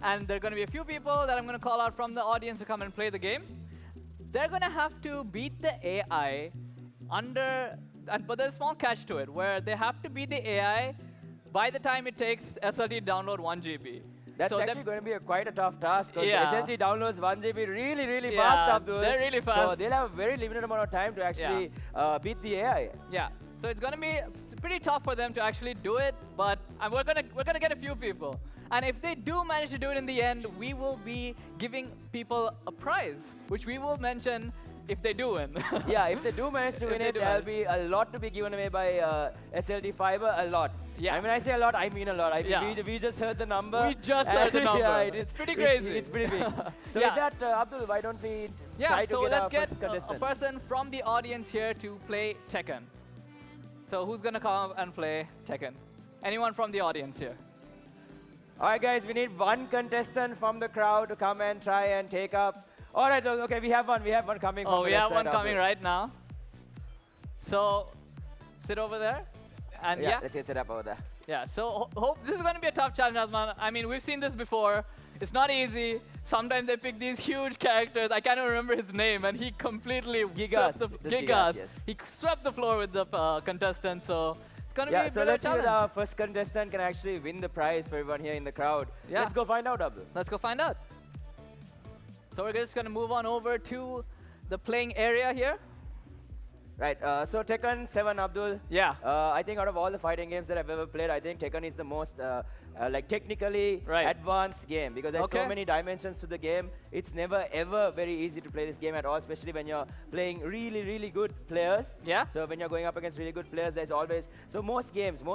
and there are going to be a few people that I'm going to call out from the audience to come and play the game. They're going to have to beat the AI but there's a small catch to it where they have to beat the AI by the time it takes SLT to download 1 GB. That's actually going to be quite a tough task, because SLT downloads 1 GB really fast, Abdul. They're really fast. So they'll have a very limited amount of time to actually beat the AI. Yeah, so it's going to be pretty tough for them to actually do it, but we're gonna get a few people. And if they do manage to do it in the end, we will be giving people a prize, which we will mention if they do win. Yeah, if they do manage to win it, there'll be a lot to be given away by SLT Fiber, a lot. Yeah. And when I say a lot, I mean a lot. We just heard the number. We just heard the number. Yeah, it's pretty crazy. It's pretty big. So with that, Abdul, why don't we try to get our first contestant? A person from the audience here to play Tekken. So who's going to come and play Tekken? Anyone from the audience here? All right, guys, we need one contestant from the crowd to come and try and take up. All right, okay, we have one coming from the we have one coming right now. So sit over there. And let's get set up over there. Yeah, so hope this is going to be a tough challenge, Azman. I mean, we've seen this before. It's not easy. Sometimes they pick these huge characters. I can't even remember his name, and he completely Gigas. He swept the floor with the contestants. So it's going to be a so let's see challenge. if our first contestant can actually win the prize for everyone here in the crowd. Yeah. Let's go find out, Abdul. Let's go find out. So we're just going to move on over to the playing area here. Right, so Tekken 7, Abdul. Yeah. I think out of all the fighting games that I've ever played, I think Tekken is the most technically advanced game, because there's so many dimensions to the game. It's never ever very easy to play this game at all, especially when you're playing really good players. Yeah. So when you're going up against really good players, there's always, so most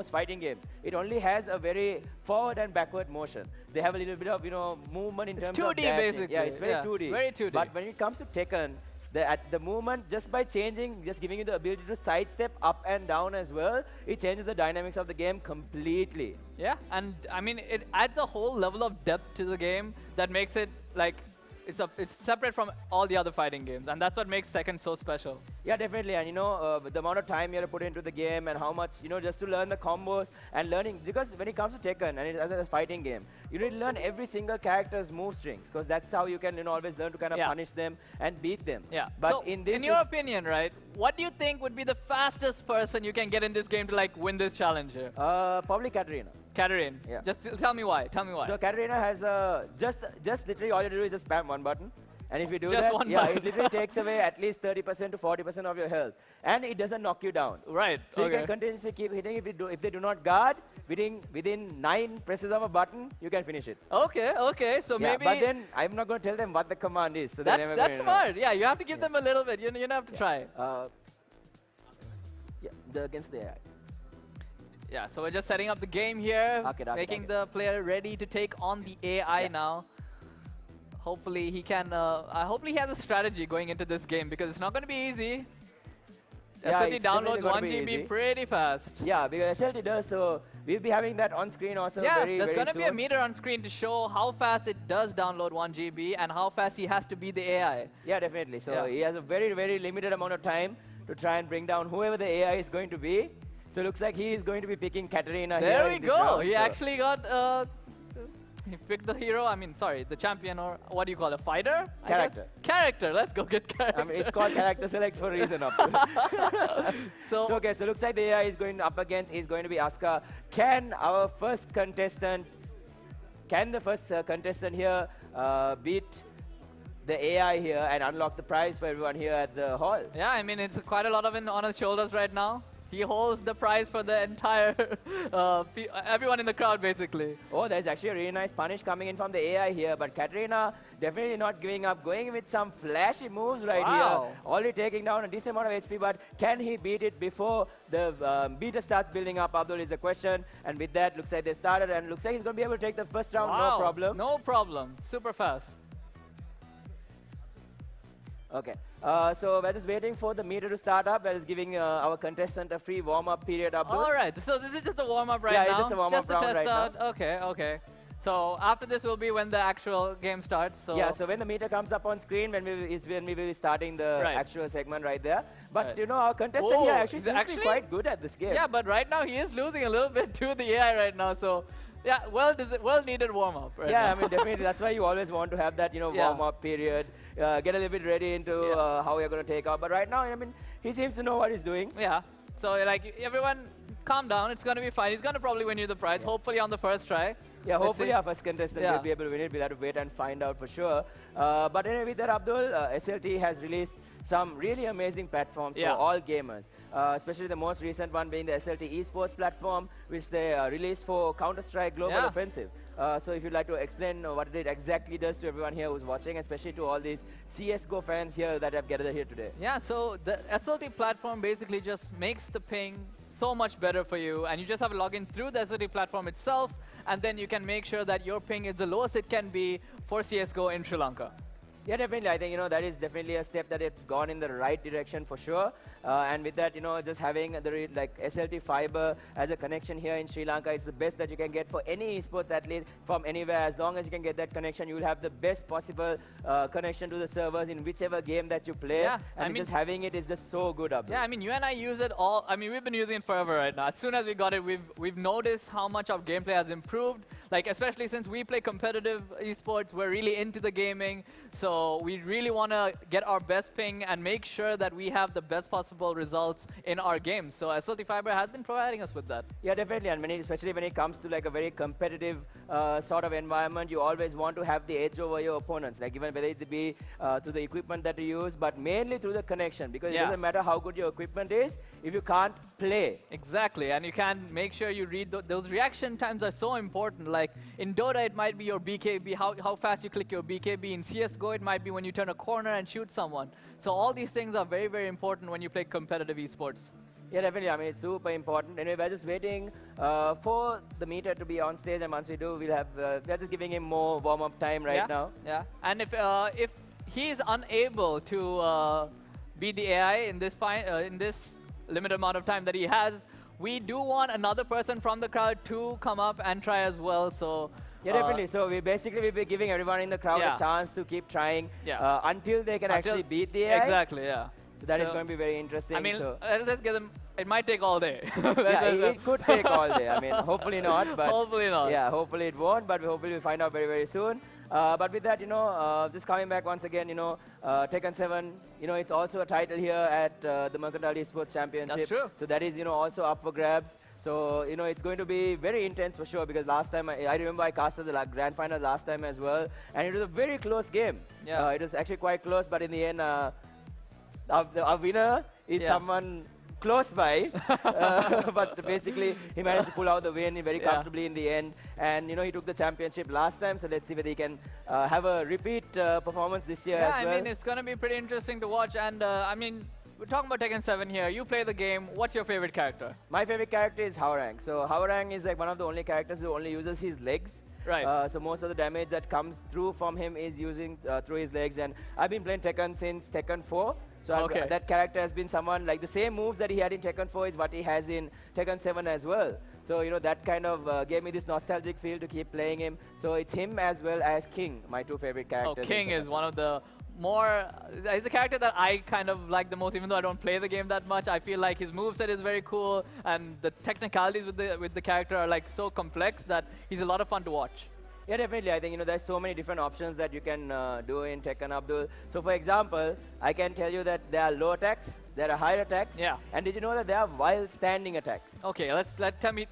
fighting games, it only has a very forward and backward motion. They have a little bit of, movement in terms 2D of dashing. basically. Yeah, it's very 2D. Very 2D. But when it comes to Tekken, at the movement, just by changing, just giving you the ability to sidestep up and down as well, it changes the dynamics of the game completely. Yeah, and I mean, it adds a whole level of depth to the game that makes it like, it's separate from all the other fighting games, and that's what makes Tekken so special. Yeah, definitely, and the amount of time you have to put into the game and how much, just to learn the combos and learning, because when it comes to Tekken, and as a fighting game, you need to learn every single character's move strings, because that's how you can always learn to kind of punish them and beat them. Yeah, but so in your opinion, right, what do you think would be the fastest person you can get in this game to like win this challenge here? Probably Katarina. Katarina. Yeah. Just tell me why. Tell me why. So Katarina has just literally all you do is just spam one button. And if you do just that, one it literally takes away at least 30% to 40% of your health. And it doesn't knock you down. Right. So you can continuously keep hitting. If they do not guard, within 9 presses of a button, you can finish it. Okay. So maybe... But then I'm not going to tell them what the command is. So that's smart. Yeah, you have to give them a little bit. You don't have to try. Against the AI. Yeah, so we're just setting up the game here, making the player ready to take on the AI now. Hopefully he can. Hopefully he has a strategy going into this game, because it's not going to be easy. Yeah, SLT it's downloads definitely 1 gonna be GB easy. pretty fast. Yeah, because SLT does, so we'll be having that on screen also Yeah, very, there's very going to soon. be a meter on screen to show how fast it does download 1 GB and how fast he has to beat the AI. Yeah, definitely. So Yeah. he has a very, very limited amount of time to try and bring down whoever the AI is going to be. So it looks like he is going to be picking Katarina here There we in this go. round, He so- actually got. He picked the hero. I mean, sorry, the champion, or what do you call it? Fighter? I guess? Character. Character. Let's go get character. I mean, it's called character select for a reason. So okay, so looks like the AI is going up against is going to be Asuka. Can our first contestant, can the first contestant here beat the AI here and unlock the prize for everyone here at the hall? Yeah, I mean, it's quite a lot of it on his shoulders right now. He holds the prize for the entire, everyone in the crowd, basically. Oh, there's actually a really nice punish coming in from the AI here, but Katarina definitely not giving up, going with some flashy moves right Wow. here. Already taking down a decent amount of HP, but can he beat it before the beta starts building up? Abdul is the question, and with that, looks like they started, and looks like he's going to be able to take the first round, Wow. no problem. No problem. Super fast. Okay, so we're just waiting for the meter to start up. We're just giving our contestant a free warm-up period, Abdul. All right, so this is just a warm-up right Yeah, now? it's just a warm-up to round test right now. out. Okay, okay. So after this will be when the actual game starts. So Yeah, so when the meter comes up on screen, is when we will be starting the Right. actual segment right there. But Right. you know, our contestant Oh, here actually he's seems to be quite good at this game. Yeah, but right now he is losing a little bit to the AI right now. So yeah, well needed warm-up right Yeah, now. I mean, definitely. That's why you always want to have that, you know, Yeah. warm-up period, get a little bit ready into how you're going to take off. But right now, I mean, he seems to know what he's doing. Yeah. So like everyone, calm down. It's gonna be fine. He's gonna probably win you the prize. Hopefully on the first try. Yeah, Let's hopefully see. our first contestant will be able to win it. We'll have to wait and find out for sure. But anyway, with that, Abdul, SLT has released some really amazing platforms Yeah. for all gamers, especially the most recent one being the SLT Esports platform, which they released for Counter-Strike Global Yeah. Offensive. So if you'd like to explain what it exactly does to everyone here who's watching, especially to all these CSGO fans here that have gathered here today. Yeah, so the SLT platform basically just makes the ping so much better for you, and you just have to log in through the SLT platform itself, and then you can make sure that your ping is the lowest it can be for CSGO in Sri Lanka. Yeah, definitely. I think, you know, that is definitely a step that it's gone in the right direction for sure. And with that, you know, just having the like SLT fiber as a connection here in Sri Lanka is the best that you can get for any esports athlete from anywhere. As long as you can get that connection, you will have the best possible connection to the servers in whichever game that you play. Yeah, and I mean, just having it is just so good, Abdul. Yeah, I mean, you and I use it all. I mean, we've been using it forever right now. As soon as we got it, we've noticed how much our gameplay has improved. Like, especially since we play competitive esports, we're really into the gaming. So we really want to get our best ping and make sure that we have the best possible results in our games. So SLT Fiber has been providing us with that. Yeah, definitely. And especially when it comes to like a very competitive sort of environment, you always want to have the edge over your opponents. Like even whether it be through the equipment that you use, but mainly through the connection. Because it doesn't matter how good your equipment is if you can't play. Exactly. And you can make sure you read those reaction times are so important. Like in Dota, it might be your BKB, how fast you click your BKB. In CSGO, it might be when you turn a corner and shoot someone. So all these things are very, very important when you play competitive esports. Yeah, definitely. I mean, it's super important. Anyway, we're just waiting for the meter to be on stage, and once we do, we'll have. We're just giving him more warm-up time right now. Yeah. And if he's unable to beat the AI in this limited amount of time that he has, we do want another person from the crowd to come up and try as well. So. Yeah, definitely. So we basically will be giving everyone in the crowd a chance to keep trying until they can actually beat the AI. Exactly. Yeah. So that is going to be very interesting. I mean, so let's get them. It might take all day. yeah, it could take all day. I mean, hopefully not. But hopefully not. Yeah, hopefully it won't. But hopefully we'll find out very, very soon. But with that, you know, just coming back once again, you know, Tekken 7, you know, it's also a title here at the Mercantile Esports Championship. That's true. So that is, you know, also up for grabs. So, you know, it's going to be very intense for sure, because last time, I remember I casted the grand final last time as well, and it was a very close game. Yeah. It was actually quite close, but in the end, our winner is someone close by, but basically he managed to pull out the win very comfortably in the end, and you know, he took the championship last time, so let's see whether he can have a repeat performance this year as well. Yeah, I mean, it's going to be pretty interesting to watch, and I mean, we're talking about Tekken 7 here. You play the game. What's your favorite character? My favorite character is Haorang. So Haorang is like one of the only characters who only uses his legs. Right. So most of the damage that comes through from him is using through his legs, and I've been playing Tekken since Tekken 4. So Okay. that character has been someone like the same moves that he had in Tekken 4 is what he has in Tekken 7 as well. So that kind of gave me this nostalgic feel to keep playing him. So it's him as well as King, my two favorite Oh, characters. in King Tekken is 7. one of the more, he's the character that I kind of like the most, even though I don't play the game that much. I feel like his moveset is very cool, and the technicalities with the character are like so complex that he's a lot of fun to watch. Yeah, definitely. I think there's so many different options that you can do in Tekken, Abdul. So, for example, I can tell you that there are low attacks, there are higher attacks. Yeah. And did you know that there are while standing attacks? Okay,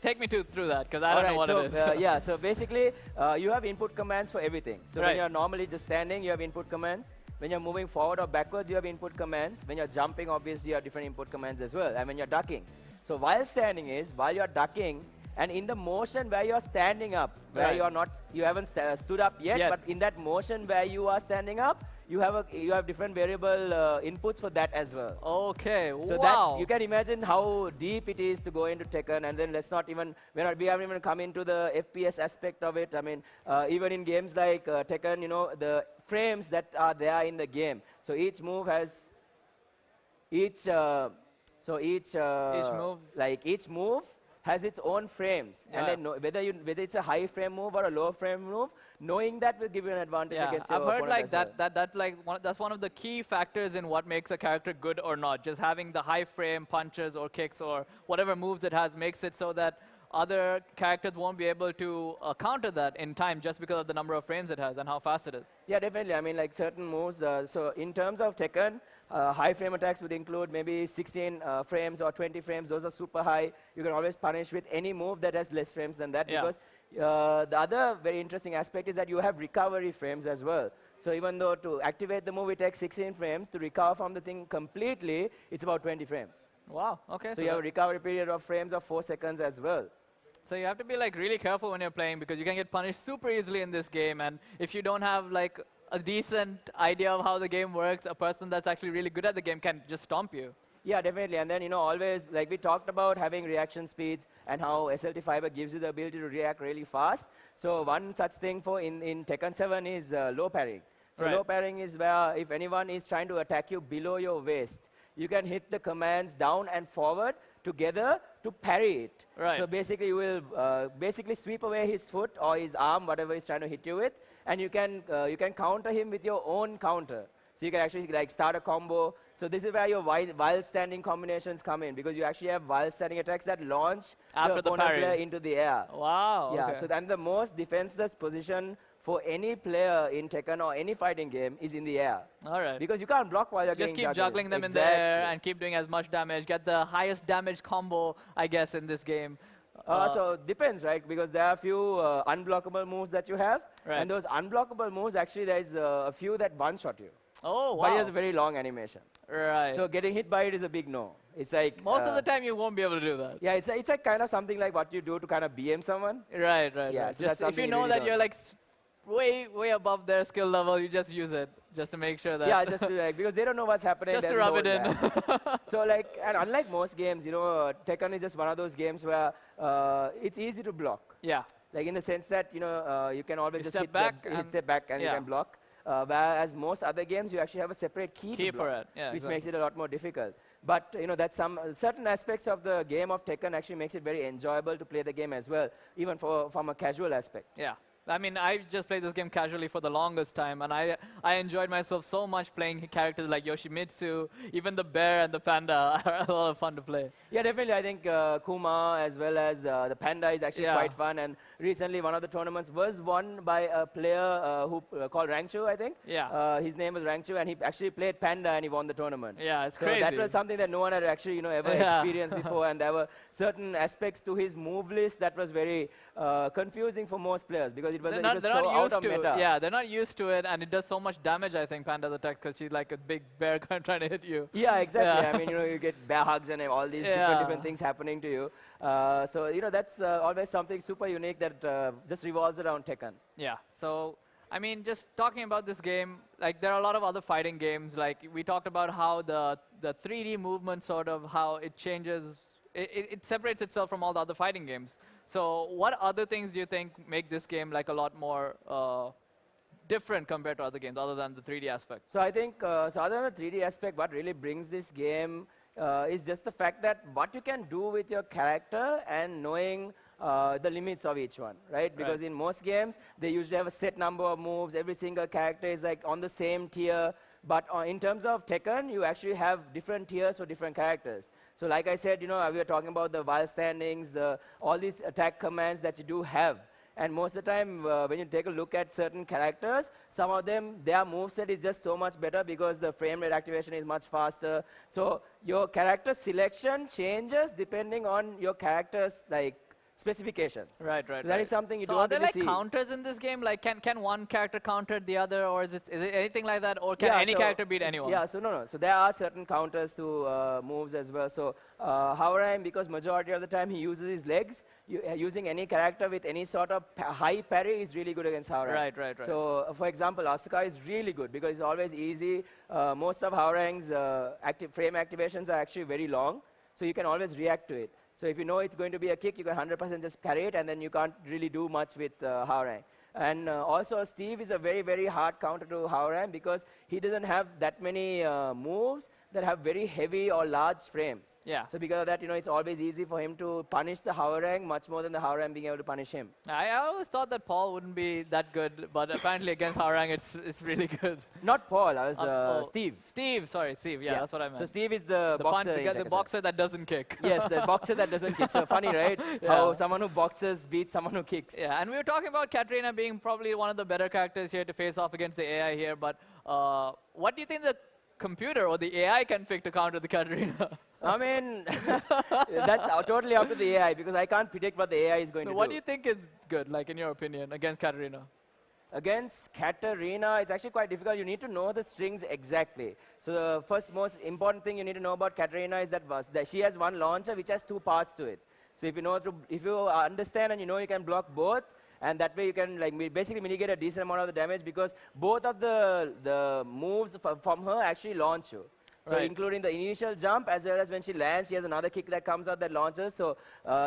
take me through that, because I don't know what it is. Yeah, so basically, you have input commands for everything. So when Right. you're normally just standing, you have input commands. When you're moving forward or backwards, you have input commands. When you're jumping, obviously, you have different input commands as well. And when you're ducking. So while standing is, while you're ducking, and in the motion where you're standing up, where Right. you're not, you haven't stood up yet, but in that motion where you are standing up, you have different variable inputs for that as well. Okay, So wow. that you can imagine how deep it is to go into Tekken, and then let's not even we haven't even come into the FPS aspect of it. I mean, even in games like Tekken, the frames that are there in the game. So each move has each move has its own frames, Yeah. and then whether it's a high frame move or a low frame move, knowing that will give you an advantage Yeah, against your I've heard opponent like as well. that's one of the key factors in what makes a character good or not. Just having the high frame punches or kicks or whatever moves it has makes it so that other characters won't be able to counter that in time just because of the number of frames it has and how fast it is. Yeah, definitely. I mean, like certain moves. So in terms of Tekken, high frame attacks would include maybe 16 frames or 20 frames. Those are super high. You can always punish with any move that has less frames than that, Yeah. because the other very interesting aspect is that you have recovery frames as well. So even though to activate the move it takes 16 frames, to recover from the thing completely, it's about 20 frames. Wow, okay. So you have a recovery period of frames of 4 seconds as well. So you have to be like really careful when you're playing, because you can get punished super easily in this game, and if you don't have like a decent idea of how the game works, a person that's actually really good at the game can just stomp you. Yeah, definitely. And then, always, like we talked about having reaction speeds and how SLT Fiber gives you the ability to react really fast. So one such thing in Tekken 7 is low parrying. So Right. low parrying is where if anyone is trying to attack you below your waist, you can hit the commands down and forward together to parry it. Right. So basically, you will basically sweep away his foot or his arm, whatever he's trying to hit you with, and you can counter him with your own counter. So you can actually like start a combo. So this is where your while standing combinations come in, because you actually have while standing attacks that launch After the the opponent parry. player into the air. Wow. Yeah. okay. So then the most defenseless position for any player in Tekken or any fighting game is in the air. All right. Because you can't block while you're Just getting keep juggling them in the air and keep doing as much damage. Get the highest damage combo, I guess, in this game. So depends, right? Because there are a few unblockable moves that you have, Right. and those unblockable moves, actually, there's a few that one-shot you. Oh, But it wow. has a very long animation. Right. So getting hit by it is a big no. It's like Most of the time, you won't be able to do that. yeah, it's like kind of something like what you do to kind of BM someone. Right, right, Yeah, right. so that's Just if something you you know really that don't. you're like way above their skill level, you just use it just to make sure that. Yeah, just to, like, because they don't know what's happening. Just to there's rub no it in. lag. So like, and unlike most games, Tekken is just one of those games where it's easy to block. Yeah. Like in the sense that you can always You just step back and- step back and you yeah. can block. Whereas most other games, you actually have a separate key Key to block, for it, yeah, which exactly. makes it a lot more difficult. But that's some certain aspects of the game of Tekken actually makes it very enjoyable to play the game as well, even from a casual aspect. Yeah. I mean, I just played this game casually for the longest time, and I enjoyed myself so much playing characters like Yoshimitsu. Even the bear and the panda are a lot of fun to play. Yeah, definitely. I think Kuma as well as the Panda is actually Yeah. quite fun. And recently, one of the tournaments was won by a player who called Rangchu, I think. Yeah. His name was Rangchu, and he actually played Panda, and he won the tournament. Yeah, it's so crazy. that was something that no one had actually ever Yeah. experienced before. And there were certain aspects to his move list that was very confusing for most players, because it was They're so not out used of to meta. Yeah, they're not used to it, and it does so much damage, I think, Panda's attack, because she's like a big bear trying to hit you. Yeah, exactly. Yeah. I mean, you get bear hugs and all these Yeah. different things happening to you. So, that's always something super unique that just revolves around Tekken. Yeah. So, I mean, just talking about this game, like there are a lot of other fighting games. Like we talked about how the 3D movement sort of how it changes. It separates itself from all the other fighting games. So, what other things do you think make this game like a lot more different compared to other games, other than the 3D aspect? So I think, so other than the 3D aspect, what really brings this game is just the fact that what you can do with your character and knowing the limits of each one, right? Because in most games, they usually have a set number of moves. Every single character is like on the same tier. But in terms of Tekken, you actually have different tiers for different characters. So like I said, you know, we were talking about the while standings, all these attack commands that you do have. And most of the time, when you take a look at certain characters, some of them, their moveset is just so much better because the frame rate activation is much faster. So your character selection changes depending on your character's like specifications. Right. So that is something you so don't are there really like see. counters in this game? Like can one character counter the other, or is it anything like that, or can any character beat anyone? Yeah, so no. So there are certain counters to moves as well. So Howrang, because majority of the time he uses his legs, using any character with any sort of high parry is really good against Howrang. Right. So for example, Asuka is really good because it's always easy. Most of Howrang's frame activations are actually very long, so you can always react to it. So if you know it's going to be a kick, you can 100% just parry it, and then you can't really do much with Howrang. And also, Steve is a very, very hard counter to Howrang because he doesn't have that many moves that have very heavy or large frames. Yeah. So because of that, you know, it's always easy for him to punish the Howrang much more than the Howrang being able to punish him. I always thought that Paul wouldn't be that good, but apparently against Howrang, it's really good. Not Paul, I was Steve. Steve, yeah, that's what I meant. So Steve is the boxer. The boxer that doesn't kick. Yes, the boxer that doesn't kick. So funny, right? How someone who boxes beats someone who kicks. Yeah, and we were talking about Katarina being probably one of the better characters here to face off against the AI here, but what do you think the computer or the AI can pick to counter the Katarina? I mean, that's totally up to the AI because I can't predict what the AI is going to do. What do you think is good, like in your opinion, against Katarina? Against Katarina, it's actually quite difficult. You need to know the strings exactly. So the first most important thing you need to know about Katarina is that she has one launcher which has two parts to it. So if you understand and you know you can block both, and that way you can basically mitigate a decent amount of the damage because both of the moves from her actually launch you. So including the initial jump as well as when she lands, she has another kick that comes out that launches. So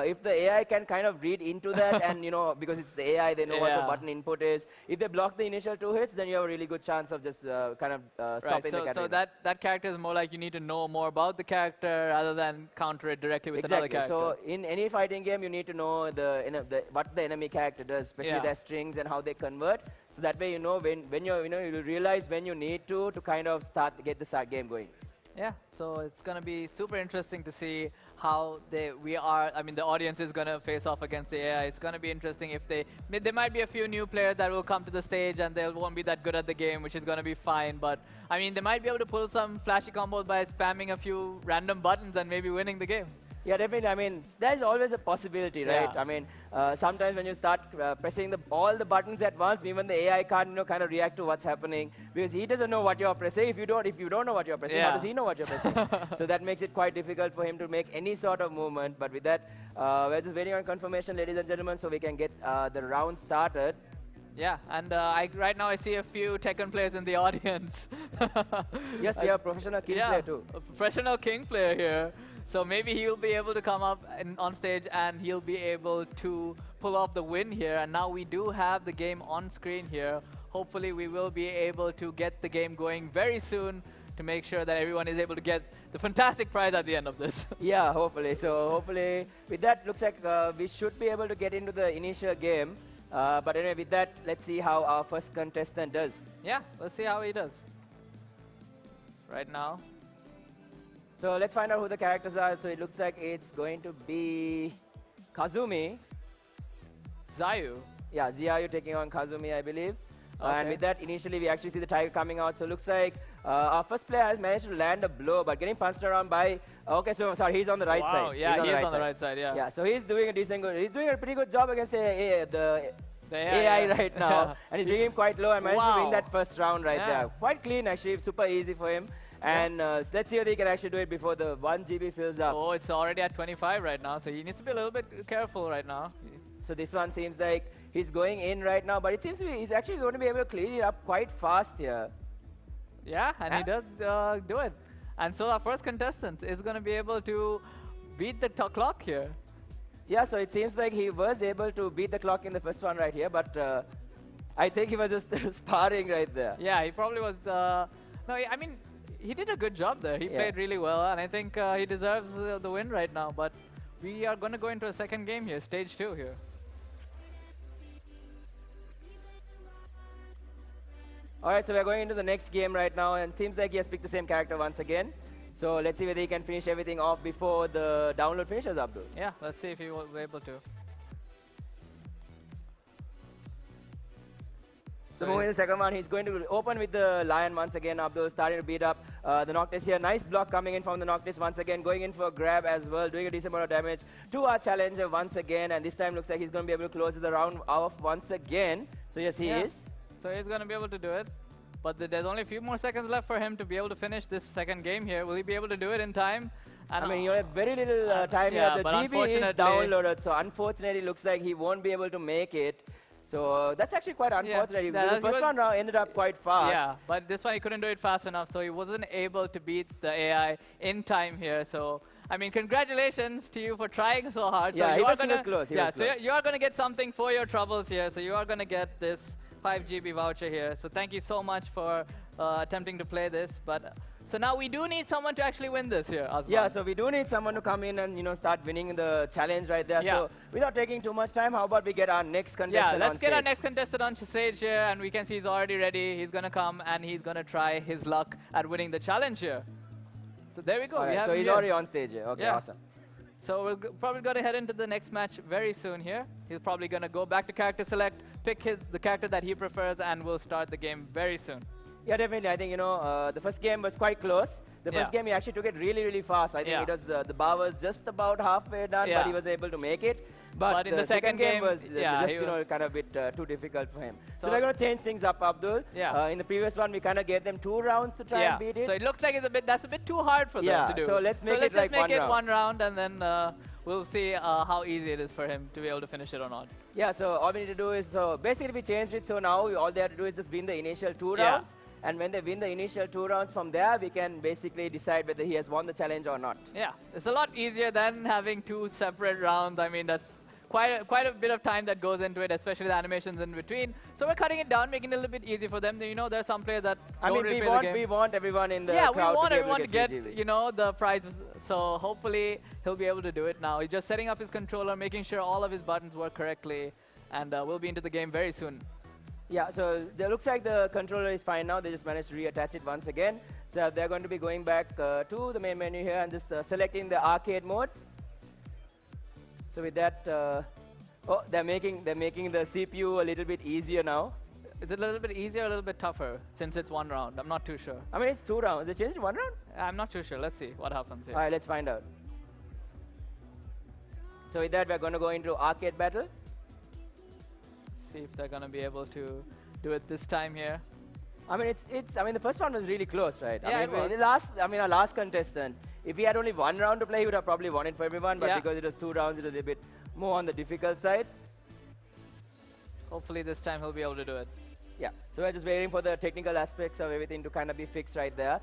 if the AI can kind of read into that and, you know, because it's the AI, they know what your button input is. If they block the initial 2 hits, then you have a really good chance of just kind of stopping the Katarina. So that character is more like you need to know more about the character rather than counter it directly with another character. So in any fighting game, you need to know what the enemy character does, especially their strings and how they convert. So that way you know when you realize when you need to kind of get the game going. Yeah, so it's going to be super interesting to see how the audience is going to face off against the AI. It's going to be interesting if there might be a few new players that will come to the stage and they won't be that good at the game, which is going to be fine. But, I mean, they might be able to pull some flashy combos by spamming a few random buttons and maybe winning the game. Yeah, definitely. I mean, there's always a possibility, right? Yeah. I mean, sometimes when you start pressing all the buttons at once, even the AI can't, kind of react to what's happening because he doesn't know what you're pressing. If you don't know what you're pressing, how does he know what you're pressing? So that makes it quite difficult for him to make any sort of movement. But with that, we're just waiting on confirmation, ladies and gentlemen, so we can get the round started. Yeah, and right now I see a few Tekken players in the audience. Yes, we have a professional king player too. A professional king player here. So maybe he'll be able to come up on stage and he'll be able to pull off the win here. And now we do have the game on screen here. Hopefully we will be able to get the game going very soon to make sure that everyone is able to get the fantastic prize at the end of this. Yeah, hopefully. So hopefully with that, looks like we should be able to get into the initial game. But anyway, with that, let's see how our first contestant does. Yeah, let's see how he does. Right now. So let's find out who the characters are. So it looks like it's going to be Kazumi. Zayu. Yeah, Zayu taking on Kazumi, I believe. Okay. And with that, initially we actually see the tiger coming out. So it looks like our first player has managed to land a blow, but getting punched around by... Okay, so sorry, he's on the right side. Yeah, he's on the right side, yeah. Yeah, so he's doing a he's doing a pretty good job against the AI right now. And he's bringing him quite low and managed to win that first round right there. Quite clean, actually, super easy for him. And let's see whether he can actually do it before the 1 GB fills up. Oh, it's already at 25 right now, so he needs to be a little bit careful right now. So this one seems like he's going in right now, but it seems to be he's actually going to be able to clean it up quite fast here. Yeah, and he does do it. And so our first contestant is going to be able to beat the clock here. Yeah, so it seems like he was able to beat the clock in the first one right here, but I think he was just sparring right there. Yeah, he probably was. No, I mean, he did a good job there. He played really well, and I think he deserves the win right now. But we are going to go into a second game here, stage 2 here. All right, so we're going into the next game right now, and seems like he has picked the same character once again. So let's see whether he can finish everything off before the download finishes, Abdul. Yeah, let's see if he will be able to. So moving to the second one, he's going to open with the Lion once again. Abdul starting to beat up the Noctis here. Nice block coming in from the Noctis once again, going in for a grab as well, doing a decent amount of damage to our challenger once again. And this time looks like he's going to be able to close the round off once again. So yes, he is. So he's going to be able to do it. But there's only a few more seconds left for him to be able to finish this second game here. Will he be able to do it in time? And I mean, you have very little time here. The GB is downloaded, so unfortunately looks like he won't be able to make it. So that's actually quite unfortunate. The first one ended up quite fast. Yeah, but this one he couldn't do it fast enough, so he wasn't able to beat the AI in time here. So, I mean, congratulations to you for trying so hard. Yeah, so he was close. So you are going to get something for your troubles here. So you are going to get this 5 GB voucher here. So thank you so much for attempting to play this. But so now we do need someone to actually win this here, Osman. Yeah, so we do need someone to come in and start winning the challenge right there. So without taking too much time, how about we get our next contestant let's get our next contestant on stage here, and we can see he's already ready. He's going to come and he's going to try his luck at winning the challenge here. So there we go. Right, so he's already on stage here. Okay, awesome. So we're probably going to head into the next match very soon here. He's probably going to go back to character select, pick the character that he prefers, and we'll start the game very soon. Yeah, definitely. I think, the first game was quite close. The first game, he actually took it really, really fast. I think it was the bar was just about halfway done, but he was able to make it. But in the second game was just, kind of a bit too difficult for him. So we're going to change things up, Abdul. In the previous one, we kind of gave them 2 rounds to try and beat it. So it looks like that's a bit too hard for them to do. So let's make it like one round, and then we'll see how easy it is for him to be able to finish it or not. Yeah, so all we need to do is, basically we changed it, so now all they have to do is just win the initial 2 rounds. And when they win the initial 2 rounds from there, we can basically decide whether he has won the challenge or not. Yeah, it's a lot easier than having 2 separate rounds. I mean, that's quite a bit of time that goes into it, especially the animations in between. So we're cutting it down, making it a little bit easy for them. There are some players that don't really play the game. We want everyone in the crowd we want everyone to get GB. The prize. So hopefully he'll be able to do it now. He's just setting up his controller, making sure all of his buttons work correctly, and we'll be into the game very soon. Yeah, so it looks like the controller is fine now. They just managed to reattach it once again. So they're going to be going back to the main menu here and just selecting the arcade mode. So with that, they're making the CPU a little bit easier now. Is it a little bit easier or a little bit tougher since it's 1 round? I'm not too sure. I mean, it's 2 rounds. They changed it 1 round? I'm not too sure. Let's see what happens here. All right, let's find out. So with that, we're going to go into arcade battle. See if they're going to be able to do it this time here. I mean, the first round was really close, right? Yeah, I mean, our last contestant, if he had only 1 round to play, he would have probably won it for everyone. But because it was 2 rounds, it was a bit more on the difficult side. Hopefully this time he'll be able to do it. Yeah, so we're just waiting for the technical aspects of everything to kind of be fixed right there.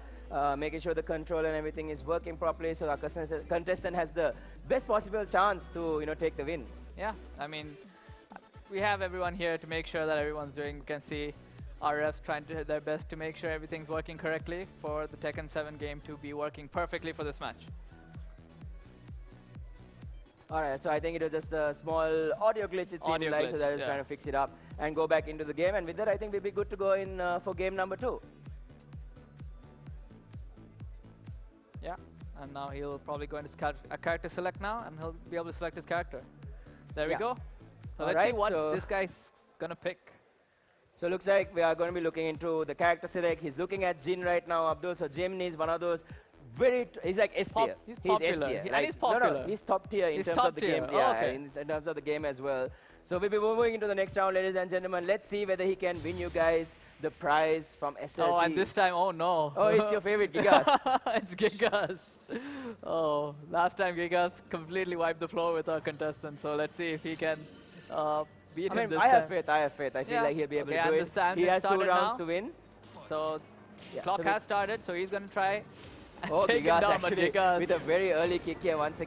Making sure the control and everything is working properly so our contestant has the best possible chance to, take the win. Yeah, I mean, we have everyone here to make sure that everyone's doing. You can see our refs trying to do their best to make sure everything's working correctly for the Tekken 7 game to be working perfectly for this match. Alright, so I think it was just a small audio glitch, it seemed like, so they're just trying to fix it up and go back into the game. And with that, I think we'll be good to go in for game number 2. Yeah, and now he'll probably go into a character select now, and he'll be able to select his character. There we go. So let's see what this guy's gonna pick. So looks like we are going to be looking into the character select. He's looking at Jin right now, Abdul. So Jin is one of those he's like S tier. He's popular. And he's popular. No, he's top tier in terms of the game. In terms of the game as well. So we'll be moving into the next round, ladies and gentlemen. Let's see whether he can win you guys the prize from SLT. Oh, and this time, oh no. Oh, it's your favorite Gigas. It's Gigas. Oh, last time Gigas completely wiped the floor with our contestant. So let's see if he can beat him this time. I have faith. I feel like he'll be able to do it. He has 2 rounds to win. So clock has started, so he's going to try Oh, Gigas actually with a very early kick here once again.